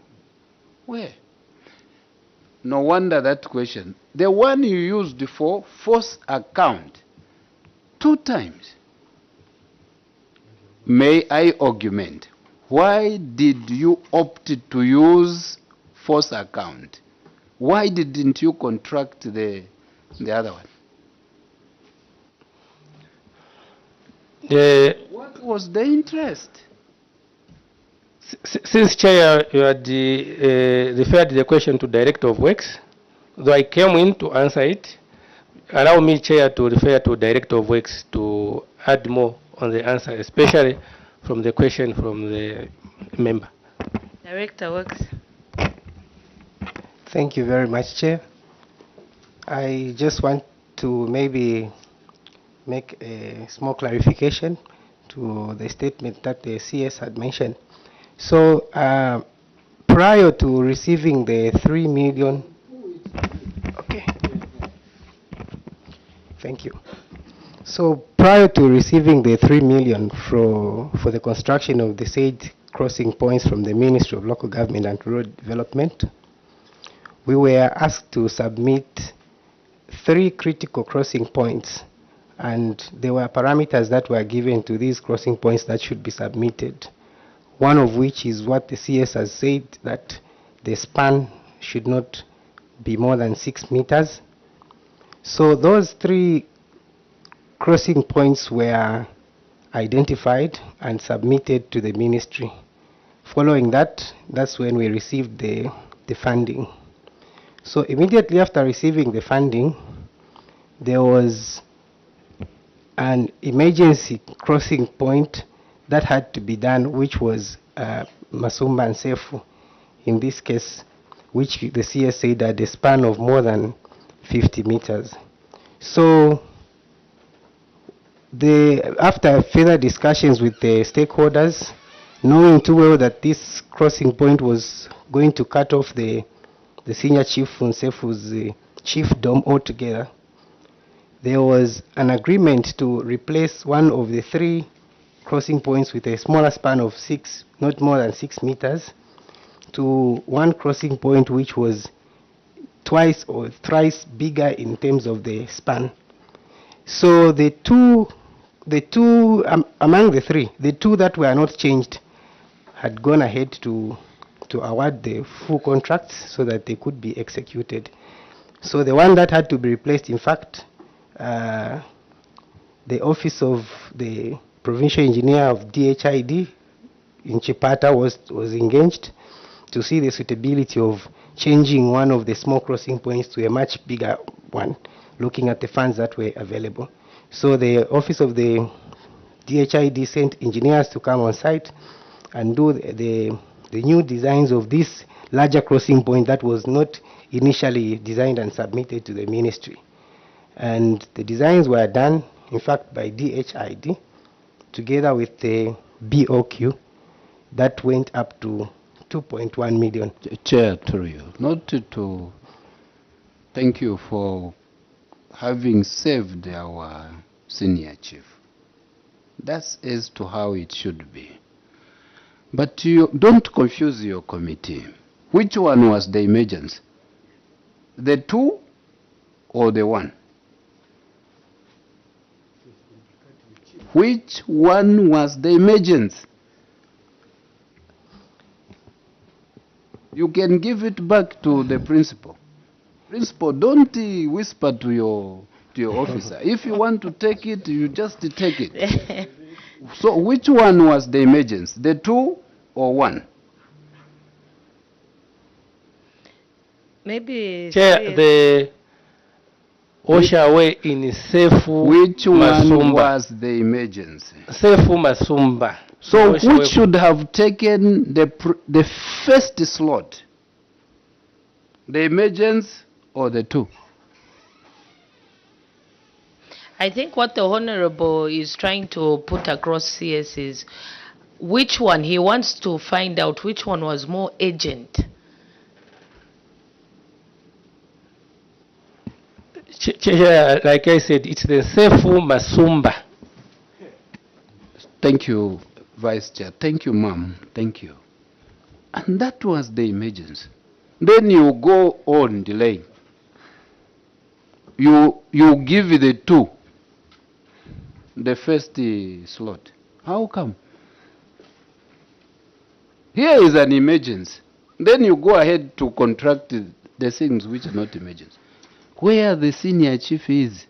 Where? No wonder that question. The one you used for force account, 2 times. May I augment? Why did you opt to use force account? Why didn't you contract the other one? What was the interest?
Since, Chair, you had referred the question to Director of Works, though I came in to answer it, allow me, Chair, to refer to Director of Works to add more on the answer, especially from the question from the member.
Director Works.
Thank you very much, Chair. I just want to maybe make a small clarification to the statement that the CS had mentioned. So prior to receiving the 3 million, okay, thank you. So prior to receiving the 3 million for the construction of the said crossing points from the Ministry of Local Government and Rural Development, we were asked to submit 3 critical crossing points, and there were parameters that were given to these crossing points that should be submitted. One of which is what the CS has said, that the span should not be more than 6 meters. So those 3 crossing points were identified and submitted to the ministry. Following that, that's when we received the funding. So immediately after receiving the funding, there was an emergency crossing point that had to be done, which was Masumba and Sefu, in this case, which the CS said had a span of more than 50 meters. So after further discussions with the stakeholders, knowing too well that this crossing point was going to cut off the senior chief from Sefu's chiefdom altogether, there was an agreement to replace one of the 3 crossing points with a smaller span of 6, not more than 6 meters, to one crossing point which was twice or thrice bigger in terms of the span. So the two among the 3, the 2 that were not changed had gone ahead to award the full contracts so that they could be executed. So the one that had to be replaced, in fact, the office of the provincial engineer of DHID in Chipata was engaged to see the suitability of changing one of the small crossing points to a much bigger one, looking at the funds that were available. So the office of the DHID sent engineers to come on site and do the new designs of this larger crossing point that was not initially designed and submitted to the ministry. And the designs were done, in fact, by DHID, together with the BOQ, that went up to 2.1 million.
Chair, through you, not to thank you for having saved our senior chief. That's as to how it should be. But you don't confuse your committee. Which one was the emergency? The 2 or the 1? Which one was the emergency? You can give it back to the principal. Principal, don't whisper to your officer. If you want to take it, you just take it. So which one was the emergency? The 2 or 1?
Maybe
Chair, the Osha away in Sefu
Which one
Masumba.
was the emergency?
Sefu Masumba.
So
Osha
which should have taken the first slot? The emergency or the 2?
I think what the Honorable is trying to put across CS is which one, he wants to find out which one was more urgent.
Chair, like I said, it's the Sefu Masumba.
Thank you, Vice Chair. Thank you, Ma'am. Thank you. And that was the emergency. Then you go on delaying. You give the 2, the first slot. How come? Here is an emergency. Then you go ahead to contract the things which are not emergency. Where the senior chief is.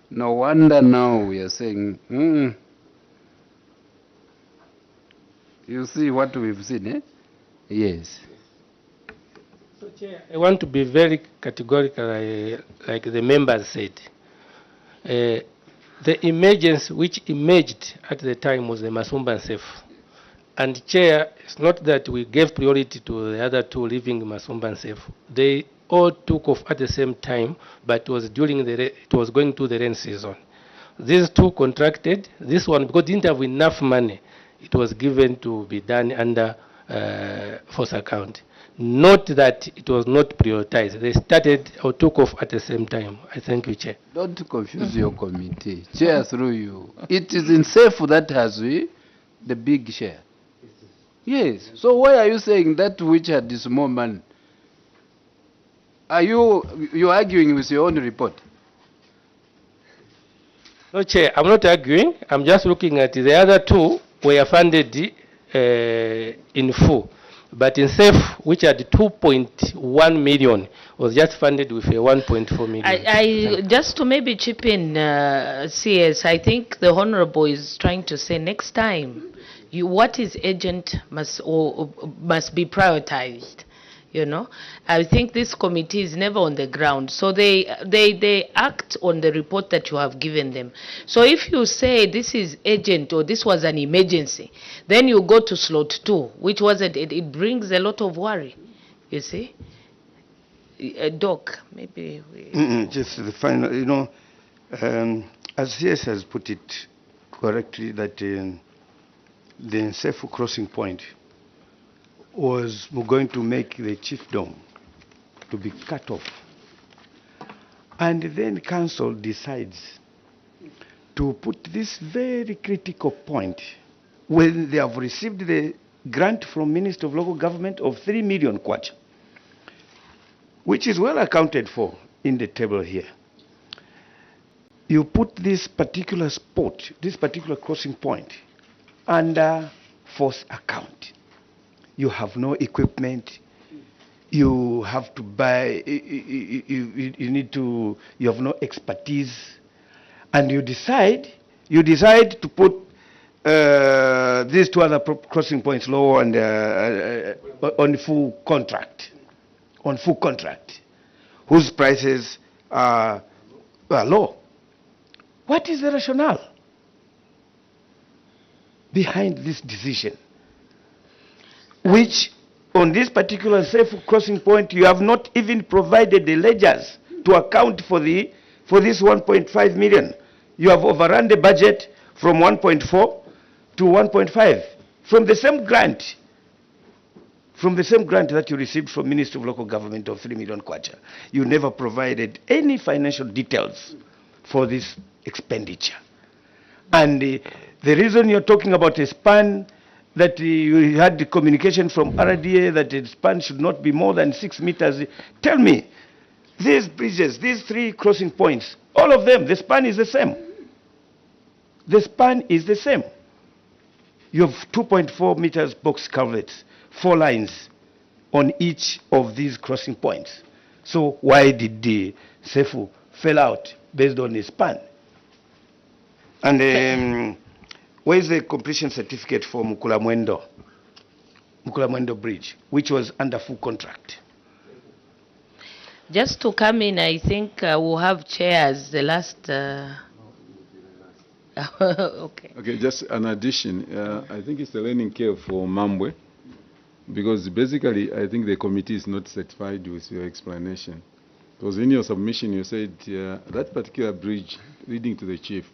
No wonder now we are saying, you see what we've seen, eh? Yes.
So, Chair, I want to be very categorical, like the members said. The emergency which emerged at the time was the Masumba and Sefu. And Chair, it's not that we gave priority to the other 2 leaving Masumba and Sefu. They all took off at the same time, but it was it was going to the rain season. These 2 contracted. This one, because it didn't have enough money, it was given to be done under force account. Not that it was not prioritized. They started or took off at the same time. I thank you, Chair.
Don't confuse your committee. Chair, through you. It is in Sefu that has the big share. Yes. So why are you saying that which had this more money? Are you arguing with your own report?
No, Chair, I'm not arguing. I'm just looking at the other 2 were funded in full. But in SAFE, which had 2.1 million, was just funded with a 1.4 million.
Just to maybe chip in, CS, I think the Honorable is trying to say next time, what is urgent must be prioritized. You know, I think this committee is never on the ground, so they act on the report that you have given them. So if you say this is urgent or this was an emergency, then you go to slot 2, which wasn't. It brings a lot of worry. You see, Doc, maybe
just the final. You know, as CS has put it correctly, that the safe crossing point was going to make the chiefdom to be cut off. And then council decides to put this very critical point when they have received the grant from Minister of Local Government of 3 million kwacha, which is well accounted for in the table here. You put this particular spot, this particular crossing point, under force account. You have no equipment, you have to buy, you have no expertise, and you decide to put these 2 other crossing points low and on full contract, whose prices are low. What is the rationale behind this decision? Which, on this particular safe crossing point, you have not even provided the ledgers to account for this 1.5 million. You have overrun the budget from 1.4 to 1.5 from the same grant. From the same grant that you received from Ministry of Local Government of 3 million kwacha. You never provided any financial details for this expenditure. And the reason you're talking about a span, that you had the communication from RDA that the span should not be more than 6 meters. Tell me, these bridges, these 3 crossing points, all of them, the span is the same. The span is the same. You have 2.4 meters box culverts, 4 lines on each of these crossing points. So why did the SEFU fell out based on the span? And where is the completion certificate for Mukulamwendo Bridge, which was under full contract?
Just to come in, I think we'll have chairs the last. Okay.
Okay, just an addition. I think it's a learning curve for Mambwe, because basically I think the committee is not satisfied with your explanation. Because in your submission you said that particular bridge leading to the chief,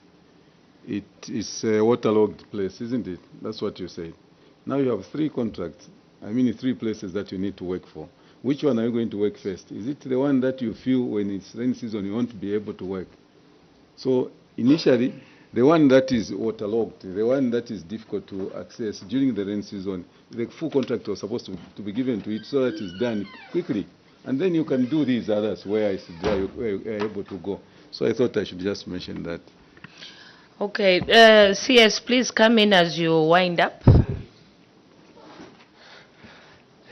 it is a waterlogged place, isn't it? That's what you said. Now you have 3 contracts, 3 places that you need to work for. Which one are you going to work first? Is it the one that you feel when it's rainy season you want to be able to work? So initially, the one that is waterlogged, the one that is difficult to access during the rainy season, the full contract was supposed to be given to it so that it's done quickly. And then you can do these others where it's dry, where you're able to go. So I thought I should just mention that.
Okay, CS, please come in as you wind up.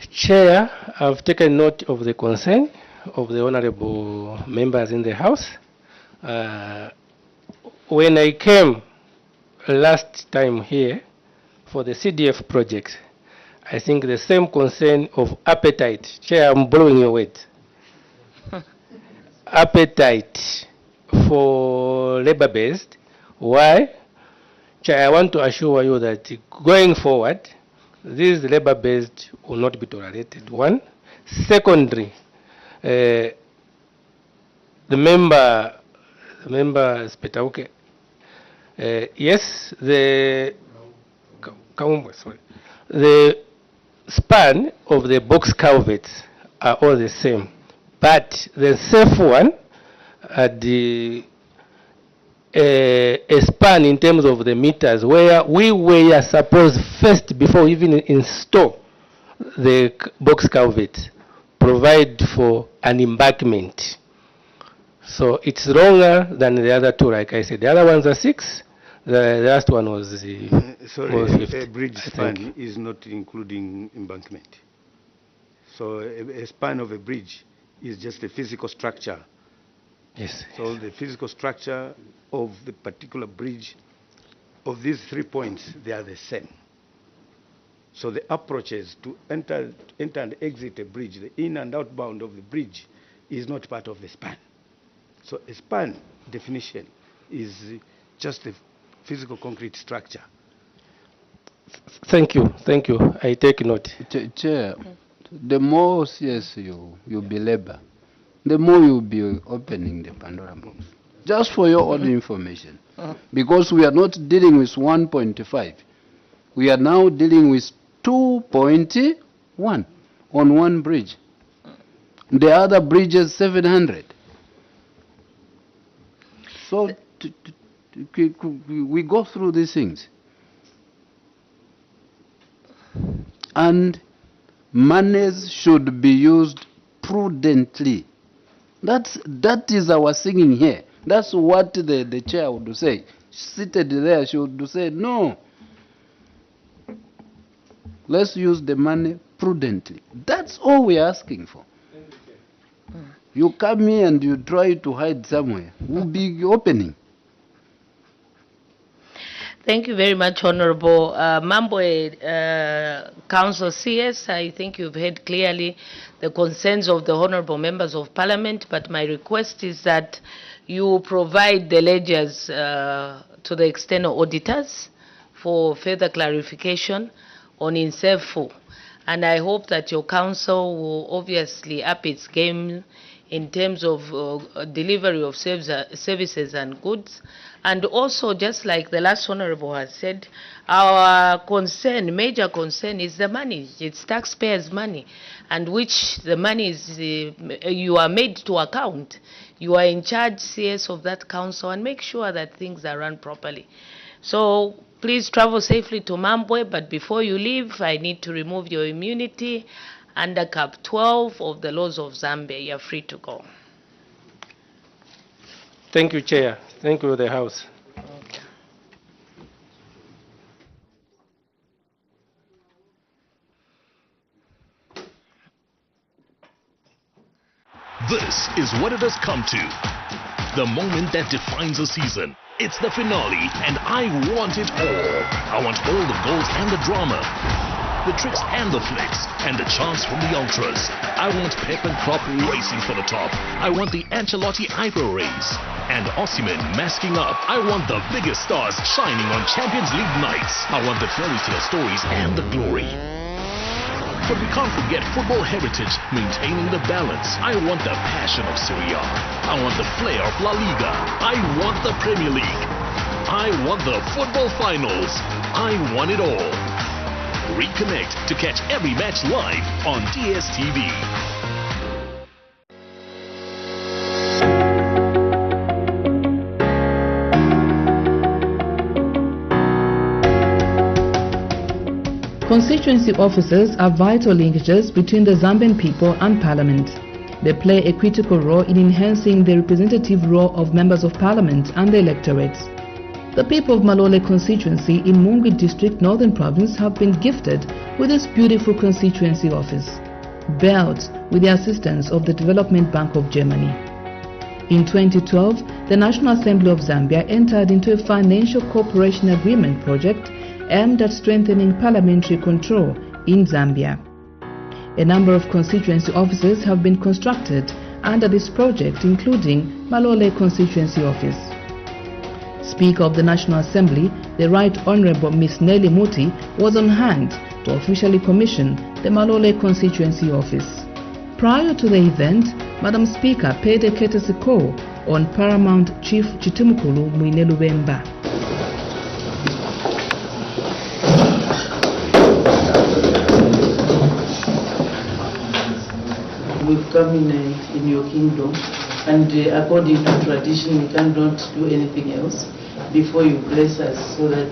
Chair, I've taken note of the concern of the honorable members in the House. When I came last time here for the CDF project, I think the same concern of appetite. Chair, I'm blowing your weight. Appetite for labor-based. Why? Chair, I want to assure you that going forward, this labor-based will not be tolerated. 1. Secondly, the member Spetauke, yes, the span of the box culverts are all the same, but the safe one at the a span in terms of the meters where we were supposed first, before even install the box culverts, provide for an embankment. So it's longer than the other 2, like I said. The other ones are 6. The last one was
sorry,
was
a bridge span is not including embankment. So a span of a bridge is just a physical structure.
Yes.
So the physical structure of the particular bridge, of these 3 points, they are the same. So the approaches to enter and exit a bridge, the in and outbound of the bridge, is not part of the span. So a span definition is just a physical concrete structure.
Thank you. Thank you. I take note.
Chair, the more CS you belabor, the more you'll be opening the Pandora box. Just for your own information. Because we are not dealing with 1.5. We are now dealing with 2.1 on one bridge. The other bridge is 700. So we go through these things. And monies should be used prudently. That is our singing here. That's what the chair would say. Seated there, she would say, no. Let's use the money prudently. That's all we're asking for. You come here and you try to hide somewhere. We'll be opening.
Thank you very much, Honorable Mambwe. Council CS, I think you've heard clearly the concerns of the Honorable Members of Parliament, but my request is that you provide the ledgers to the external auditors for further clarification on INSERFO. And I hope that your council will obviously up its game in terms of delivery of services and goods. And also, just like the last honorable has said, our concern, major concern, is the money. It's taxpayers' money, and which the money is, you are made to account. You are in charge, CS, of that council, and make sure that things are run properly. So please travel safely to Mambwe, but before you leave, I need to remove your immunity under Cap 12 of the laws of Zambia. You're free to go.
Thank you, Chair. Thank you, the House.
This is what it has come to. The moment that defines a season. It's the finale, and I want it all. I want all the goals and the drama, the tricks and the flicks, and the chance from the ultras. I want Pep and Klopp racing for the top. I want the Ancelotti eyebrow raise, and Osimhen masking up. I want the biggest stars shining on Champions League nights. I want the fairy tale stories and the glory. But we can't forget football heritage, maintaining the balance. I want the passion of Serie A. I want the flair of La Liga. I want the Premier League. I want the football finals. I want it all. Reconnect to catch every match live on DSTV.
Constituency officers are vital linkages between the Zambian people and Parliament. They play a critical role in enhancing the representative role of members of Parliament and the electorates. The people of Malole constituency in Mambwe district, Northern Province, have been gifted with this beautiful constituency office, built with the assistance of the Development Bank of Germany. In 2012, the National Assembly of Zambia entered into a financial cooperation agreement project aimed at strengthening parliamentary control in Zambia. A number of constituency offices have been constructed under this project, including Malole Constituency Office. Speaker of the National Assembly, the Right Honourable Ms. Nelly Muti, was on hand to officially commission the Malole Constituency Office. Prior to the event, Madam Speaker paid a courtesy call on Paramount Chief Chitimukulu Mwinelubemba.
We've come in your kingdom, and according to tradition, we cannot do anything else before you bless us, so that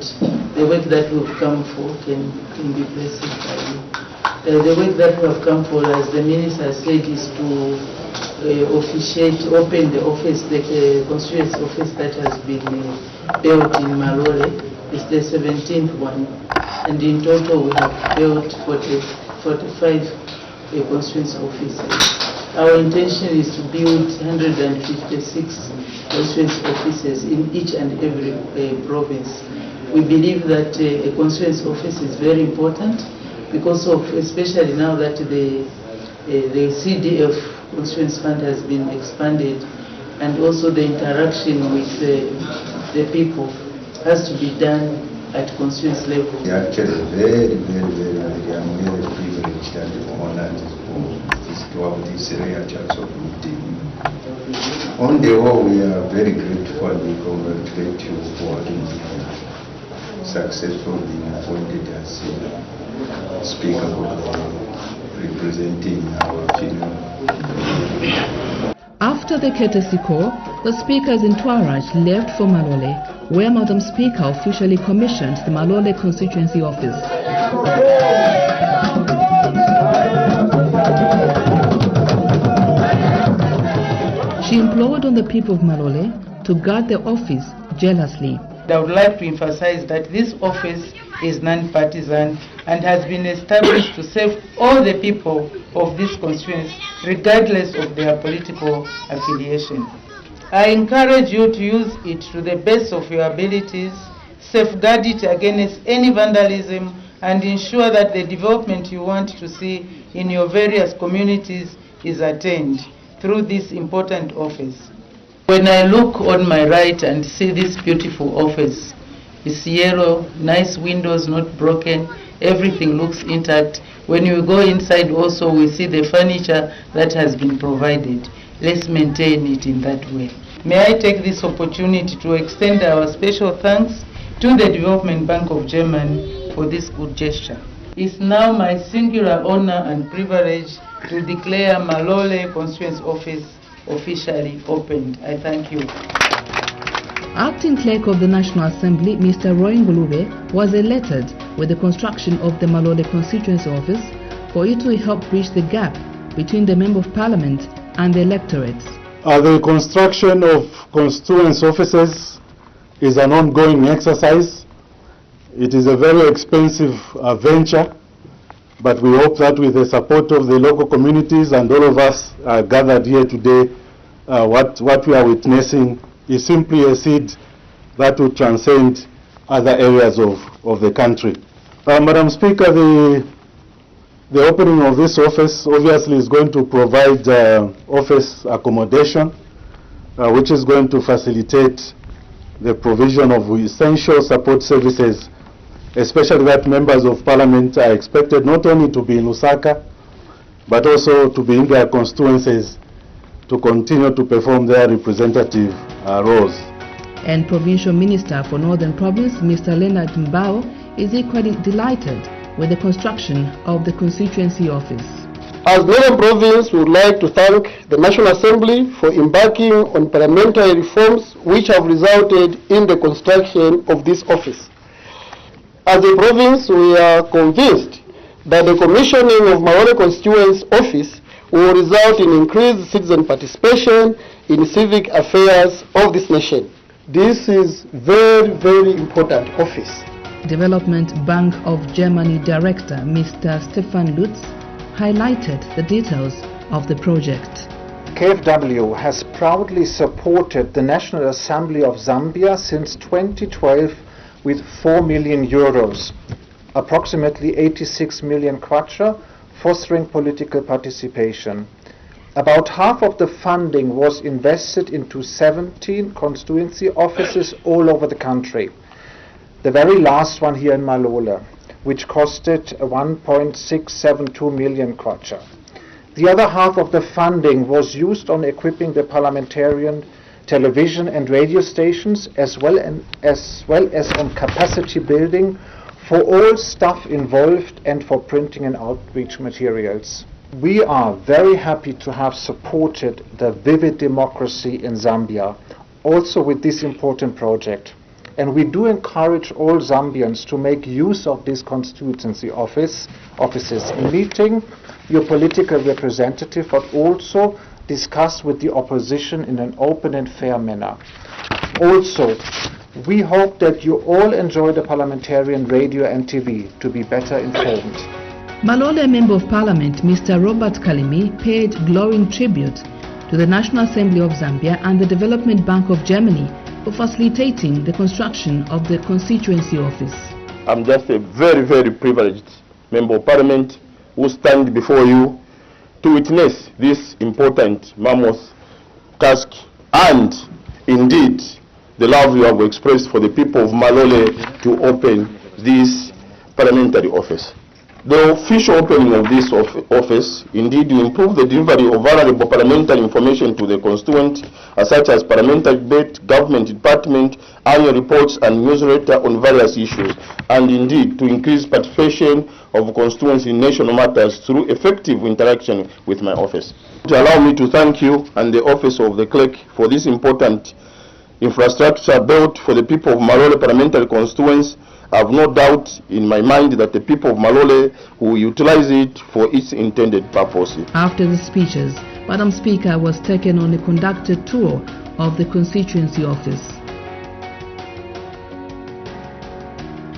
the work that we've come for can be blessed by you. The work that we have come for, as the minister said, is to officiate, open the office, the constituency office that has been built in Malole. It's the 17th one, and in total we have built 45 constituency offices. Our intention is to build 156 constituency offices in each and every province. We believe that a constituency office is very important because of, especially now that the CDF constituency fund has been expanded, and also the interaction with the people has to be done at constituency level.
Actually, very I'm very privileged and honored to have this rare chance of meeting. On the whole, we are very grateful and we congratulate you for successfully being appointed as Speaker representing our female.
After the courtesy call, the speakers in Tuaraj left for Malole, where Madam Speaker officially commissioned the Malole Constituency Office. She implored on the people of Malole to guard the office jealously.
I would like to emphasize that this office is non-partisan and has been established to serve all the people of this constituency, regardless of their political affiliation. I encourage you to use it to the best of your abilities, safeguard it against any vandalism, and ensure that the development you want to see in your various communities is attained through this important office. When I look on my right and see this beautiful office, it's yellow, nice windows, not broken, everything looks intact. When you go inside also, we see the furniture that has been provided. Let's maintain it in that way. May I take this opportunity to extend our special thanks to the Development Bank of Germany for this good gesture. It's now my singular honor and privilege to declare Malole Constituency Office officially opened. I thank you.
Acting Clerk of the National Assembly, Mr. Roy Ngulube, was elated with the construction of the Malole Constituency Office for it to help bridge the gap between the Member of Parliament and the electorates.
The construction of constituency offices is an ongoing exercise. It is a very expensive venture, but we hope that with the support of the local communities and all of us gathered here today, what we are witnessing is simply a seed that will transcend other areas of the country. Madam Speaker, the opening of this office obviously is going to provide office accommodation, which is going to facilitate the provision of essential support services, especially that members of parliament are expected not only to be in Lusaka, but also to be in their constituencies to continue to perform their representative roles.
And Provincial Minister for Northern Province, Mr. Leonard Mbao, is equally delighted with the construction of the constituency office.
As Northern Province, we would like to thank the National Assembly for embarking on parliamentary reforms which have resulted in the construction of this office. As a province, we are convinced that the commissioning of Malole Constituency Office will result in increased citizen participation in civic affairs of this nation. This is very important office.
Development Bank of Germany Director Mr. Stefan Lutz highlighted the details of the project.
KfW has proudly supported the National Assembly of Zambia since 2012 with 4 million euros, approximately 86 million kwacha, fostering political participation. About half of the funding was invested into 17 constituency offices all over the country. The very last one here in Malole, which costed 1.672 million kwacha. The other half of the funding was used on equipping the parliamentarian television and radio stations, as well as on capacity building for all staff involved and for printing and outreach materials. We are very happy to have supported the vivid democracy in Zambia, also with this important project. And we do encourage all Zambians to make use of these constituency offices, meeting your political representative, but also discuss with the opposition in an open and fair manner. Also, we hope that you all enjoy the parliamentarian radio and TV to be better informed.
Malole Member of Parliament Mr. Robert Kalimi paid glowing tribute to the National Assembly of Zambia and the Development Bank of Germany for facilitating the construction of the Constituency office.
I'm just a very, very privileged Member of Parliament who stand before you to witness this important mammoth task and indeed the love you have expressed for the people of Malole to open this parliamentary office. The official opening of this office indeed will improve the delivery of valuable parliamentary information to the constituent, such as parliamentary debate, government department, annual reports and newsletter on various issues, and indeed to increase participation of constituents in national matters through effective interaction with my office. To allow me to thank you and the office of the clerk for this important infrastructure built for the people of Malole parliamentary constituents. I have no doubt in my mind that the people of Malole will utilize it for its intended purpose.
After the speeches, Madam Speaker was taken on a conducted tour of the constituency office.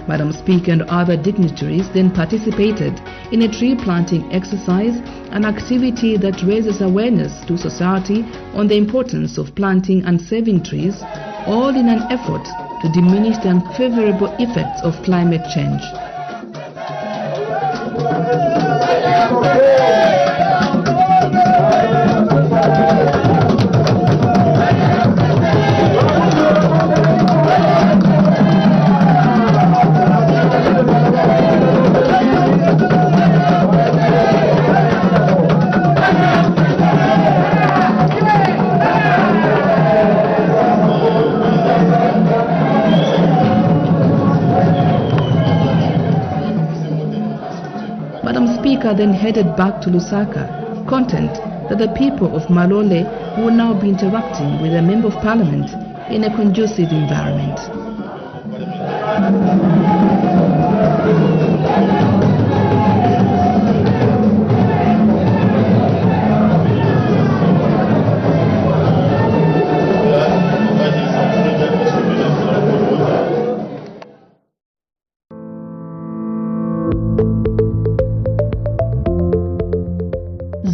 Madam Speaker and other dignitaries then participated in a tree planting exercise, an activity that raises awareness to society on the importance of planting and saving trees, all in an effort to diminish the unfavorable effects of climate change. Speaker then headed back to Lusaka, content that the people of Malole will now be interacting with a Member of Parliament in a conducive environment.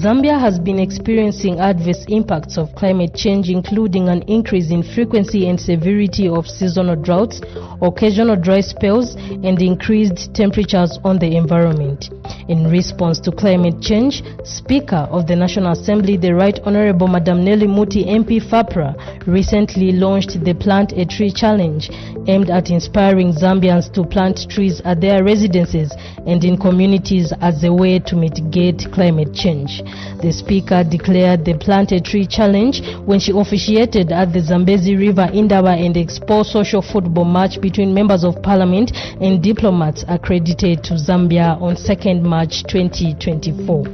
Zambia has been experiencing adverse impacts of climate change, including an increase in frequency and severity of seasonal droughts, occasional dry spells, and increased temperatures on the environment. In response to climate change, Speaker of the National Assembly, the Right Honorable Madam Nelly Muti MP FAPRA, recently launched the Plant a Tree Challenge, aimed at inspiring Zambians to plant trees at their residences and in communities as a way to mitigate climate change. The Speaker declared the Plant a Tree Challenge when she officiated at the Zambezi River Indaba and Expo social football match between members of parliament and diplomats accredited to Zambia on 2nd March 2024.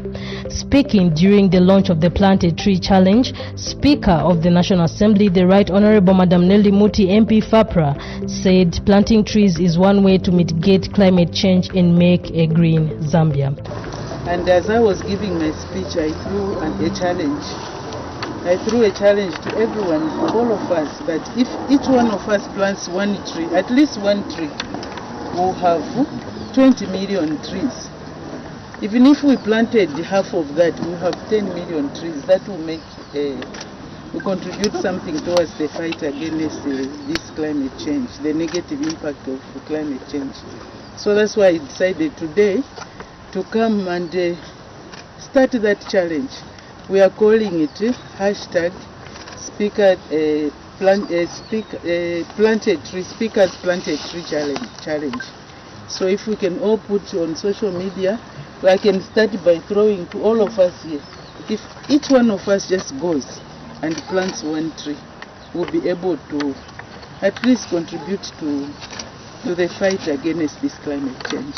Speaking during the launch of the Plant a Tree Challenge, Speaker of the National Assembly, the Right Honorable Madam Nelly Muti MP FAPRA, said planting trees is one way to mitigate climate change and make a green Zambia.
And as I was giving my speech, I threw a challenge. I threw a challenge to everyone, all of us, that if each one of us plants one tree, at least one tree, we'll have 20 million trees. Even if we planted half of that, we'll have 10 million trees. That will make, will contribute something towards the fight against this climate change, the negative impact of climate change. So that's why I decided today to come and start that challenge. We are calling it hashtag Speakers Planted Tree Challenge. So if we can all put on social media, I can start by throwing to all of us here. If each one of us just goes and plants one tree, we'll be able to at least contribute to the fight against this climate change.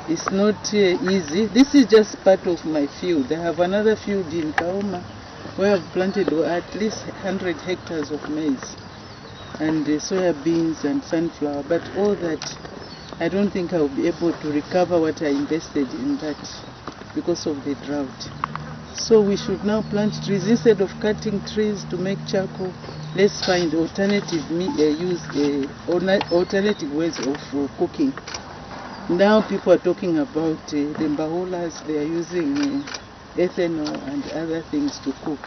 It's not easy. This is just part of my field. I have another field in Kaoma where I've planted at least 100 hectares of maize and soya beans and sunflower. But all that, I don't think I'll be able to recover what I invested in that because of the drought. So we should now plant trees. Instead of cutting trees to make charcoal, let's find alternative alternative ways of cooking. Now people are talking about the Mbahulas, they are using ethanol and other things to cook.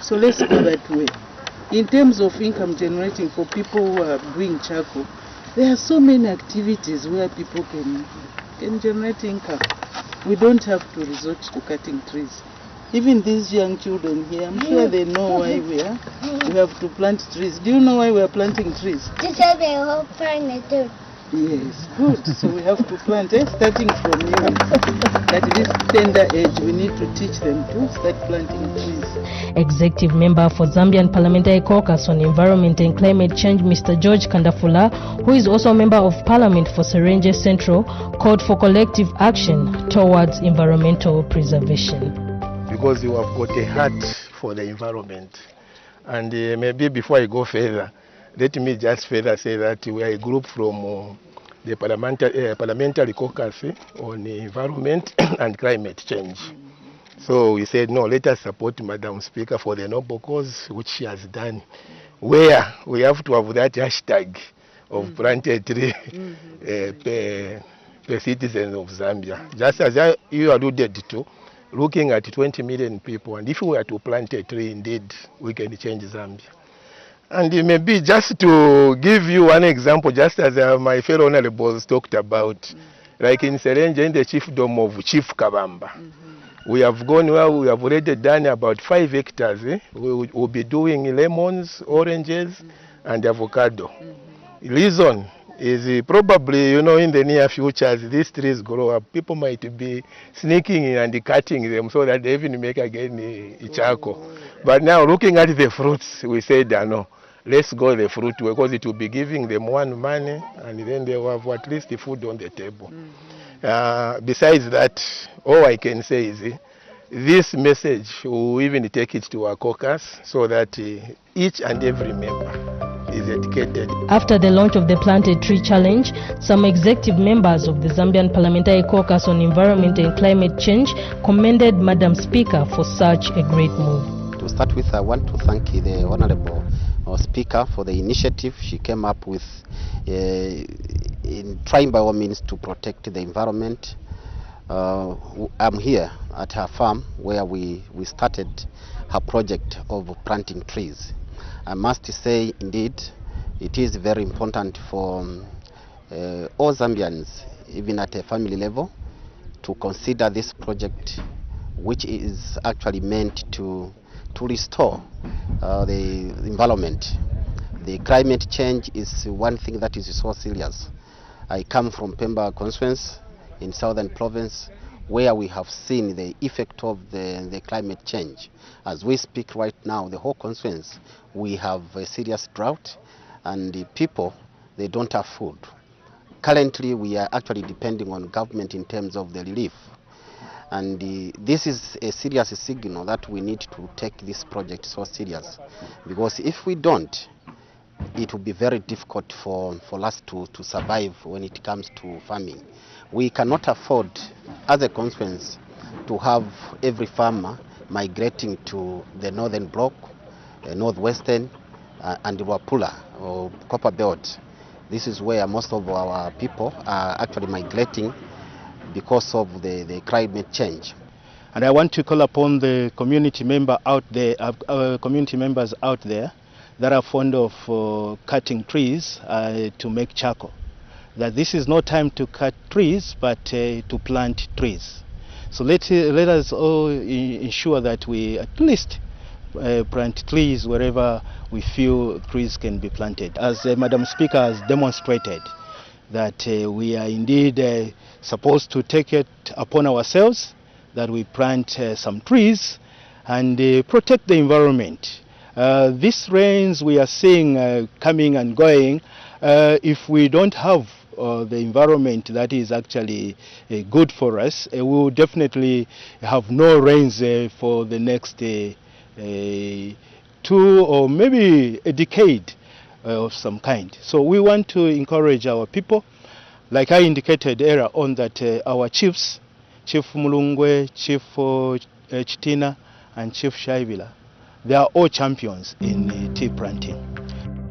So let's go that way. In terms of income generating for people who are doing charcoal, there are so many activities where people can generate income. We don't have to resort to cutting trees. Even these young children here, I'm sure they know why we have to plant trees. Do you know why we are planting trees?
To save the whole planet.
Yes, good. So we have to plant, starting from you. At this tender age, we need to teach them to start planting trees.
Executive Member for Zambian Parliamentary Caucus on Environment and Climate Change, Mr. George Kandafula, who is also a Member of Parliament for Serenje Central, called for collective action towards environmental preservation.
Because you have got a heart for the environment. And maybe before I go further, let me just further say that we are a group from the Parliamentary Caucus on Environment and Climate Change. So we said, no, let us support Madam Speaker for the noble cause which she has done, where we have to have that hashtag of planted tree per citizens of Zambia. Just as you alluded to, looking at 20 million people, and if we were to plant a tree, indeed, we can change Zambia. And maybe just to give you one example, just as my fellow honorables talked about, like in Serenje, in the chiefdom of Chief Kabamba, we have gone where we have already done about 5 hectares. We will be doing lemons, oranges, and avocado. Reason is probably, in the near future, as these trees grow up, people might be sneaking in and cutting them so that they even make again charcoal. But now, looking at the fruits, we said, no, let's go the fruit way, because it will be giving them one money, and then they will have at least the food on the table. Besides that, all I can say is this message, will even take it to our caucus so that each and every member is educated.
After the launch of the Planted Tree Challenge, some executive members of the Zambian Parliamentary Caucus on Environment and Climate Change commended Madam Speaker for such a great move.
To start with, I want to thank the Honorable Speaker for the initiative she came up with in trying by all means to protect the environment. I'm here at her farm where we started her project of planting trees. I must say, indeed, it is very important for all Zambians, even at a family level, to consider this project, which is actually meant to restore the environment. The climate change is one thing that is so serious. I come from Pemba Constituency in Southern Province, where we have seen the effect of the climate change. As we speak right now, the whole constituency, we have a serious drought, and the people, they don't have food. Currently, we are actually depending on government in terms of the relief. And this is a serious signal that we need to take this project so serious. Because if we don't, it will be very difficult for us to survive when it comes to farming. We cannot afford, as a consequence, to have every farmer migrating to the northern block, northwestern, and Wapula or Copper Belt. This is where most of our people are actually migrating because of the climate change.
And I want to call upon the community members out there that are fond of cutting trees to make charcoal. That this is no time to cut trees, but to plant trees. So let us all ensure that we at least plant trees wherever we feel trees can be planted. As Madam Speaker has demonstrated, that we are indeed supposed to take it upon ourselves that we plant some trees and protect the environment. These rains we are seeing coming and going, if we don't have the environment that is actually good for us, we will definitely have no rains for the next 2 or maybe a decade of some kind. So we want to encourage our people, like I indicated earlier on, that our chiefs, Chief Mulungwe, Chief Chitina, and Chief Shaibila, they are all champions in tea planting.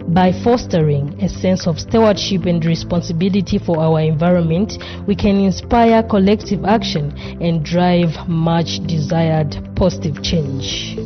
By fostering a sense of stewardship and responsibility for our environment, we can inspire collective action and drive much desired positive change.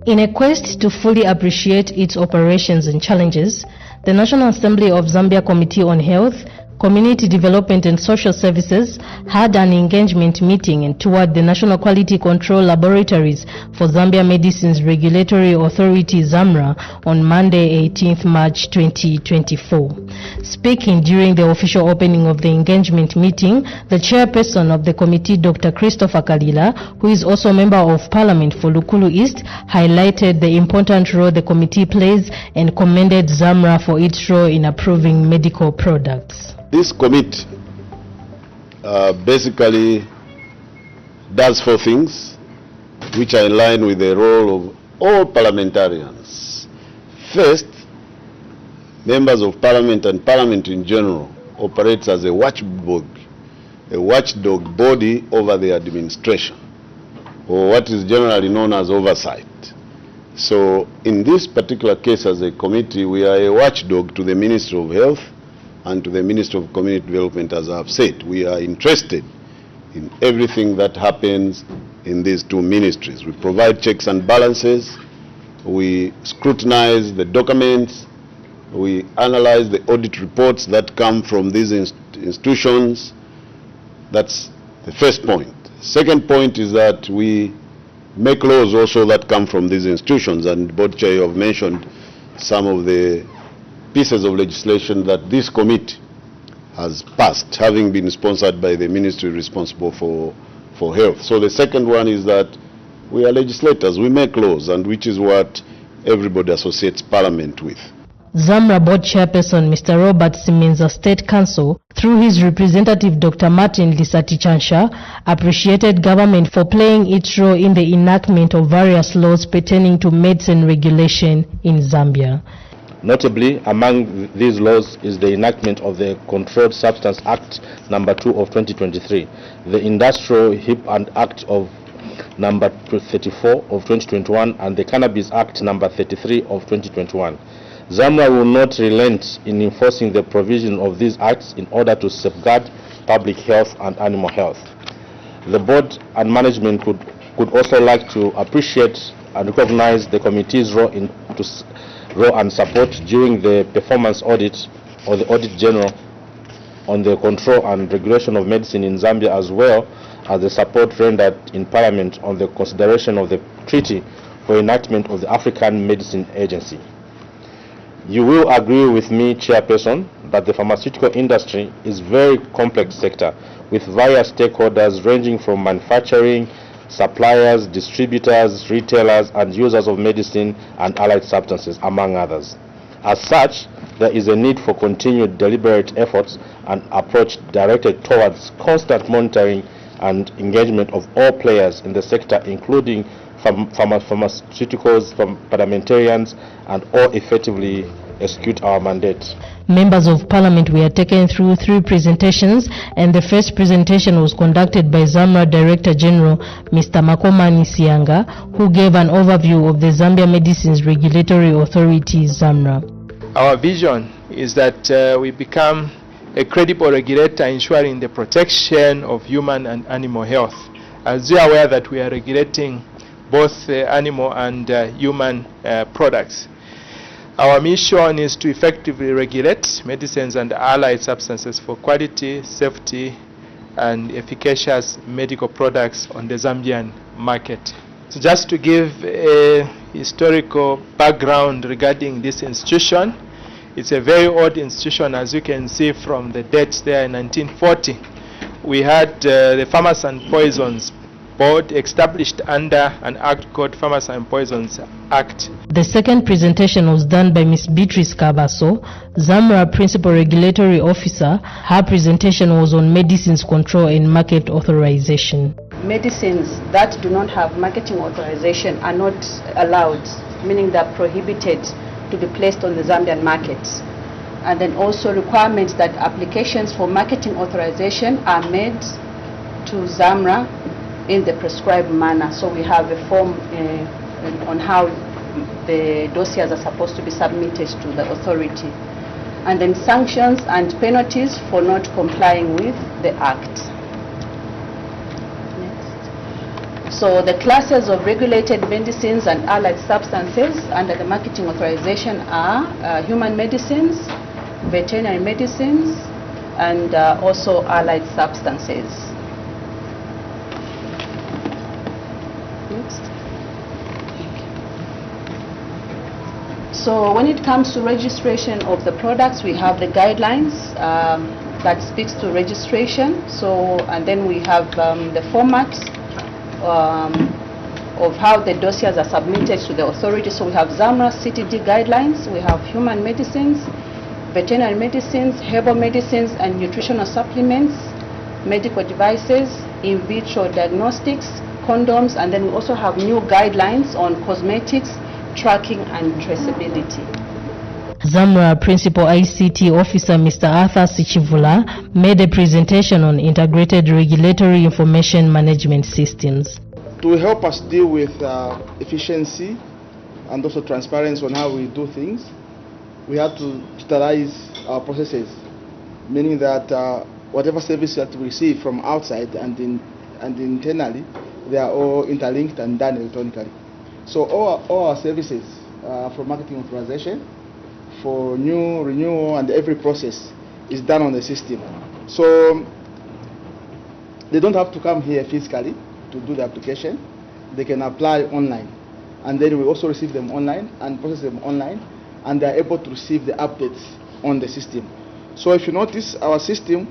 In a quest to fully appreciate its operations and challenges, the National Assembly of Zambia Committee on Health, Community Development and Social Services had an engagement meeting and toured the National Quality Control Laboratories for Zambia Medicines Regulatory Authority ZAMRA on Monday 18th March 2024. Speaking during the official opening of the engagement meeting, the chairperson of the committee, Dr. Christopher Kalila, who is also a member of Parliament for Lukulu East, highlighted the important role the committee plays and commended ZAMRA for its role in approving medical products.
This committee basically does four things which are in line with the role of all parliamentarians. First, members of Parliament and Parliament in general operates as a watchdog body over the administration, or what is generally known as oversight. So in this particular case, as a committee, we are a watchdog to the Ministry of Health and to the Ministry of Community Development. As I've said, we are interested in everything that happens in these two ministries. We provide checks and balances, we scrutinize the documents, we analyze the audit reports that come from these institutions. That's the first point. Second point is that we make laws also that come from these institutions, and Board Chair, you have mentioned some of the pieces of legislation that this committee has passed, having been sponsored by the ministry responsible for health. So the second one is that we are legislators, we make laws, and which is what everybody associates Parliament with.
ZAMRA Board Chairperson Mr. Robert Simenza State Council through his representative Dr. Martin Lisati-Chansha, appreciated government for playing its role in the enactment of various laws pertaining to medicine regulation in Zambia.
Notably, among these laws is the enactment of the Controlled Substance Act number 2 of 2023, the Industrial Hemp Act of number 34 of 2021, and the Cannabis Act number 33 of 2021. ZAMRA will not relent in enforcing the provision of these acts in order to safeguard public health and animal health. The board and management could also like to appreciate and recognize the committee's role and support during the performance audit or the audit general on the control and regulation of medicine in Zambia, as well as the support rendered in Parliament on the consideration of the treaty for enactment of the African Medicine Agency. You will agree with me, Chairperson, that the pharmaceutical industry is a very complex sector with various stakeholders ranging from manufacturing, suppliers, distributors, retailers, and users of medicine and allied substances, among others. As such, there is a need for continued deliberate efforts and approach directed towards constant monitoring and engagement of all players in the sector, including pharmaceuticals, parliamentarians, and all effectively execute our mandate.
Members of Parliament were taken through 3 presentations, and the first presentation was conducted by ZAMRA Director General Mr. Makomani Sianga, who gave an overview of the Zambia Medicines Regulatory Authority, ZAMRA.
Our vision is that we become a credible regulator ensuring the protection of human and animal health. As you are aware that we are regulating both animal and human products. Our mission is to effectively regulate medicines and allied substances for quality, safety, and efficacious medical products on the Zambian market. So just to give a historical background regarding this institution, it's a very old institution, as you can see from the dates there in 1940. We had the Pharmacy and Poisons Board established under an act called Pharmacy and Poisons Act.
The second presentation was done by Ms. Beatrice Kabaso, ZAMRA Principal Regulatory Officer. Her presentation was on medicines control and market authorization.
Medicines that do not have marketing authorization are not allowed, meaning they're prohibited to be placed on the Zambian markets. And then also requirements that applications for marketing authorization are made to ZAMRA in the prescribed manner. So we have a form on how the dossiers are supposed to be submitted to the authority. And then sanctions and penalties for not complying with the Act. Next. So the classes of regulated medicines and allied substances under the marketing authorization are human medicines, veterinary medicines, and also allied substances. So when it comes to registration of the products, we have the guidelines that speaks to registration. So, and then we have the format of how the dossiers are submitted to the authority. So we have ZAMRA CTD guidelines, we have human medicines, veterinary medicines, herbal medicines and nutritional supplements, medical devices, in vitro diagnostics, condoms, and then we also have new guidelines on cosmetics, tracking and traceability.
ZAMRA Principal ICT Officer Mr. Arthur Sichivula made a presentation on integrated regulatory information management systems.
To help us deal with efficiency and also transparency on how we do things, we have to digitalize our processes, meaning that whatever service that we receive from outside and internally, they are all interlinked and done electronically. So all our services for marketing authorization, for new renewal, and every process is done on the system. So they don't have to come here physically to do the application. They can apply online. And then we also receive them online and process them online, and they're able to receive the updates on the system. So if you notice our system,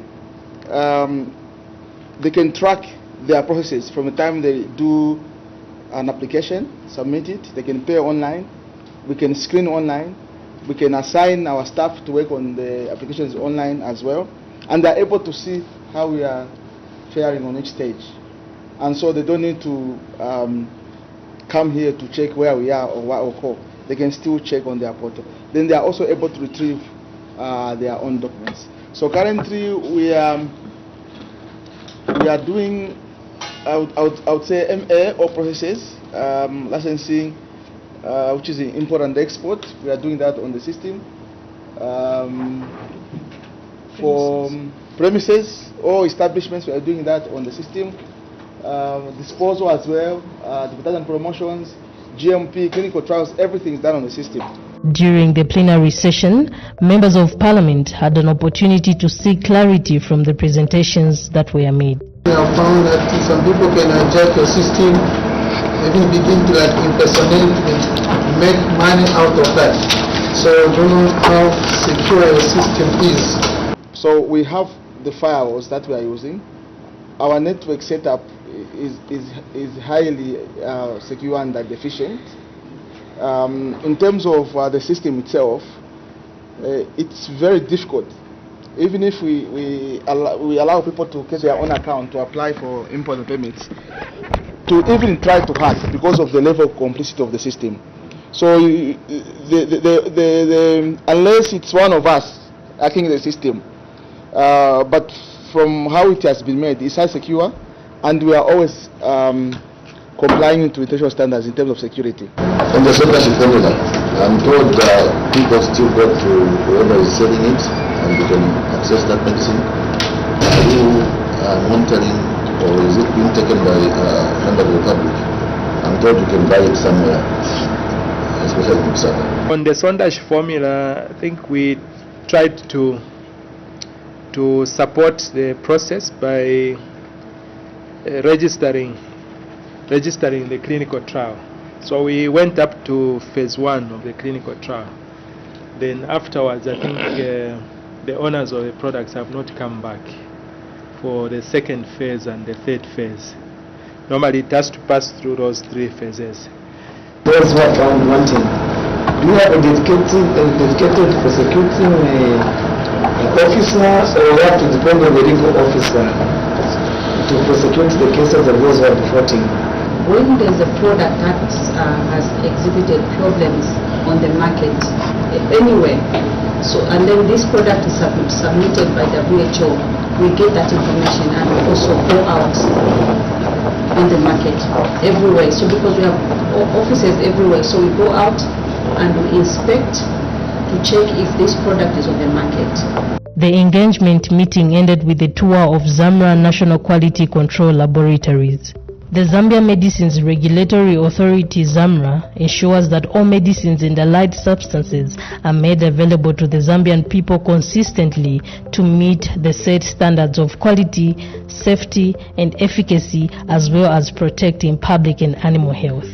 they can track their processes from the time they do an application, submit it, they can pay online, we can screen online, we can assign our staff to work on the applications online as well, and they're able to see how we are faring on each stage. And so they don't need to come here to check where we are or what occur. They can still check on their portal. Then they are also able to retrieve their own documents. So currently we are doing, I would say, MA or processes, licensing, which is import and export. We are doing that on the system. For premises or establishments, we are doing that on the system. Disposal as well, advertisement promotions, GMP, clinical trials, everything is done on the system.
During the plenary session, members of parliament had an opportunity to seek clarity from the presentations that were made.
We have found that some people can hijack your system, even begin to impersonate and make money out of that. So I don't know how secure your system is.
So we have the firewalls that we are using. Our network setup is highly secure and efficient. In terms of the system itself, it's very difficult. Even if we allow people to get their own account to apply for import permits, to even try to hack because of the level of complexity of the system. So unless it's one of us hacking the system, but from how it has been made, it's highly secure, and we are always complying to international standards in terms of security.
On the censorship formula, I'm told people still go to whoever is selling it and you can access that medicine. Are you monitoring, or is it being taken by members of the public? I'm told you can buy it somewhere, especially in Lusaka.
On the sondage formula, I think we tried to support the process by registering the clinical trial. So we went up to phase 1 of the clinical trial. Then afterwards, I think the owners of the products have not come back for the second phase and the third phase. Normally it has to pass through those 3 phases.
Those who are found wanting, do you have a dedicated prosecuting officer, or you have to depend on the legal officer to prosecute the cases of those who are defaulting?
When there's a product that has exhibited problems on the market anywhere, so and then this product is submitted by WHO, we get that information and we also go out on the market everywhere. So because we have offices everywhere, so we go out and we inspect to check if this product is on the market.
The engagement meeting ended with a tour of ZAMRA National Quality Control Laboratories. The Zambia Medicines Regulatory Authority, ZAMRA, ensures that all medicines and allied substances are made available to the Zambian people consistently to meet the set standards of quality, safety, and efficacy, as well as protecting public and animal health.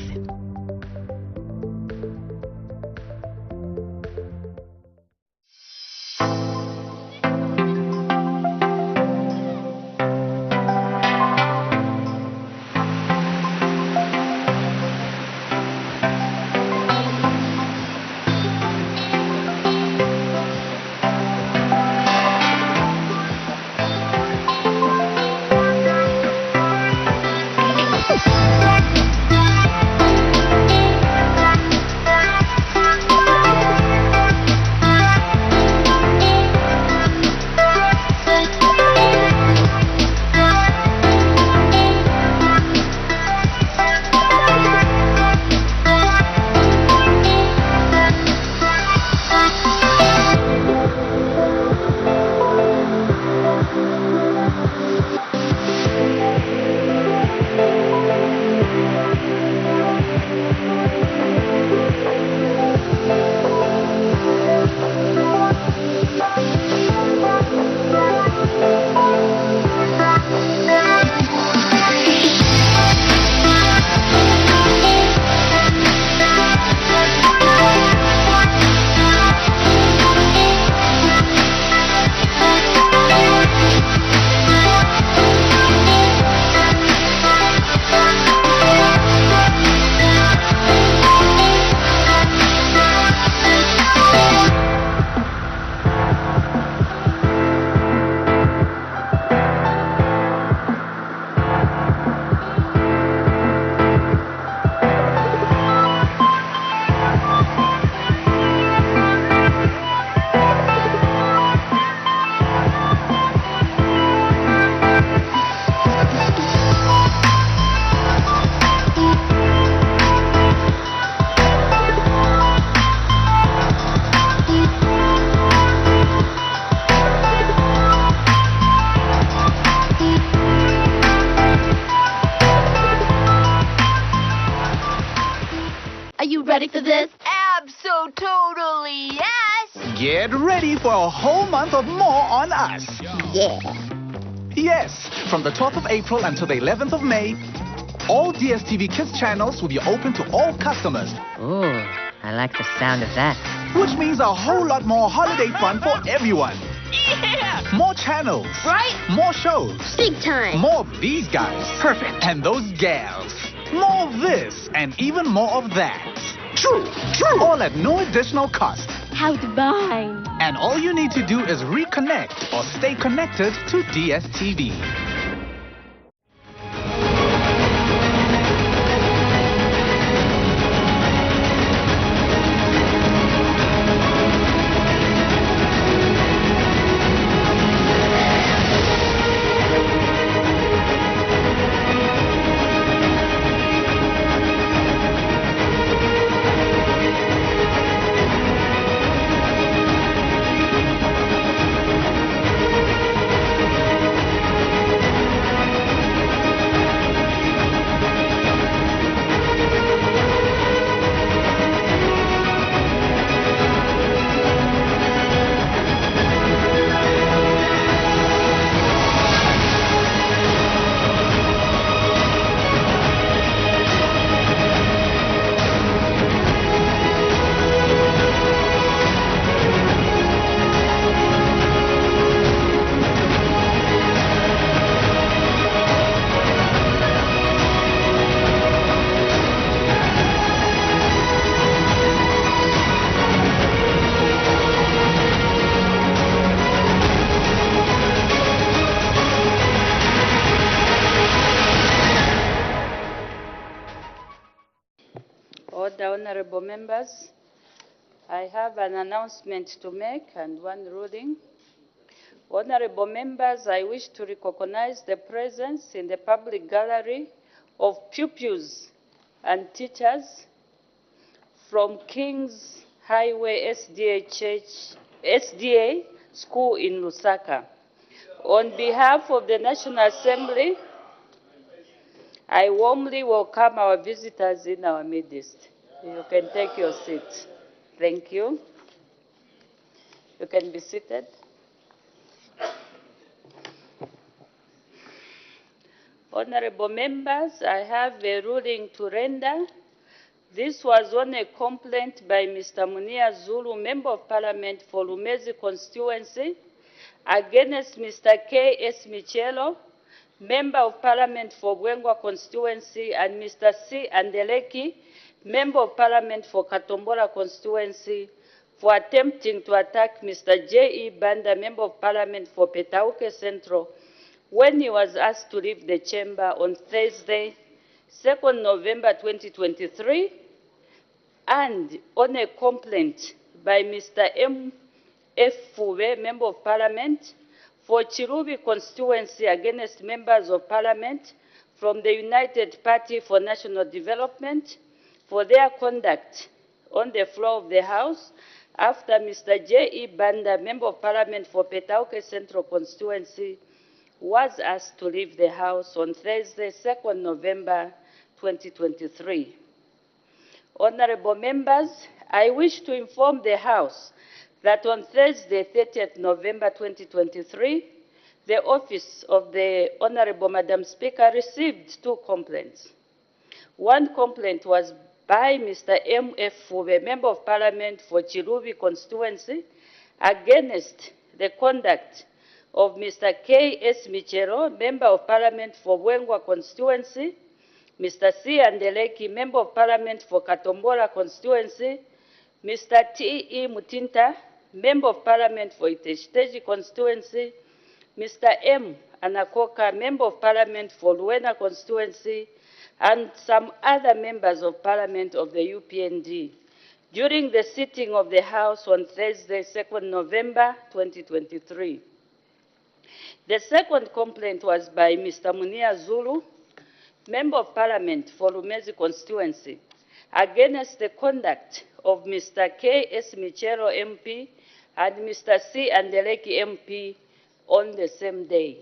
for a whole month of more on us.
Yeah.
Yes, from the 12th of April until the 11th of May, all DSTV Kids channels will be open to all customers.
Ooh, I like the sound of that.
Which means a whole lot more holiday fun for everyone.
Yeah!
More channels.
Right?
More shows.
Big time.
More of these guys.
Perfect.
And those gals. More of this and even more of that.
True, true.
All at no additional cost.
How divine.
And all you need to do is reconnect or stay connected to DSTV.
Honorable members, I have an announcement to make and one ruling. Honorable members, I wish to recognize the presence in the public gallery of pupils and teachers from King's Highway SDA School in Lusaka. On behalf of the National Assembly, I warmly welcome our visitors in our midst. You can take your seats. Thank you. You can be seated. Honorable members, I have a ruling to render. This was on a complaint by Mr. Munia Zulu, Member of Parliament for Lumezi Constituency, against Mr. K.S. Michelo, Member of Parliament for Bwengwa Constituency, and Mr. C. Andeleki, Member of Parliament for Katombora Constituency, for attempting to attack Mr. J.E. Banda, Member of Parliament for Petauke Central, when he was asked to leave the chamber on Thursday, 2nd November 2023, and on a complaint by Mr. M.F. Fube, Member of Parliament for Chirubi Constituency, against members of Parliament from the United Party for National Development for their conduct on the floor of the House after Mr. J.E. Banda, Member of Parliament for Petauke Central Constituency, was asked to leave the House on Thursday, 2nd November 2023. Honorable members, I wish to inform the House that on Thursday, 30th November 2023, the office of the Honorable Madam Speaker received 2 complaints. One complaint was by Mr. M.F. Fube, Member of Parliament for Chirubi Constituency, against the conduct of Mr. K.S. Michero, Member of Parliament for Bwengwa Constituency, Mr. C. Andeleki, Member of Parliament for Katombora Constituency, Mr. T.E. Mutinta, Member of Parliament for Iteshiteji Constituency, Mr. M. Anakoka, Member of Parliament for Luena Constituency, and some other members of Parliament of the UPND during the sitting of the House on Thursday, 2nd November 2023. The second complaint was by Mr. Munia Zulu, Member of Parliament for Lumezi Constituency, against the conduct of Mr. K.S. Michero MP and Mr. C. Andeleki MP on the same day.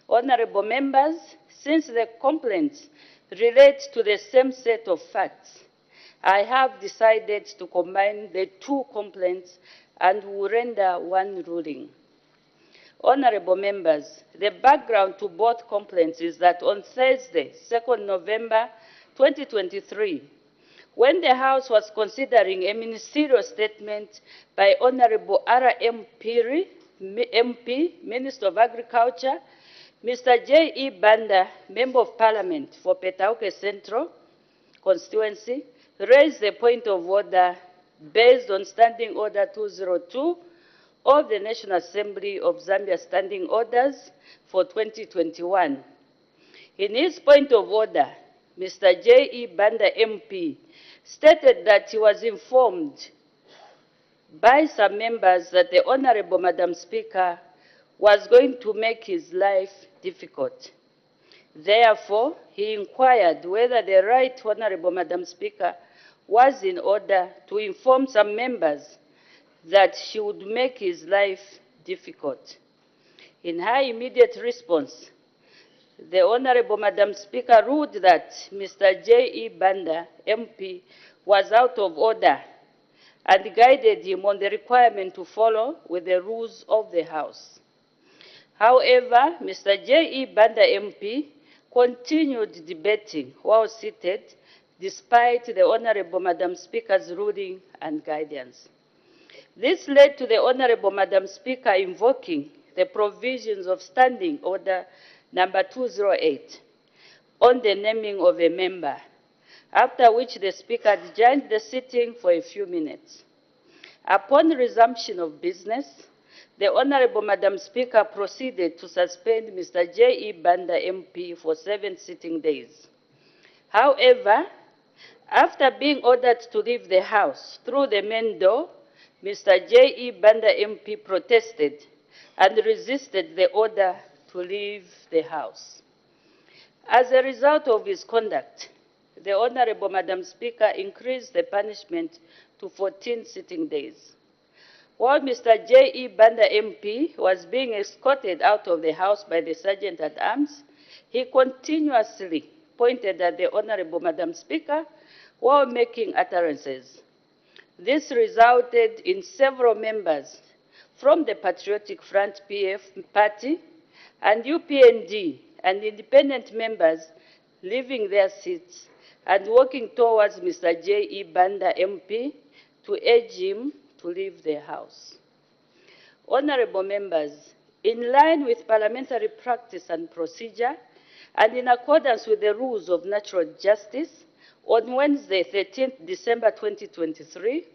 Honorable members, since the complaints relate to the same set of facts, I have decided to combine the 2 complaints and will render one ruling. Honorable members, the background to both complaints is that on Thursday, 2nd November 2023, when the House was considering a ministerial statement by Honorable R.M. Piri, MP, Minister of Agriculture, Mr. J.E. Banda, Member of Parliament for Petauke Central Constituency, raised a point of order based on Standing Order 202 of the National Assembly of Zambia Standing Orders for 2021. In his point of order, Mr. J.E. Banda MP stated that he was informed by some members that the Honorable Madam Speaker was going to make his life difficult. Therefore, he inquired whether the right Honorable Madam Speaker was in order to inform some members that she would make his life difficult. In her immediate response, the Honorable Madam Speaker ruled that Mr. J.E. Banda, MP, was out of order and guided him on the requirement to follow with the rules of the House. However, Mr. J.E. Banda, MP, continued debating while seated despite the Honorable Madam Speaker's ruling and guidance. This led to the Honorable Madam Speaker invoking the provisions of Standing Order number 208 on the naming of a member, after which the Speaker adjourned the sitting for a few minutes. Upon resumption of business, the Honorable Madam Speaker proceeded to suspend Mr. J.E. Banda MP for 7 sitting days. However, after being ordered to leave the House through the main door, Mr. J.E. Banda MP protested and resisted the order to leave the House. As a result of his conduct, the Honorable Madam Speaker increased the punishment to 14 sitting days. While Mr. J.E. Banda MP was being escorted out of the House by the Sergeant-at-Arms, he continuously pointed at the Honorable Madam Speaker while making utterances. This resulted in several members from the Patriotic Front PF party and UPND and independent members leaving their seats and walking towards Mr. J.E. Banda MP to urge him to leave the House. Honorable members, in line with parliamentary practice and procedure, and in accordance with the rules of natural justice, on Wednesday, 13th December 2023,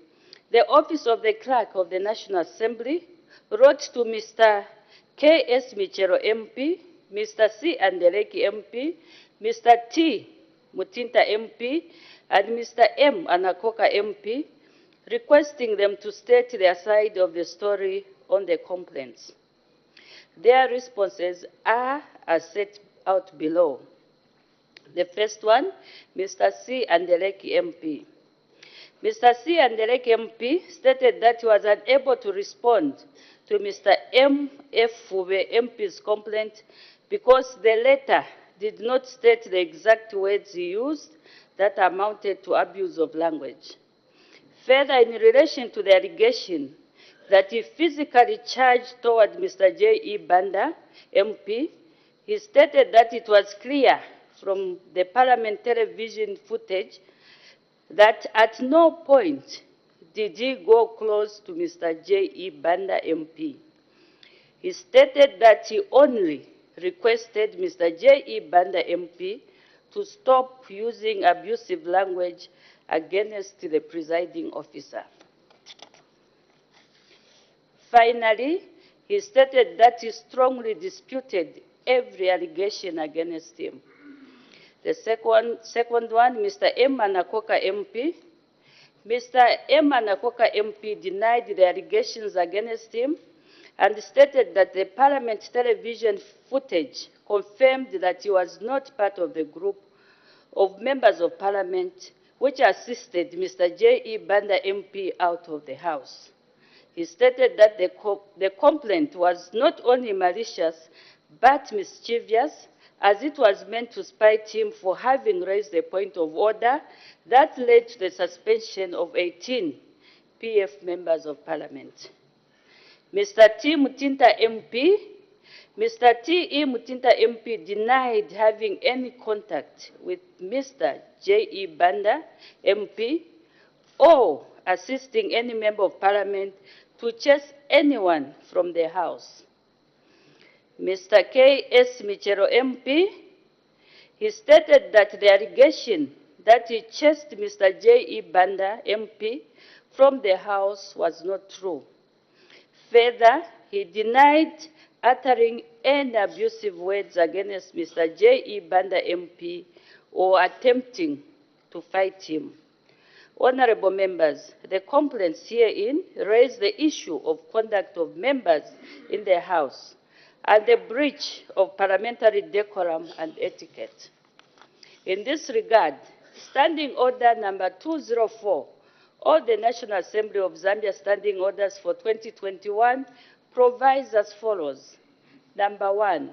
the Office of the Clerk of the National Assembly wrote to Mr. K.S. Michero MP, Mr. C. Andeleki MP, Mr. T. Mutinta MP, and Mr. M. Anakoka MP, requesting them to state their side of the story on the complaints. Their responses are as set out below. The first one, Mr. C. Andeleki MP. Mr. C. Andeleki MP stated that he was unable to respond to Mr. M. F. Fube MP's complaint because the letter did not state the exact words he used that amounted to abuse of language. Further, in relation to the allegation that he physically charged toward Mr. J.E. Banda, MP, he stated that it was clear from the Parliament television footage that at no point did he go close to Mr. J.E. Banda, MP. He stated that he only requested Mr. J.E. Banda, MP, to stop using abusive language against the presiding officer. Finally, he stated that he strongly disputed every allegation against him. The second one, Mr. M. Anakoka MP. Mr. M. Anakoka MP denied the allegations against him and stated that the Parliament television footage confirmed that he was not part of the group of members of Parliament which assisted Mr. J.E. Banda MP out of the House. He stated that the complaint was not only malicious but mischievous, as it was meant to spite him for having raised a point of order that led to the suspension of 18 PF members of Parliament. Mr. T. Mutinta MP. Mr. T. E. Mutinta MP denied having any contact with Mr. J. E. Banda MP or assisting any member of Parliament to chase anyone from the House. Mr. K. S. Michero MP, he stated that the allegation that he chased Mr. J. E. Banda MP from the House was not true. Further, he denied uttering any abusive words against Mr. J. E. Banda MP or attempting to fight him. Honorable members, the complaints herein raise the issue of conduct of members in the House and the breach of parliamentary decorum and etiquette. In this regard, Standing Order number 204 of the National Assembly of Zambia Standing Orders for 2021 provides as follows. Number 1,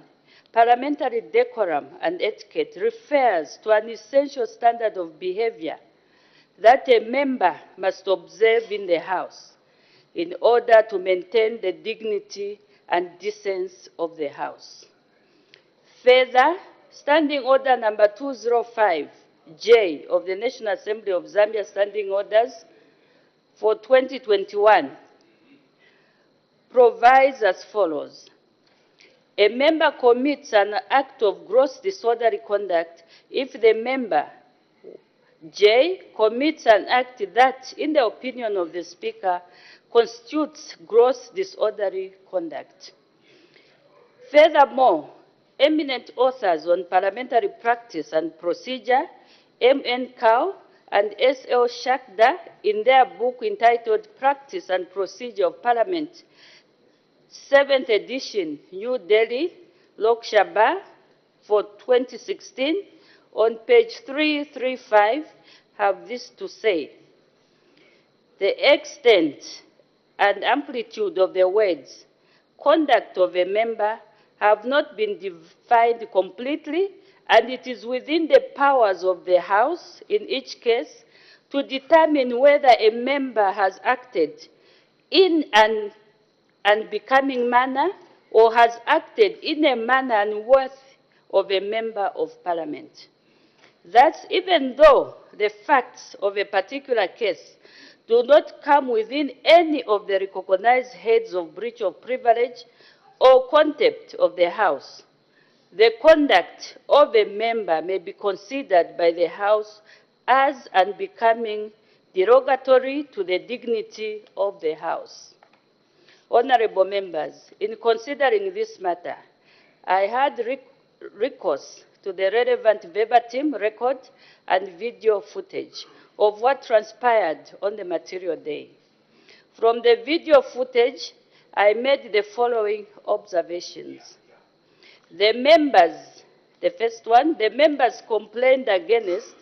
parliamentary decorum and etiquette refers to an essential standard of behavior that a member must observe in the House in order to maintain the dignity and decency of the House. Further, Standing Order number 205J of the National Assembly of Zambia Standing Orders for 2021 provides as follows. A member commits an act of gross disorderly conduct if the member J commits an act that, in the opinion of the Speaker, constitutes gross disorderly conduct. Furthermore, eminent authors on parliamentary practice and procedure, M.N. Kao and S.L. Shakda, in their book entitled Practice and Procedure of Parliament, 7th edition, New Delhi, Lok Sabha, for 2016, on page 335, have this to say. The extent and amplitude of the words, conduct of a member, have not been defined completely, and it is within the powers of the House, in each case, to determine whether a member has acted in an unbecoming manner or has acted in a manner unworthy of a member of Parliament. Thus, even though the facts of a particular case do not come within any of the recognized heads of breach of privilege or contempt of the House, the conduct of a member may be considered by the House as unbecoming, derogatory to the dignity of the House. Honorable members, in considering this matter, I had recourse to the relevant verbatim record and video footage of what transpired on the material day. From the video footage, I made the following observations. The members, the first one, the members complained against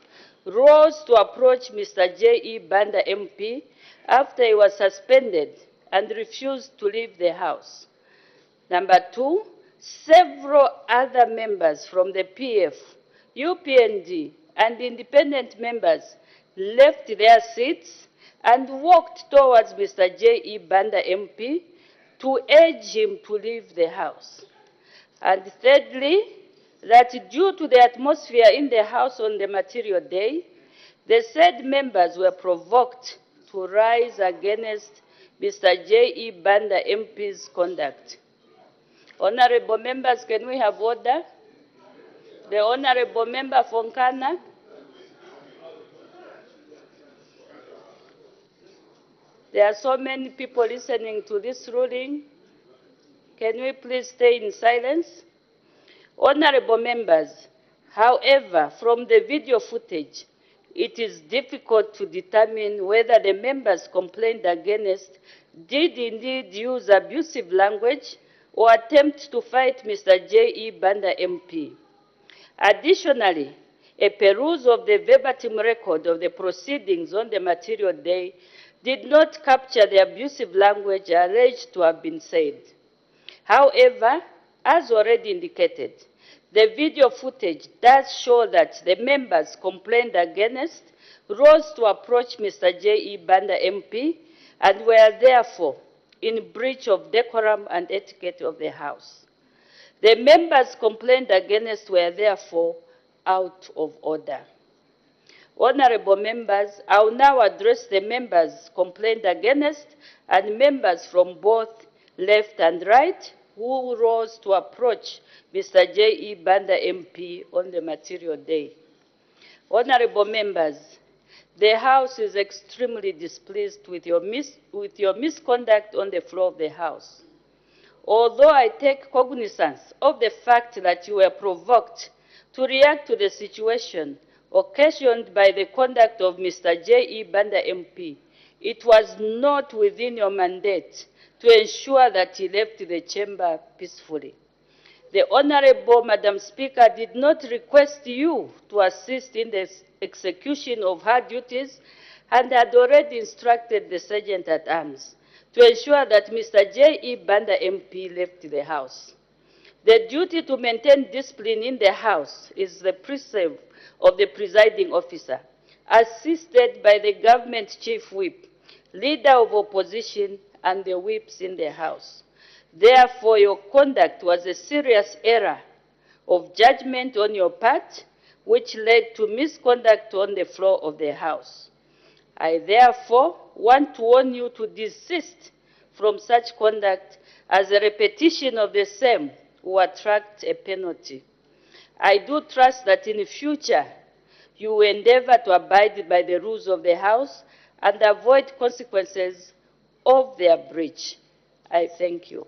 rose to approach Mr. J. E. Banda MP after he was suspended and refused to leave the House. Number 2, several other members from the PF, UPND, and independent members left their seats and walked towards Mr. J. E. Banda MP to urge him to leave the House. And thirdly, that due to the atmosphere in the House on the material day, the said members were provoked to rise against Mr. J. E. Banda MP's conduct. Honorable members, can we have order? The Honorable Member Fonkana. There are so many people listening to this ruling. Can we please stay in silence? Honorable members, however, from the video footage, it is difficult to determine whether the members complained against did indeed use abusive language or attempt to fight Mr. J. E. Banda MP. Additionally, a peruse of the verbatim record of the proceedings on the material day did not capture the abusive language alleged to have been said. However, as already indicated, the video footage does show that the members complained against rose to approach Mr. J. E. Banda MP and were therefore in breach of decorum and etiquette of the House. The members complained against were therefore out of order. Honorable members, I will now address the members complained against and members from both left and right who rose to approach Mr. J.E. Banda MP on the material day. Honorable members, the House is extremely displeased with your misconduct on the floor of the House. Although I take cognizance of the fact that you were provoked to react to the situation occasioned by the conduct of Mr. J.E. Banda MP, it was not within your mandate to ensure that he left the chamber peacefully. The Honorable Madam Speaker did not request you to assist in the execution of her duties and had already instructed the Sergeant at Arms to ensure that Mr. J.E. Banda MP left the House. The duty to maintain discipline in the House is the preserve of the presiding officer, assisted by the government chief whip, leader of opposition, and the whips in the House. Therefore, your conduct was a serious error of judgment on your part, which led to misconduct on the floor of the House. I therefore want to warn you to desist from such conduct, as a repetition of the same will attract a penalty. I do trust that in the future you will endeavor to abide by the rules of the House and avoid consequences of their breach. I thank you.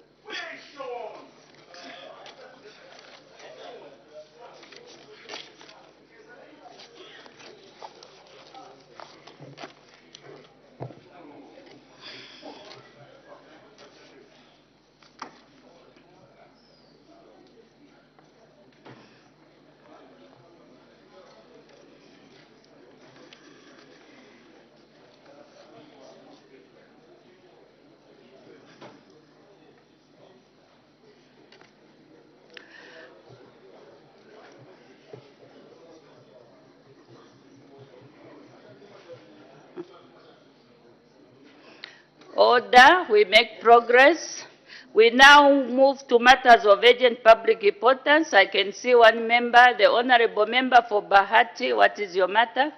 Order, we make progress. We now move to matters of urgent public importance. I can see one member, the Honorable Member for Bahati. What is your matter?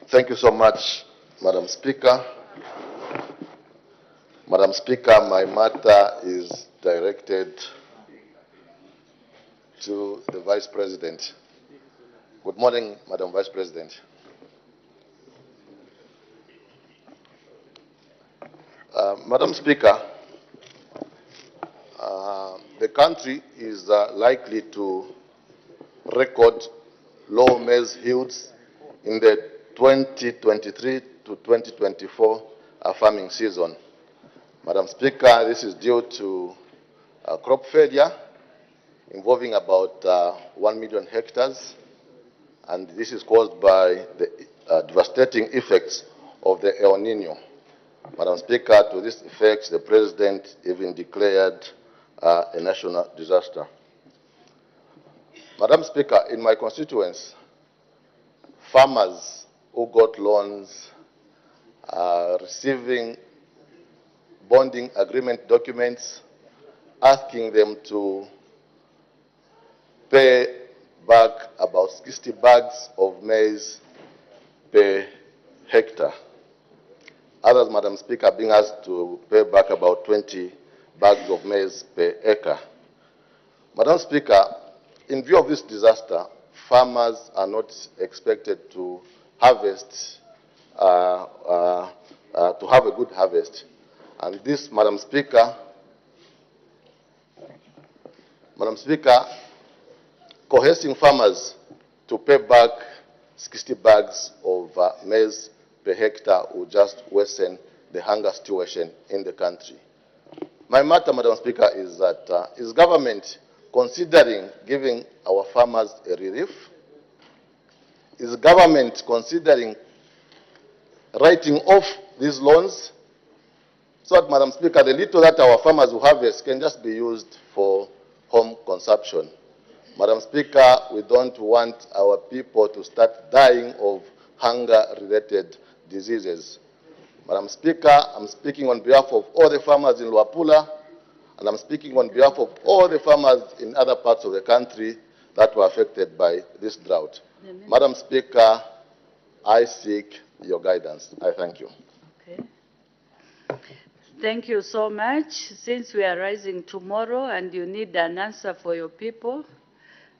Thank you so much, Madam Speaker. Madam Speaker, my matter is directed to the Vice President. Good morning, Madam Vice President. Madam Speaker, the country is likely to record low maize yields in the 2023 to 2024 farming season. Madam Speaker, this is due to crop failure involving about 1 million hectares, and this is caused by the devastating effects of the El Nino. Madam Speaker, to this effect, the President even declared a national disaster. Madam Speaker, in my constituency, farmers who got loans are receiving bonding agreement documents asking them to pay back about 60 bags of maize per hectare. Others, Madam Speaker, being asked to pay back about 20 bags of maize per acre. Madam Speaker, in view of this disaster, farmers are not expected to harvest, to have a good harvest. And this, Madam Speaker, coercing farmers to pay back 60 bags of maize per hectare will just worsen the hunger situation in the country. My matter, Madam Speaker, is that is government considering giving our farmers a relief? Is government considering writing off these loans so that, Madam Speaker, the little that our farmers will harvest can just be used for home consumption? Madam Speaker, we don't want our people to start dying of hunger-related diseases. Madam Speaker, I'm speaking on behalf of all the farmers in Luapula, and I'm speaking on behalf of all the farmers in other parts of the country that were affected by this drought. Madam Speaker, I seek your guidance. I thank you.
Okay. Thank you so much. Since we are rising tomorrow and you need an answer for your people,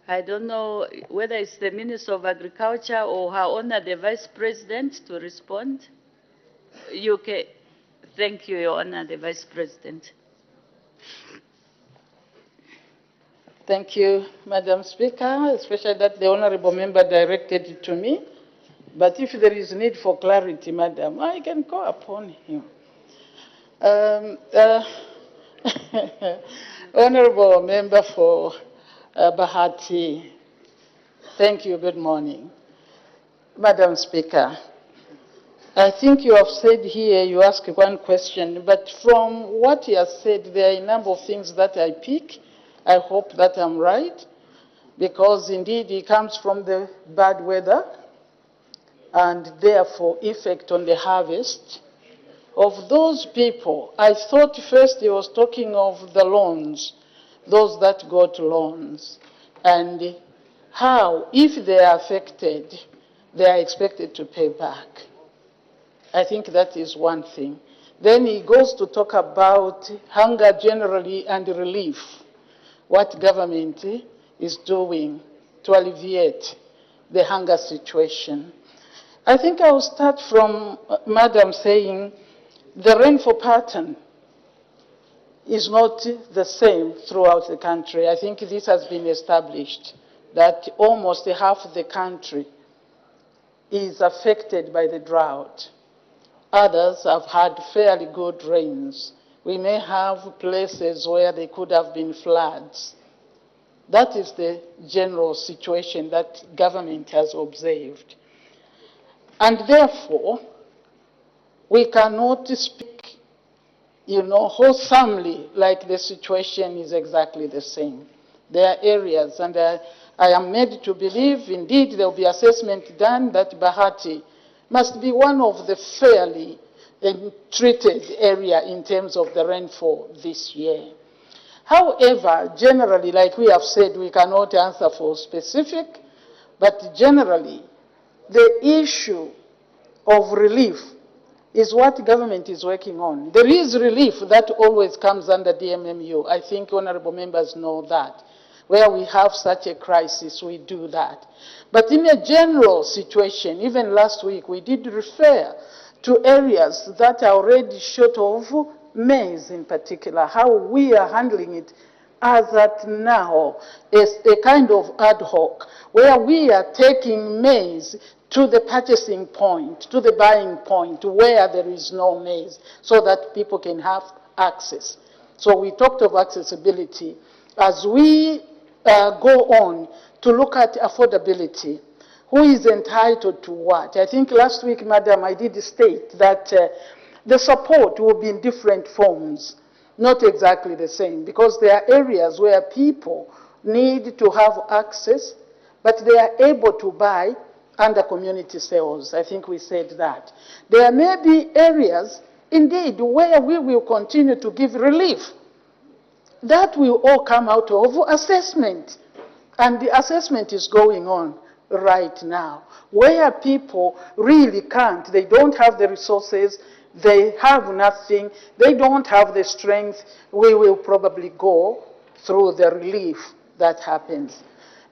I don't know whether it's the Minister of Agriculture or Her Honor the Vice President to respond. UK. Thank you, Your Honor the Vice President.
Thank you, Madam Speaker, especially that the Honourable Member directed it to me. But if there is need for clarity, Madam, I can call upon him. Honourable Member for Bahati, thank you, good morning. Madam Speaker, I think you have said here, you asked one question, but from what you have said, there are a number of things that I pick. I hope that I'm right, because indeed it comes from the bad weather and therefore effect on the harvest of those people. I thought first he was talking of the loans, those that got loans, and how, if they are affected, they are expected to pay back. I think that is one thing. Then he goes to talk about hunger generally and relief, what government is doing to alleviate the hunger situation. I think I will start from Madam saying the rainfall pattern is not the same throughout the country. I think this has been established, that almost half of the country is affected by the drought. Others have had fairly good rains. We may have places where there could have been floods. That is the general situation that government has observed. And therefore, we cannot speak, wholesomely like the situation is exactly the same. There are areas, and I am made to believe, indeed, there will be assessment done that Bahati must be one of the fairly treated area in terms of the rainfall this year. However, generally, like we have said, we cannot answer for specific, but generally, the issue of relief is what government is working on. There is relief that always comes under DMMU. I think honorable members know that. Where we have such a crisis, we do that. But in a general situation, even last week, we did refer to areas that are already short of maize in particular, how we are handling it as at now is a kind of ad hoc, where we are taking maize to the purchasing point, to the buying point, where there is no maize, so that people can have access. So we talked of accessibility. As we go on to look at affordability, who is entitled to what? I think last week, Madam, I did state that the support will be in different forms, not exactly the same, because there are areas where people need to have access, but they are able to buy under community sales. I think we said that. There may be areas, indeed, where we will continue to give relief. That will all come out of assessment. And the assessment is going on right now, where people really can't, they don't have the resources, they have nothing, they don't have the strength, we will probably go through the relief that happens.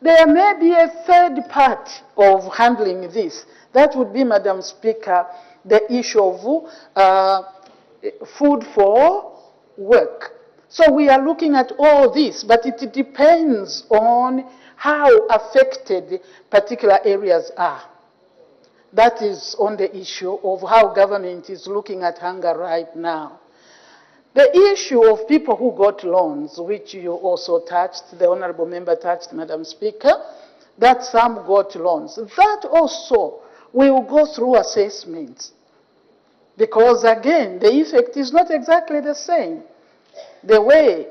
There may be a third part of handling this. That would be, Madam Speaker, the issue of food for work. So we are looking at all this, but it depends on how affected particular areas are. That is on the issue of how government is looking at hunger right now. The issue of people who got loans, which you also touched, the honorable member touched, Madam Speaker, that some got loans. That also will go through assessments, because again, the effect is not exactly the same. The way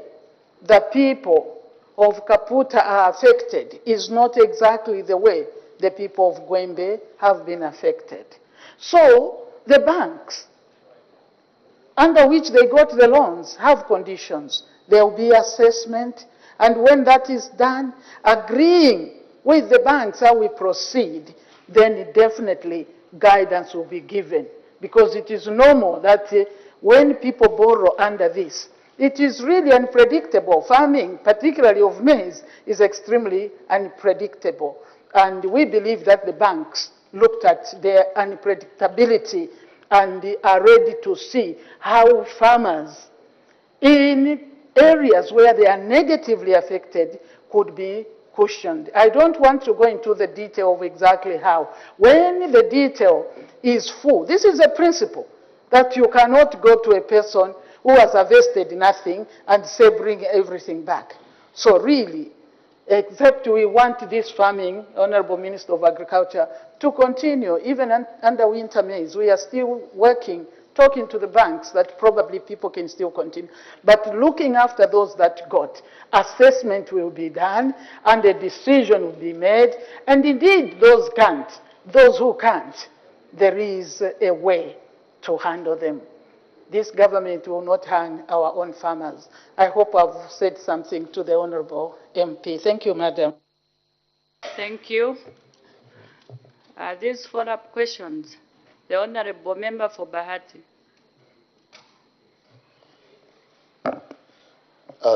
the people of Kaputa are affected is not exactly the way the people of Gwembe have been affected. So the banks under which they got the loans have conditions. There will be assessment, and when that is done, agreeing with the banks how we proceed, then definitely guidance will be given. Because it is normal that when people borrow under this, it is really unpredictable. Farming, particularly of maize, is extremely unpredictable. And we believe that the banks looked at their unpredictability and are ready to see how farmers in areas where they are negatively affected could be cushioned. I don't want to go into the detail of exactly how. When the detail is full, this is a principle that you cannot go to a person who has harvested nothing and say bring everything back. So really, except we want this farming, Honorable Minister of Agriculture, to continue even under winter maize. We are still working, talking to the banks that probably people can still continue. But looking after those that got, assessment will be done and a decision will be made. And indeed, those who can't, there is a way to handle them. This government will not hang our own farmers. I hope I've said something to the Honorable MP. Thank you, Madam.
Thank you. These follow-up questions. The Honorable Member for Bahati.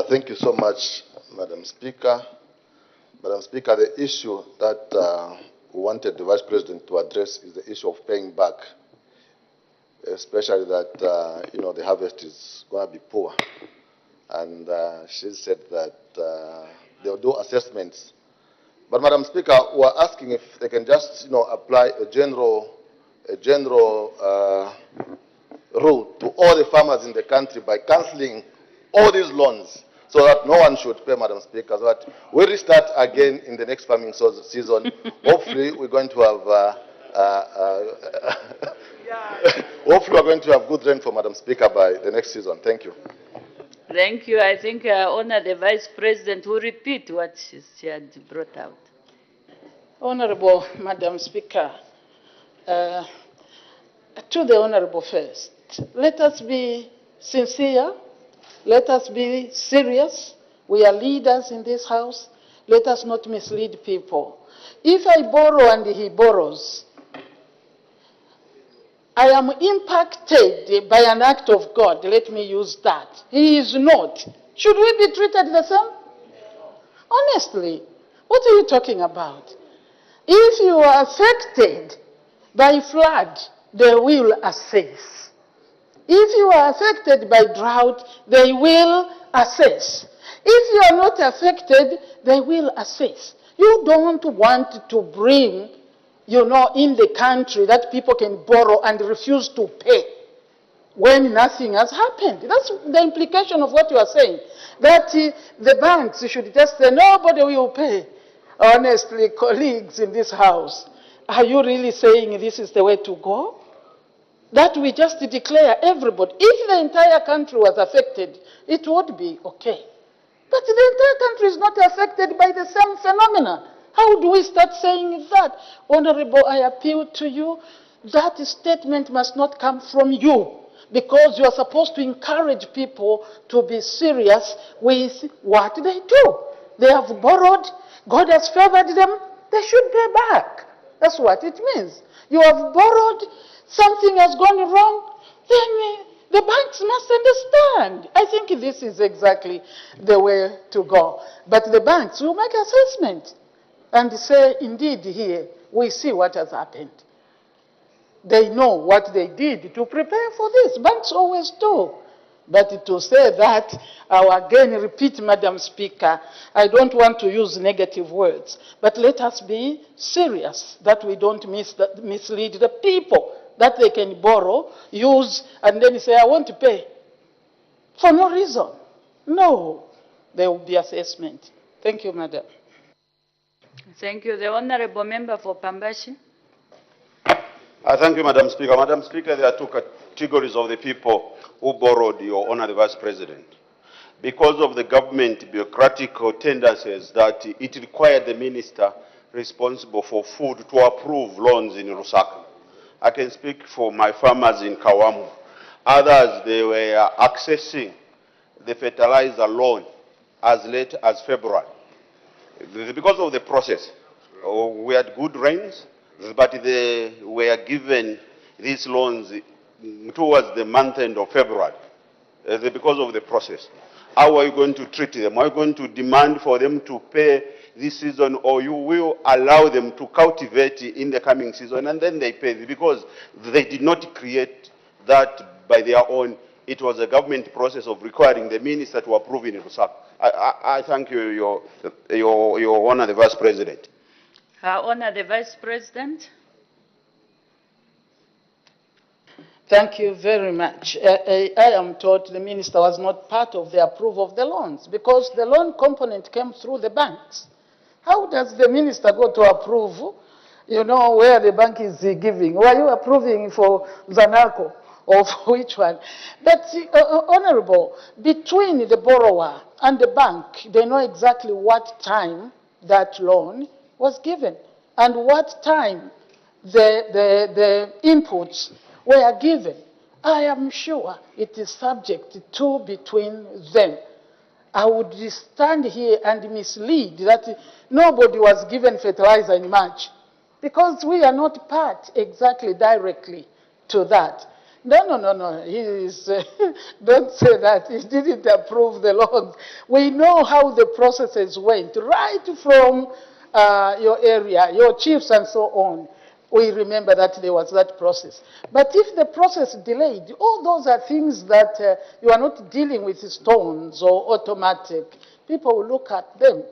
Thank you so much, Madam Speaker. Madam Speaker, the issue that we wanted the Vice President to address is the issue of paying back, especially that, the harvest is going to be poor. And she said that they'll do assessments. But, Madam Speaker, we're asking if they can just, apply a general rule to all the farmers in the country by cancelling all these loans so that no one should pay, Madam Speaker, so that we restart again in the next farming season. Hopefully, we're going to have hopefully, we're going to have good rain for Madam Speaker by the next season. Thank you.
Thank you. I think Honor the Vice President will repeat what she had brought out.
Honorable Madam Speaker, to the Honorable first, let us be sincere, let us be serious. We are leaders in this House. Let us not mislead people. If I borrow and he borrows, I am impacted by an act of God. Let me use that. He is not. Should we be treated the same? Honestly, what are you talking about? If you are affected by flood, they will assess. If you are affected by drought, they will assess. If you are not affected, they will assess. You don't want to bring, in the country that people can borrow and refuse to pay when nothing has happened. That's the implication of what you are saying. That the banks should just say, nobody will pay. Honestly, colleagues in this House, are you really saying this is the way to go? That we just declare everybody, if the entire country was affected, it would be okay. But the entire country is not affected by the same phenomenon. How do we start saying that? Honorable, I appeal to you, that statement must not come from you, because you are supposed to encourage people to be serious with what they do. They have borrowed, God has favored them, they should pay back. That's what it means. You have borrowed, something has gone wrong, then the banks must understand. I think this is exactly the way to go. But the banks will make assessment and say, indeed, here, we see what has happened. They know what they did to prepare for this. Banks always do. But to say that, I'll again repeat, Madam Speaker, I don't want to use negative words, but let us be serious that we don't mislead the people, that they can borrow, use, and then say, I want to pay. For no reason. No. There will be assessment. Thank you, Madam.
Thank you. The Honorable Member for Pambashi.
Thank you, Madam Speaker. Madam Speaker, there are two categories of the people who borrowed, Your Honor the Vice President. Because of the government bureaucratic tendencies that it required the minister responsible for food to approve loans in Lusaka. I can speak for my farmers in Kawamu. Others, they were accessing the fertilizer loan as late as February. Because of the process, we had good rains, but they were given these loans towards the month end of February because of the process. How are you going to treat them? Are you going to demand for them to pay this season, or you will allow them to cultivate in the coming season and then they pay? Because they did not create that by their own. It was a government process of requiring the minister to approve it. I thank you, Your Honor, the Vice President.
Her Honor, the Vice President.
Thank you very much. I am told the minister was not part of the approval of the loans because the loan component came through the banks. How does the minister go to approve, where the bank is giving? Were you approving for Zanaco or for which one? But, Honorable, between the borrower and the bank, they know exactly what time that loan was given and what time the inputs were given. I am sure it is subject to between them. I would stand here and mislead that nobody was given fertilizer in March because we are not part exactly directly to that. No. He is, don't say that. He didn't approve the loans. We know how the processes went, right from your area, your chiefs and so on. We remember that there was that process. But if the process delayed, all those are things that you are not dealing with stones or automatic. People will look at them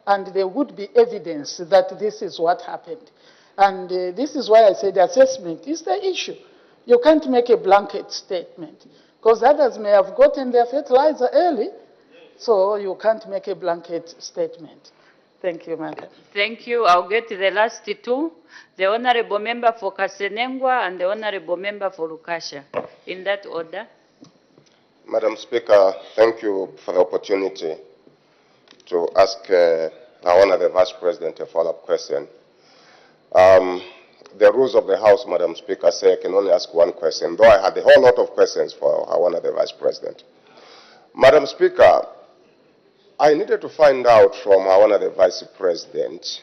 and there would be evidence that this is what happened. And this is why I said assessment is the issue. You can't make a blanket statement because others may have gotten their fertilizer early, so you can't make a blanket statement. Thank you, Madam.
Thank you. I'll get to the last two. The Honorable Member for Kasenengwa and the Honorable Member for Lukasha. In that order.
Madam Speaker, thank you for the opportunity to ask our Honour the Vice President a follow-up question. The rules of the House, Madam Speaker, say I can only ask one question, though I had a whole lot of questions for our Honour the Vice President. Madam Speaker, I needed to find out from our Honour the Vice President.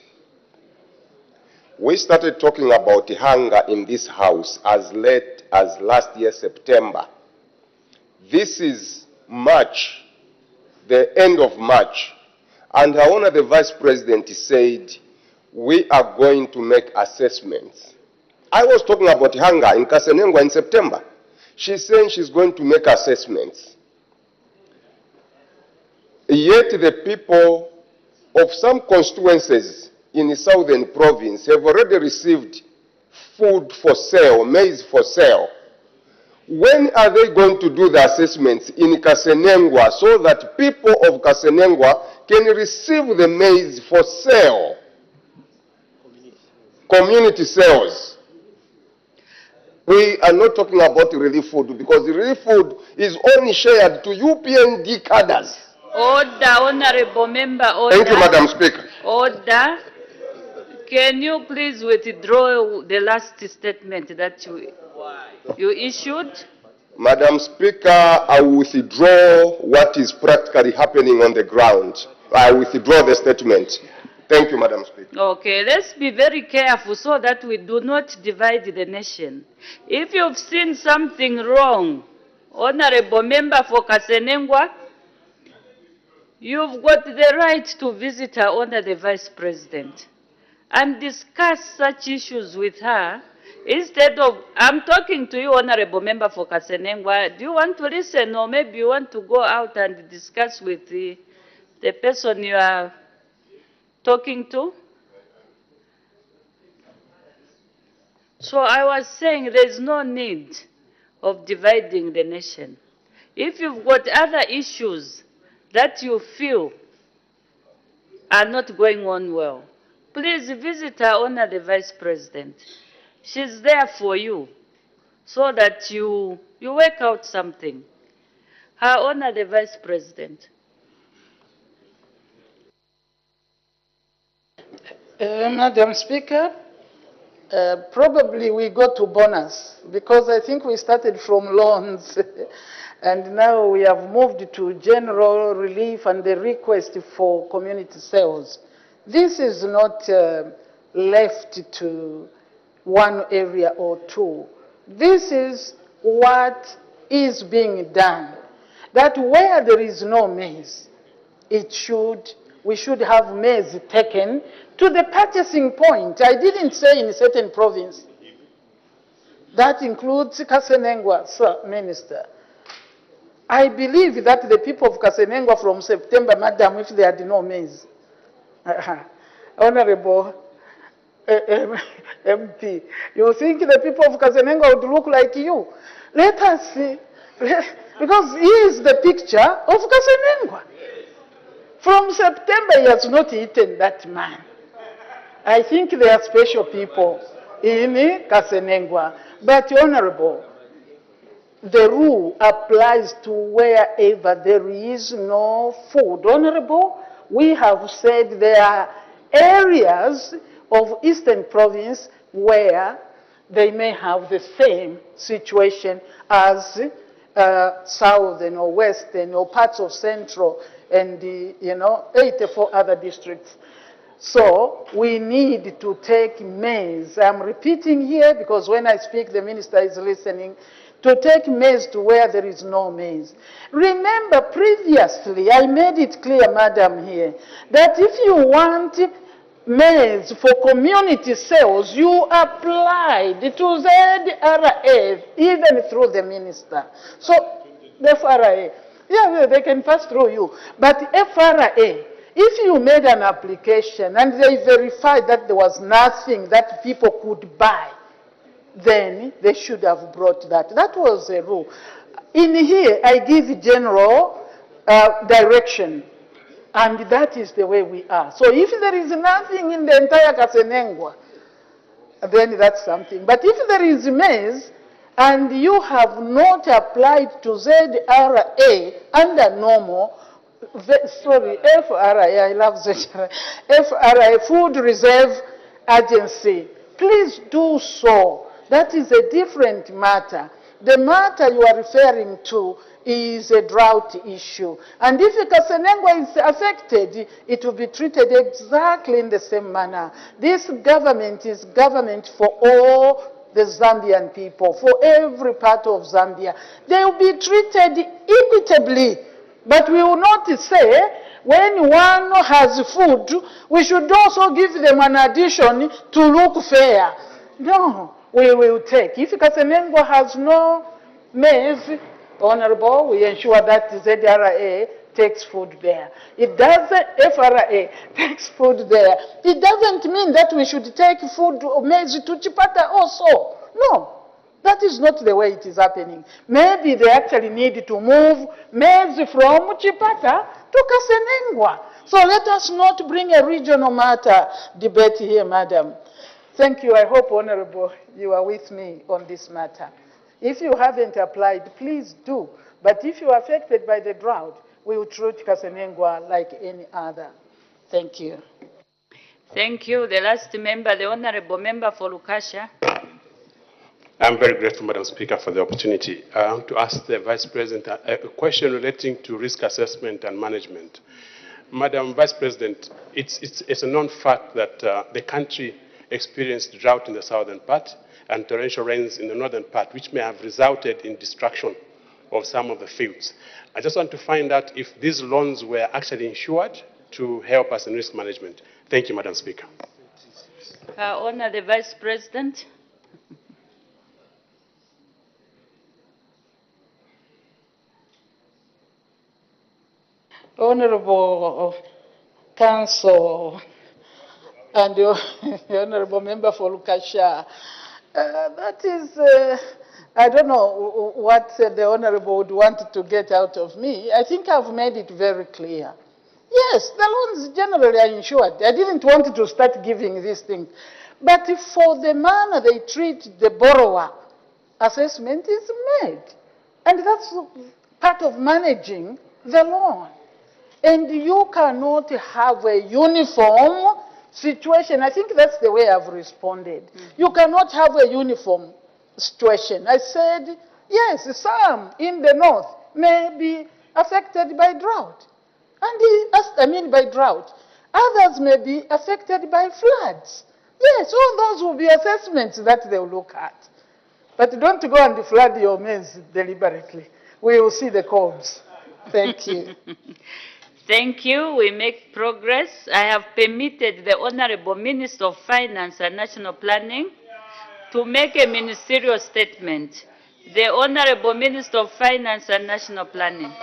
We started talking about hunger in this House as late as last year, September. This is March, the end of March, and our Honour the Vice President said, we are going to make assessments. I was talking about hunger in Kasenengwa in September. She's saying she's going to make assessments. Yet the people of some constituencies in the southern province have already received food for sale, maize for sale. When are they going to do the assessments in Kasenengwa so that people of Kasenengwa can receive the maize for sale? Community sales. We are not talking about relief food because the relief food is only shared to UPND cadres.
Order, Honorable Member, order.
Thank you, Madam Speaker.
Order. Can you please withdraw the last statement that you issued?
Madam Speaker, I withdraw what is practically happening on the ground. I withdraw the statement. Thank you, Madam Speaker.
Okay, let's be very careful so that we do not divide the nation. If you've seen something wrong, Honorable Member for Kasenengwa, you've got the right to visit her Honour the Vice President and discuss such issues with her instead of, I'm talking to you, Honorable Member for Kasenengwa. Do you want to listen or maybe you want to go out and discuss with the person you are talking to? So I was saying there's no need of dividing the nation. If you've got other issues that you feel are not going on well, please visit her Honour the Vice President. She's there for you so that you work out something. Her Honour the Vice President.
Madam Speaker, Probably we got to bonus, because I think we started from loans and now we have moved to general relief and the request for community sales. This is not left to one area or two. This is what is being done. That where there is no maize, we should have maize taken to the purchasing point. I didn't say in a certain province. That includes Kasenengwa, Sir Minister. I believe that the people of Kasenengwa from September, Madam, if they had no maize, Honorable MP, you think the people of Kasenengwa would look like you? Let us see, because he is the picture of Kasenengwa. From September, he has not eaten that man. I think they are special people in Kasenengwa. But, Honorable, the rule applies to wherever there is no food. Honorable, we have said there are areas of Eastern Province where they may have the same situation as Southern or Western or parts of Central and 84 other districts. So we need to take maize. I'm repeating here because when I speak, the minister is listening. To take maize to where there is no maize. Remember, previously, I made it clear, Madam, here, that if you want maize for community sales, you applied to ZRA, even through the minister. So, the FRA, yeah, they can pass through you. But FRA, if you made an application and they verified that there was nothing that people could buy, then they should have brought that. That was the rule. In here, I give general direction, and that is the way we are. So if there is nothing in the entire Kasenengwa, then that's something. But if there is maize, and you have not applied to ZRA under normal, sorry, FRA, I love ZRA, FRA, Food Reserve Agency, please do so. That is a different matter. The matter you are referring to is a drought issue. And if Kasenengwa is affected, it will be treated exactly in the same manner. This government is government for all the Zambian people, for every part of Zambia. They will be treated equitably. But we will not say, when one has food, we should also give them an addition to look fair. No. We will take. If Kasenengwa has no maize, Honorable, we ensure that ZRA takes food there. It doesn't, FRA takes food there. It doesn't mean that we should take food or maize to Chipata also. No, that is not the way it is happening. Maybe they actually need to move maize from Chipata to Kasenengwa. So let us not bring a regional matter debate here, Madam. Thank you. I hope, Honorable, you are with me on this matter. If you haven't applied, please do. But if you are affected by the drought, we will treat Kasenengwa like any other. Thank you.
Thank you. The last member, the Honorable Member for Lukasha.
I'm very grateful, Madam Speaker, for the opportunity to ask the Vice President a question relating to risk assessment and management. Madam Vice President, it's a known fact that the country experienced drought in the southern part and torrential rains in the northern part, which may have resulted in destruction of some of the fields. I just want to find out if these loans were actually insured to help us in risk management. Thank you, Madam Speaker.
Honor the Vice President.
Honorable Council and the Honorable Member for Lukasha, that is, I don't know what the Honorable would want to get out of me. I think I've made it very clear. Yes, the loans generally are insured. I didn't want to start giving these things. But for the manner they treat the borrower, assessment is made. And that's part of managing the loan. And you cannot have a uniform
situation. I think that's the way I've responded. You cannot have a uniform situation. I said, yes, some in the north may be affected by drought. By drought. Others may be affected by floods. Yes, all those will be assessments that they'll look at. But don't go and flood your maize deliberately. We will see the codes. Thank you.
Thank you. We make progress. I have permitted the Honorable Minister of Finance and National Planning to make a ministerial statement. The Honorable Minister of Finance and National Planning.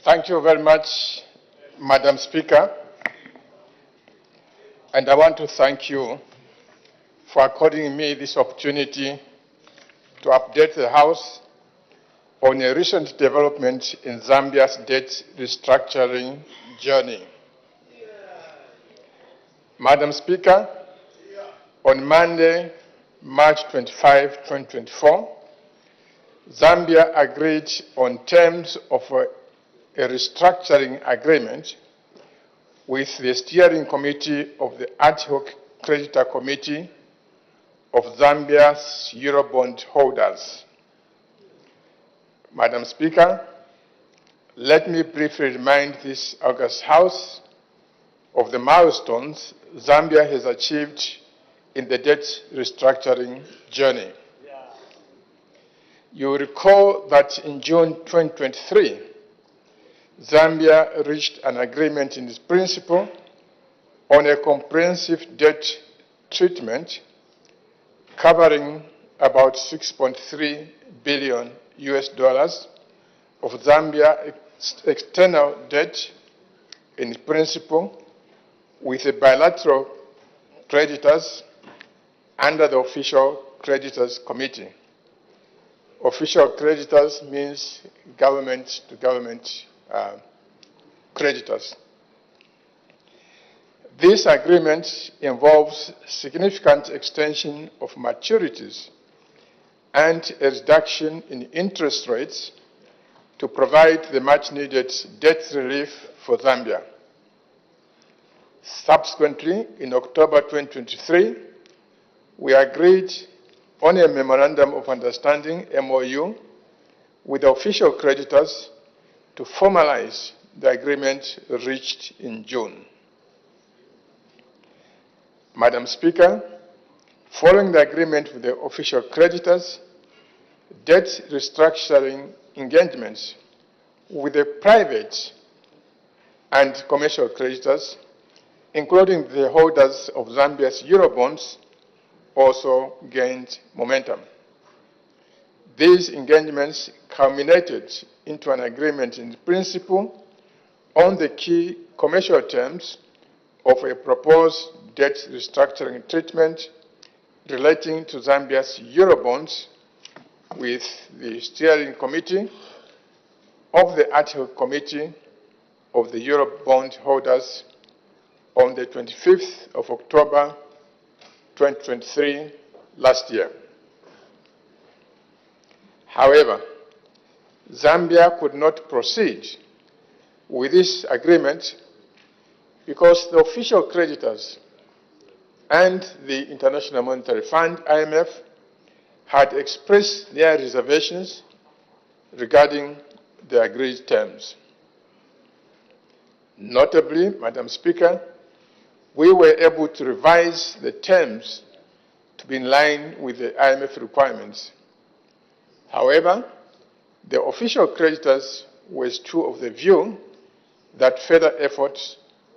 Thank you very much, Madam Speaker. And I want to thank you for according me this opportunity to update the House on a recent development in Zambia's debt restructuring journey. Madam Speaker, on Monday, March 25, 2024, Zambia agreed on terms of a restructuring agreement with the steering committee of the ad hoc creditor committee of Zambia's Eurobond holders. Madam Speaker, let me briefly remind this August House of the milestones Zambia has achieved in the debt restructuring journey. You recall that in June 2023, Zambia reached an agreement in principle on a comprehensive debt treatment covering about $6.3 billion of Zambia external debt in principle with the bilateral creditors under the Official Creditors Committee. Official creditors means government-to-government creditors. This agreement involves significant extension of maturities and a reduction in interest rates to provide the much-needed debt relief for Zambia. Subsequently, in October 2023, we agreed on a Memorandum of Understanding, MOU, with the official creditors to formalize the agreement reached in June. Madam Speaker, following the agreement with the official creditors, debt restructuring engagements with the private and commercial creditors, including the holders of Zambia's Eurobonds, also gained momentum. These engagements culminated into an agreement in principle on the key commercial terms of a proposed debt restructuring treatment relating to Zambia's Eurobonds with the steering committee of the ad hoc committee of the Eurobond holders on the 25th of October 2023 last year. However, Zambia could not proceed with this agreement because the official creditors and the International Monetary Fund, IMF, had expressed their reservations regarding the agreed terms. Notably, Madam Speaker, we were able to revise the terms to be in line with the IMF requirements. However, the official creditors were still of the view that further effort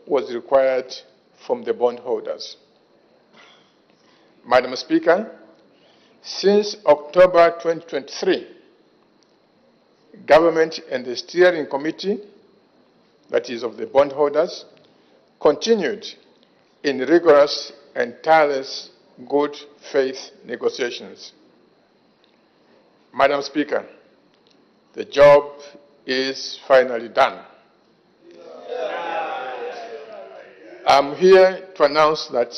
was required from the bondholders. Madam Speaker, since October 2023, government and the steering committee, that is of the bondholders, continued in rigorous and tireless good faith negotiations. Madam Speaker, the job is finally done. I'm here to announce that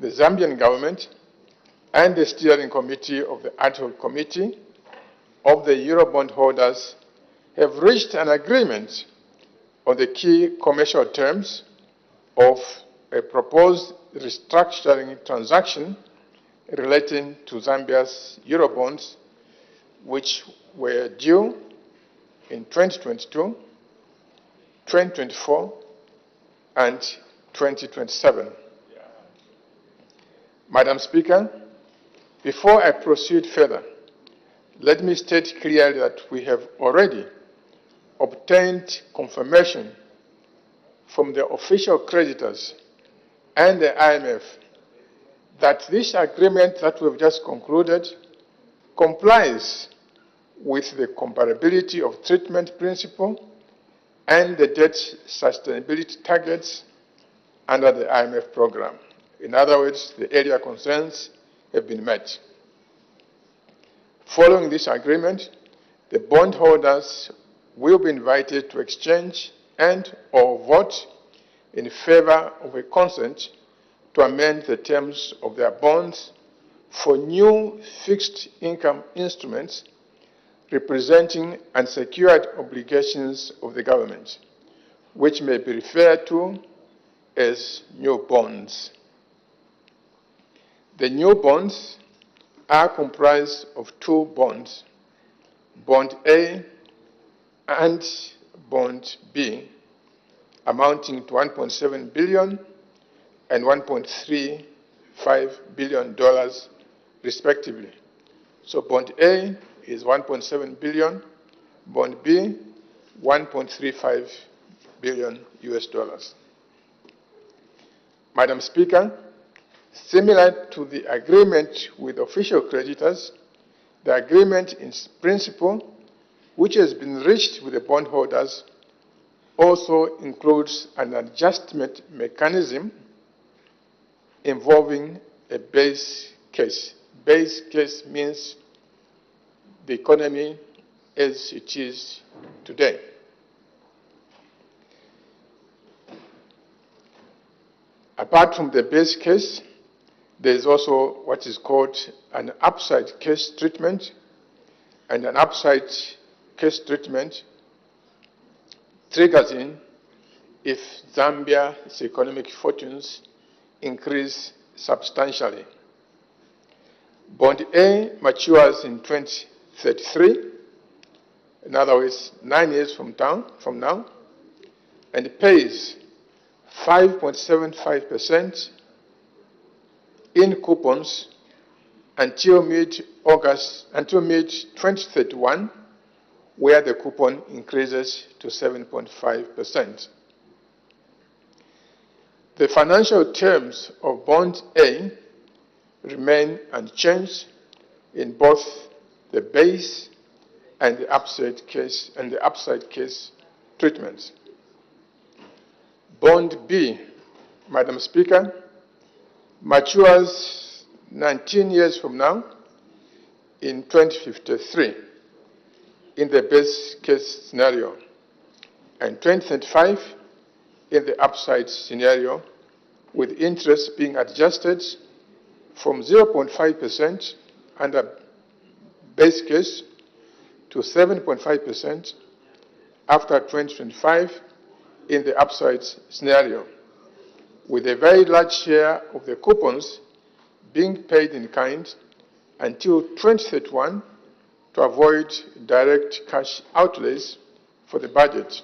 the Zambian government and the steering committee of the ad hoc committee of the Eurobond holders have reached an agreement on the key commercial terms of a proposed restructuring transaction relating to Zambia's Eurobonds, which were due in 2022, 2024, and 2027. Madam Speaker, before I proceed further, let me state clearly that we have already obtained confirmation from the official creditors and the IMF that this agreement that we've just concluded complies with the comparability of treatment principle and the debt sustainability targets under the IMF program. In other words, the area concerns have been met. Following this agreement, the bondholders will be invited to exchange and/or vote in favor of a consent to amend the terms of their bonds for new fixed income instruments representing unsecured obligations of the government, which may be referred to as new bonds. The new bonds are comprised of two bonds, Bond A and Bond B, amounting to $1.7 billion and $1.35 billion, respectively. So Bond A is $1.7 billion, Bond B, $1.35 billion US dollars. Madam Speaker, similar to the agreement with official creditors, the agreement in principle, which has been reached with the bondholders, also includes an adjustment mechanism involving a base case. Base case means the economy as it is today. Apart from the base case, there is also what is called an upside case treatment, and an upside case treatment triggers in if Zambia's economic fortunes increase substantially. Bond A matures in 2033, in other words, 9 years from now, and pays 5.75% in coupons until mid-2031, where the coupon increases to 7.5%. The financial terms of Bond A remain unchanged in both the base and the upside case treatments. Bond B, Madam Speaker, matures 19 years from now in 2053 in the base case scenario, and 2035 in the upside scenario, with interest being adjusted from 0.5% under base case to 7.5% after 2025 in the upside scenario, with a very large share of the coupons being paid in kind until 2031 to avoid direct cash outlays for the budget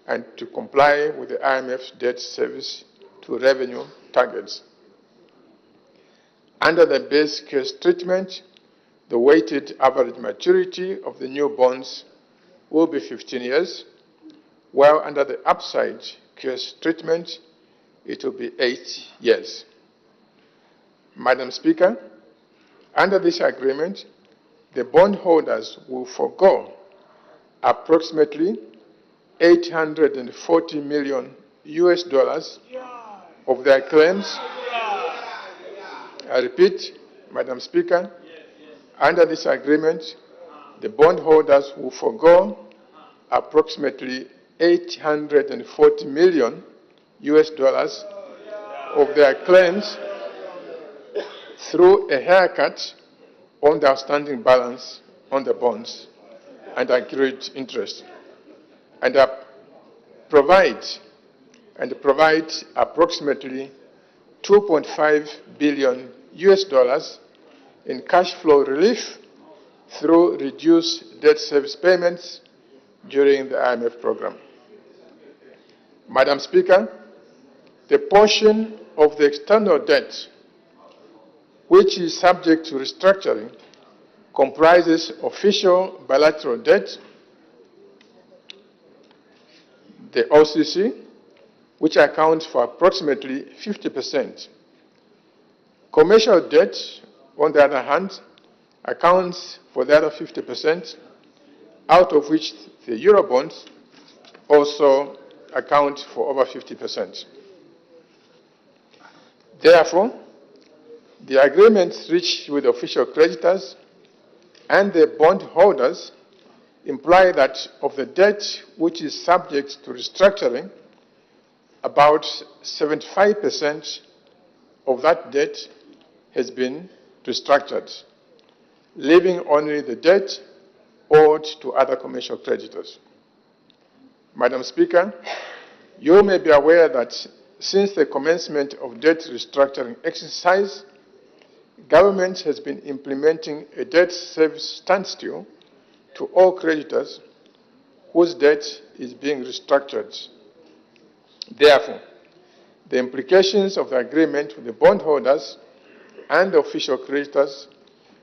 and to comply with the IMF debt service to revenue targets. Under the base case treatment, the weighted average maturity of the new bonds will be 15 years, while under the upside case treatment, it will be 8 years. Madam Speaker, under this agreement, the bondholders will forego approximately $840 million US dollars of their claims. I repeat, Madam Speaker, under this agreement, the bondholders will forego approximately $840 million of their claims through a haircut on the outstanding balance on the bonds and accrued interest, and provide approximately $2.5 billion in cash flow relief through reduced debt service payments during the IMF program. Madam Speaker, the portion of the external debt which is subject to restructuring comprises official bilateral debt, the OCC, which accounts for approximately 50%. Commercial debt, on the other hand, accounts for the other 50%, out of which the Eurobonds also account for over 50%. Therefore, the agreements reached with official creditors and the bondholders imply that of the debt which is subject to restructuring, about 75% of that debt has been restructured, leaving only the debt owed to other commercial creditors. Madam Speaker, you may be aware that since the commencement of debt restructuring exercise, government has been implementing a debt service standstill to all creditors whose debt is being restructured. Therefore, the implications of the agreement with the bondholders and the official creditors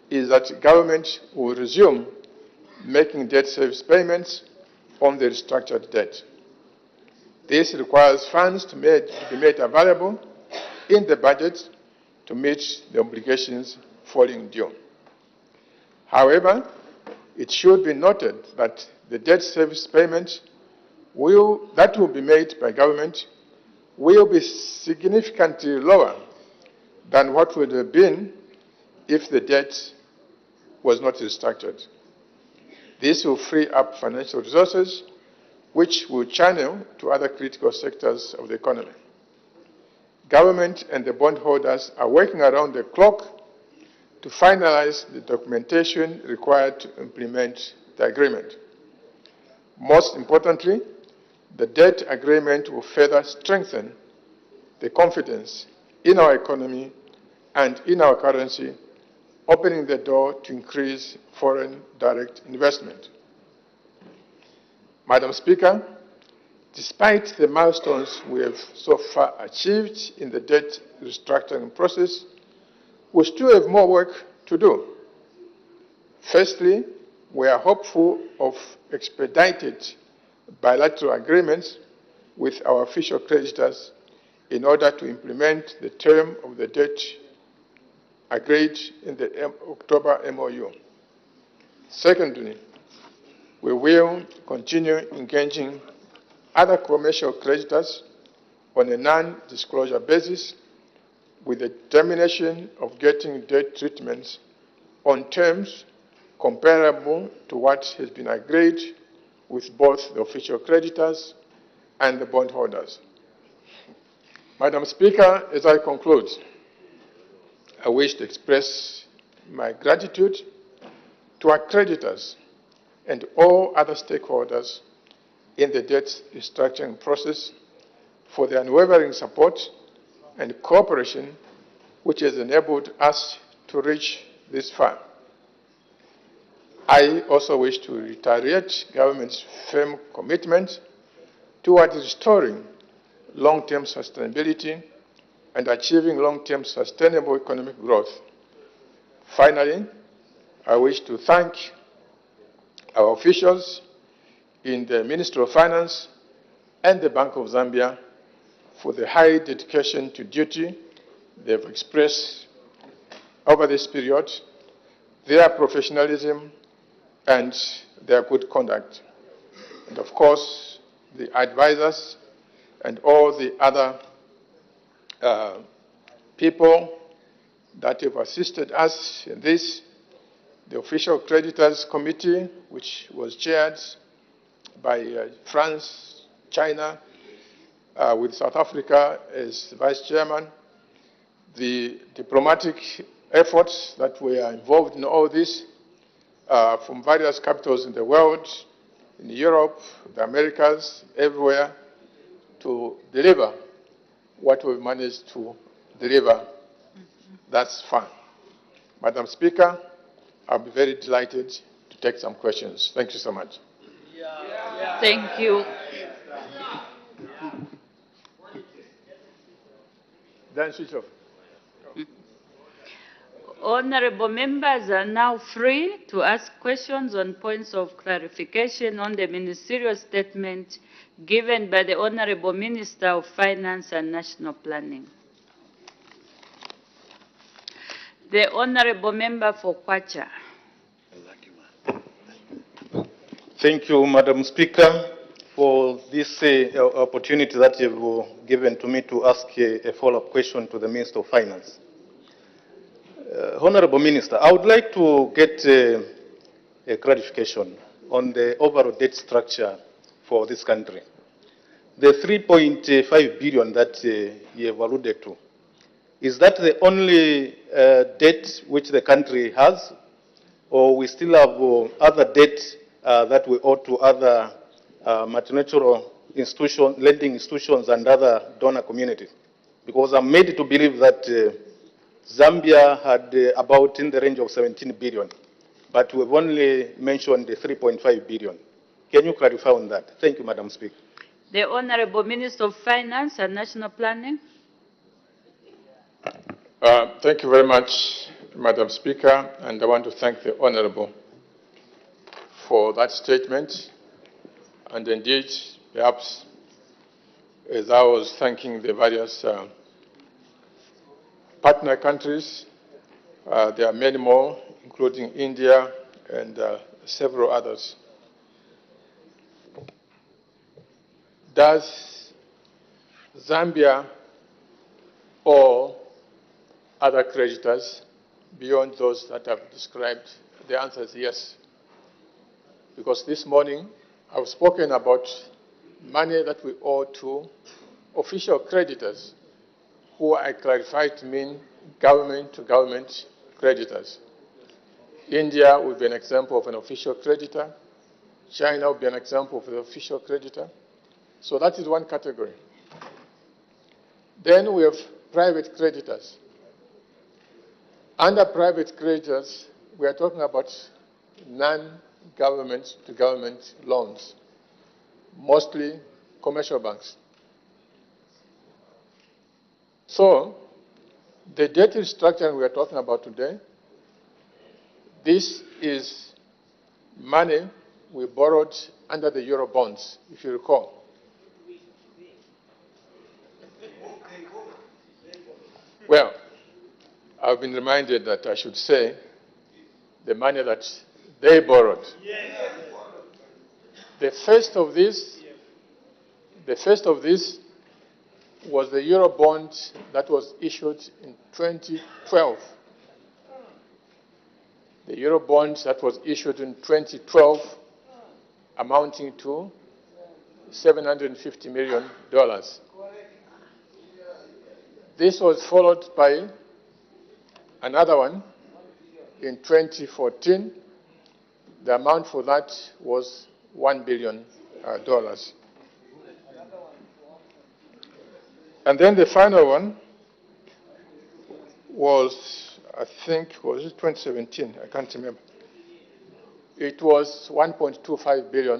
is that government will resume making debt service payments on the restructured debt. This requires funds to be made available in the budget to meet the obligations falling due. However, it should be noted that the debt service payment that will be made by government will be significantly lower than what would have been if the debt was not restructured. This will free up financial resources which will channel to other critical sectors of the economy. Government and the bondholders are working around the clock to finalize the documentation required to implement the agreement. Most importantly, the debt agreement will further strengthen the confidence in our economy and in our currency, opening the door to increase foreign direct investment. Madam Speaker, despite the milestones we have so far achieved in the debt restructuring process, we still have more work to do. Firstly, we are hopeful of expedited bilateral agreements with our official creditors in order to implement the term of the debt agreed in the October MOU. Secondly, we will continue engaging other commercial creditors on a non-disclosure basis with the determination of getting debt treatments on terms comparable to what has been agreed with both the official creditors and the bondholders. Madam Speaker, as I conclude, I wish to express my gratitude to our creditors and all other stakeholders in the debt restructuring process for their unwavering support and cooperation which has enabled us to reach this far. I also wish to reiterate government's firm commitment towards restoring long-term sustainability and achieving long-term sustainable economic growth. Finally, I wish to thank our officials in the Ministry of Finance and the Bank of Zambia for the high dedication to duty they have expressed over this period, their professionalism and their good conduct. And of course, the advisors and all the other people that have assisted us in this, the Official Creditors Committee, which was chaired by France, China, with South Africa as Vice Chairman, the diplomatic efforts that we are involved in all this from various capitals in the world, in Europe, the Americas, everywhere, to deliver what we've managed to deliver. That's fine. Madam Speaker, I'll be very delighted to take some questions. Thank you so much.
Thank you.
Then switch off.
Honorable members are now free to ask questions on points of clarification on the ministerial statement given by the Honorable Minister of Finance and National Planning. The Honorable Member for Kwacha.
Thank you, Madam Speaker, for this opportunity that you've given to me to ask a follow-up question to the Minister of Finance. Honorable Minister, I would like to get a clarification on the overall debt structure for this country. The 3.5 billion that you have alluded to, is that the only debt which the country has, or we still have other debt that we owe to other multilateral institutions, lending institutions, and other donor communities? Because I'm made to believe that Zambia had about in the range of 17 billion, but we've only mentioned the 3.5 billion. Can you clarify on that? Thank you, Madam Speaker.
The Honorable Minister of Finance and National Planning.
Thank you very much, Madam Speaker, and I want to thank the Honorable for that statement. And indeed, perhaps as I was thanking the various partner countries, there are many more, including India and several others. Does Zambia owe other creditors beyond those that I've described? The answer is yes. Because this morning, I've spoken about money that we owe to official creditors, who I clarified to mean government-to-government creditors. India would be an example of an official creditor. China would be an example of an official creditor. So that is one category. Then we have private creditors. Under private creditors, we are talking about non-government-to-government loans, mostly commercial banks. So, the debt restructuring we are talking about today, this is money we borrowed under the Euro bonds, if you recall. Well, I've been reminded that I should say the money that they borrowed. The first of this was the Euro bond that was issued in 2012. The Euro bond that was issued in 2012 amounting to $750 million. This was followed by another one in 2014. The amount for that was $1 billion. And then the final one was, I think, was it 2017? I can't remember. It was $1.25 billion.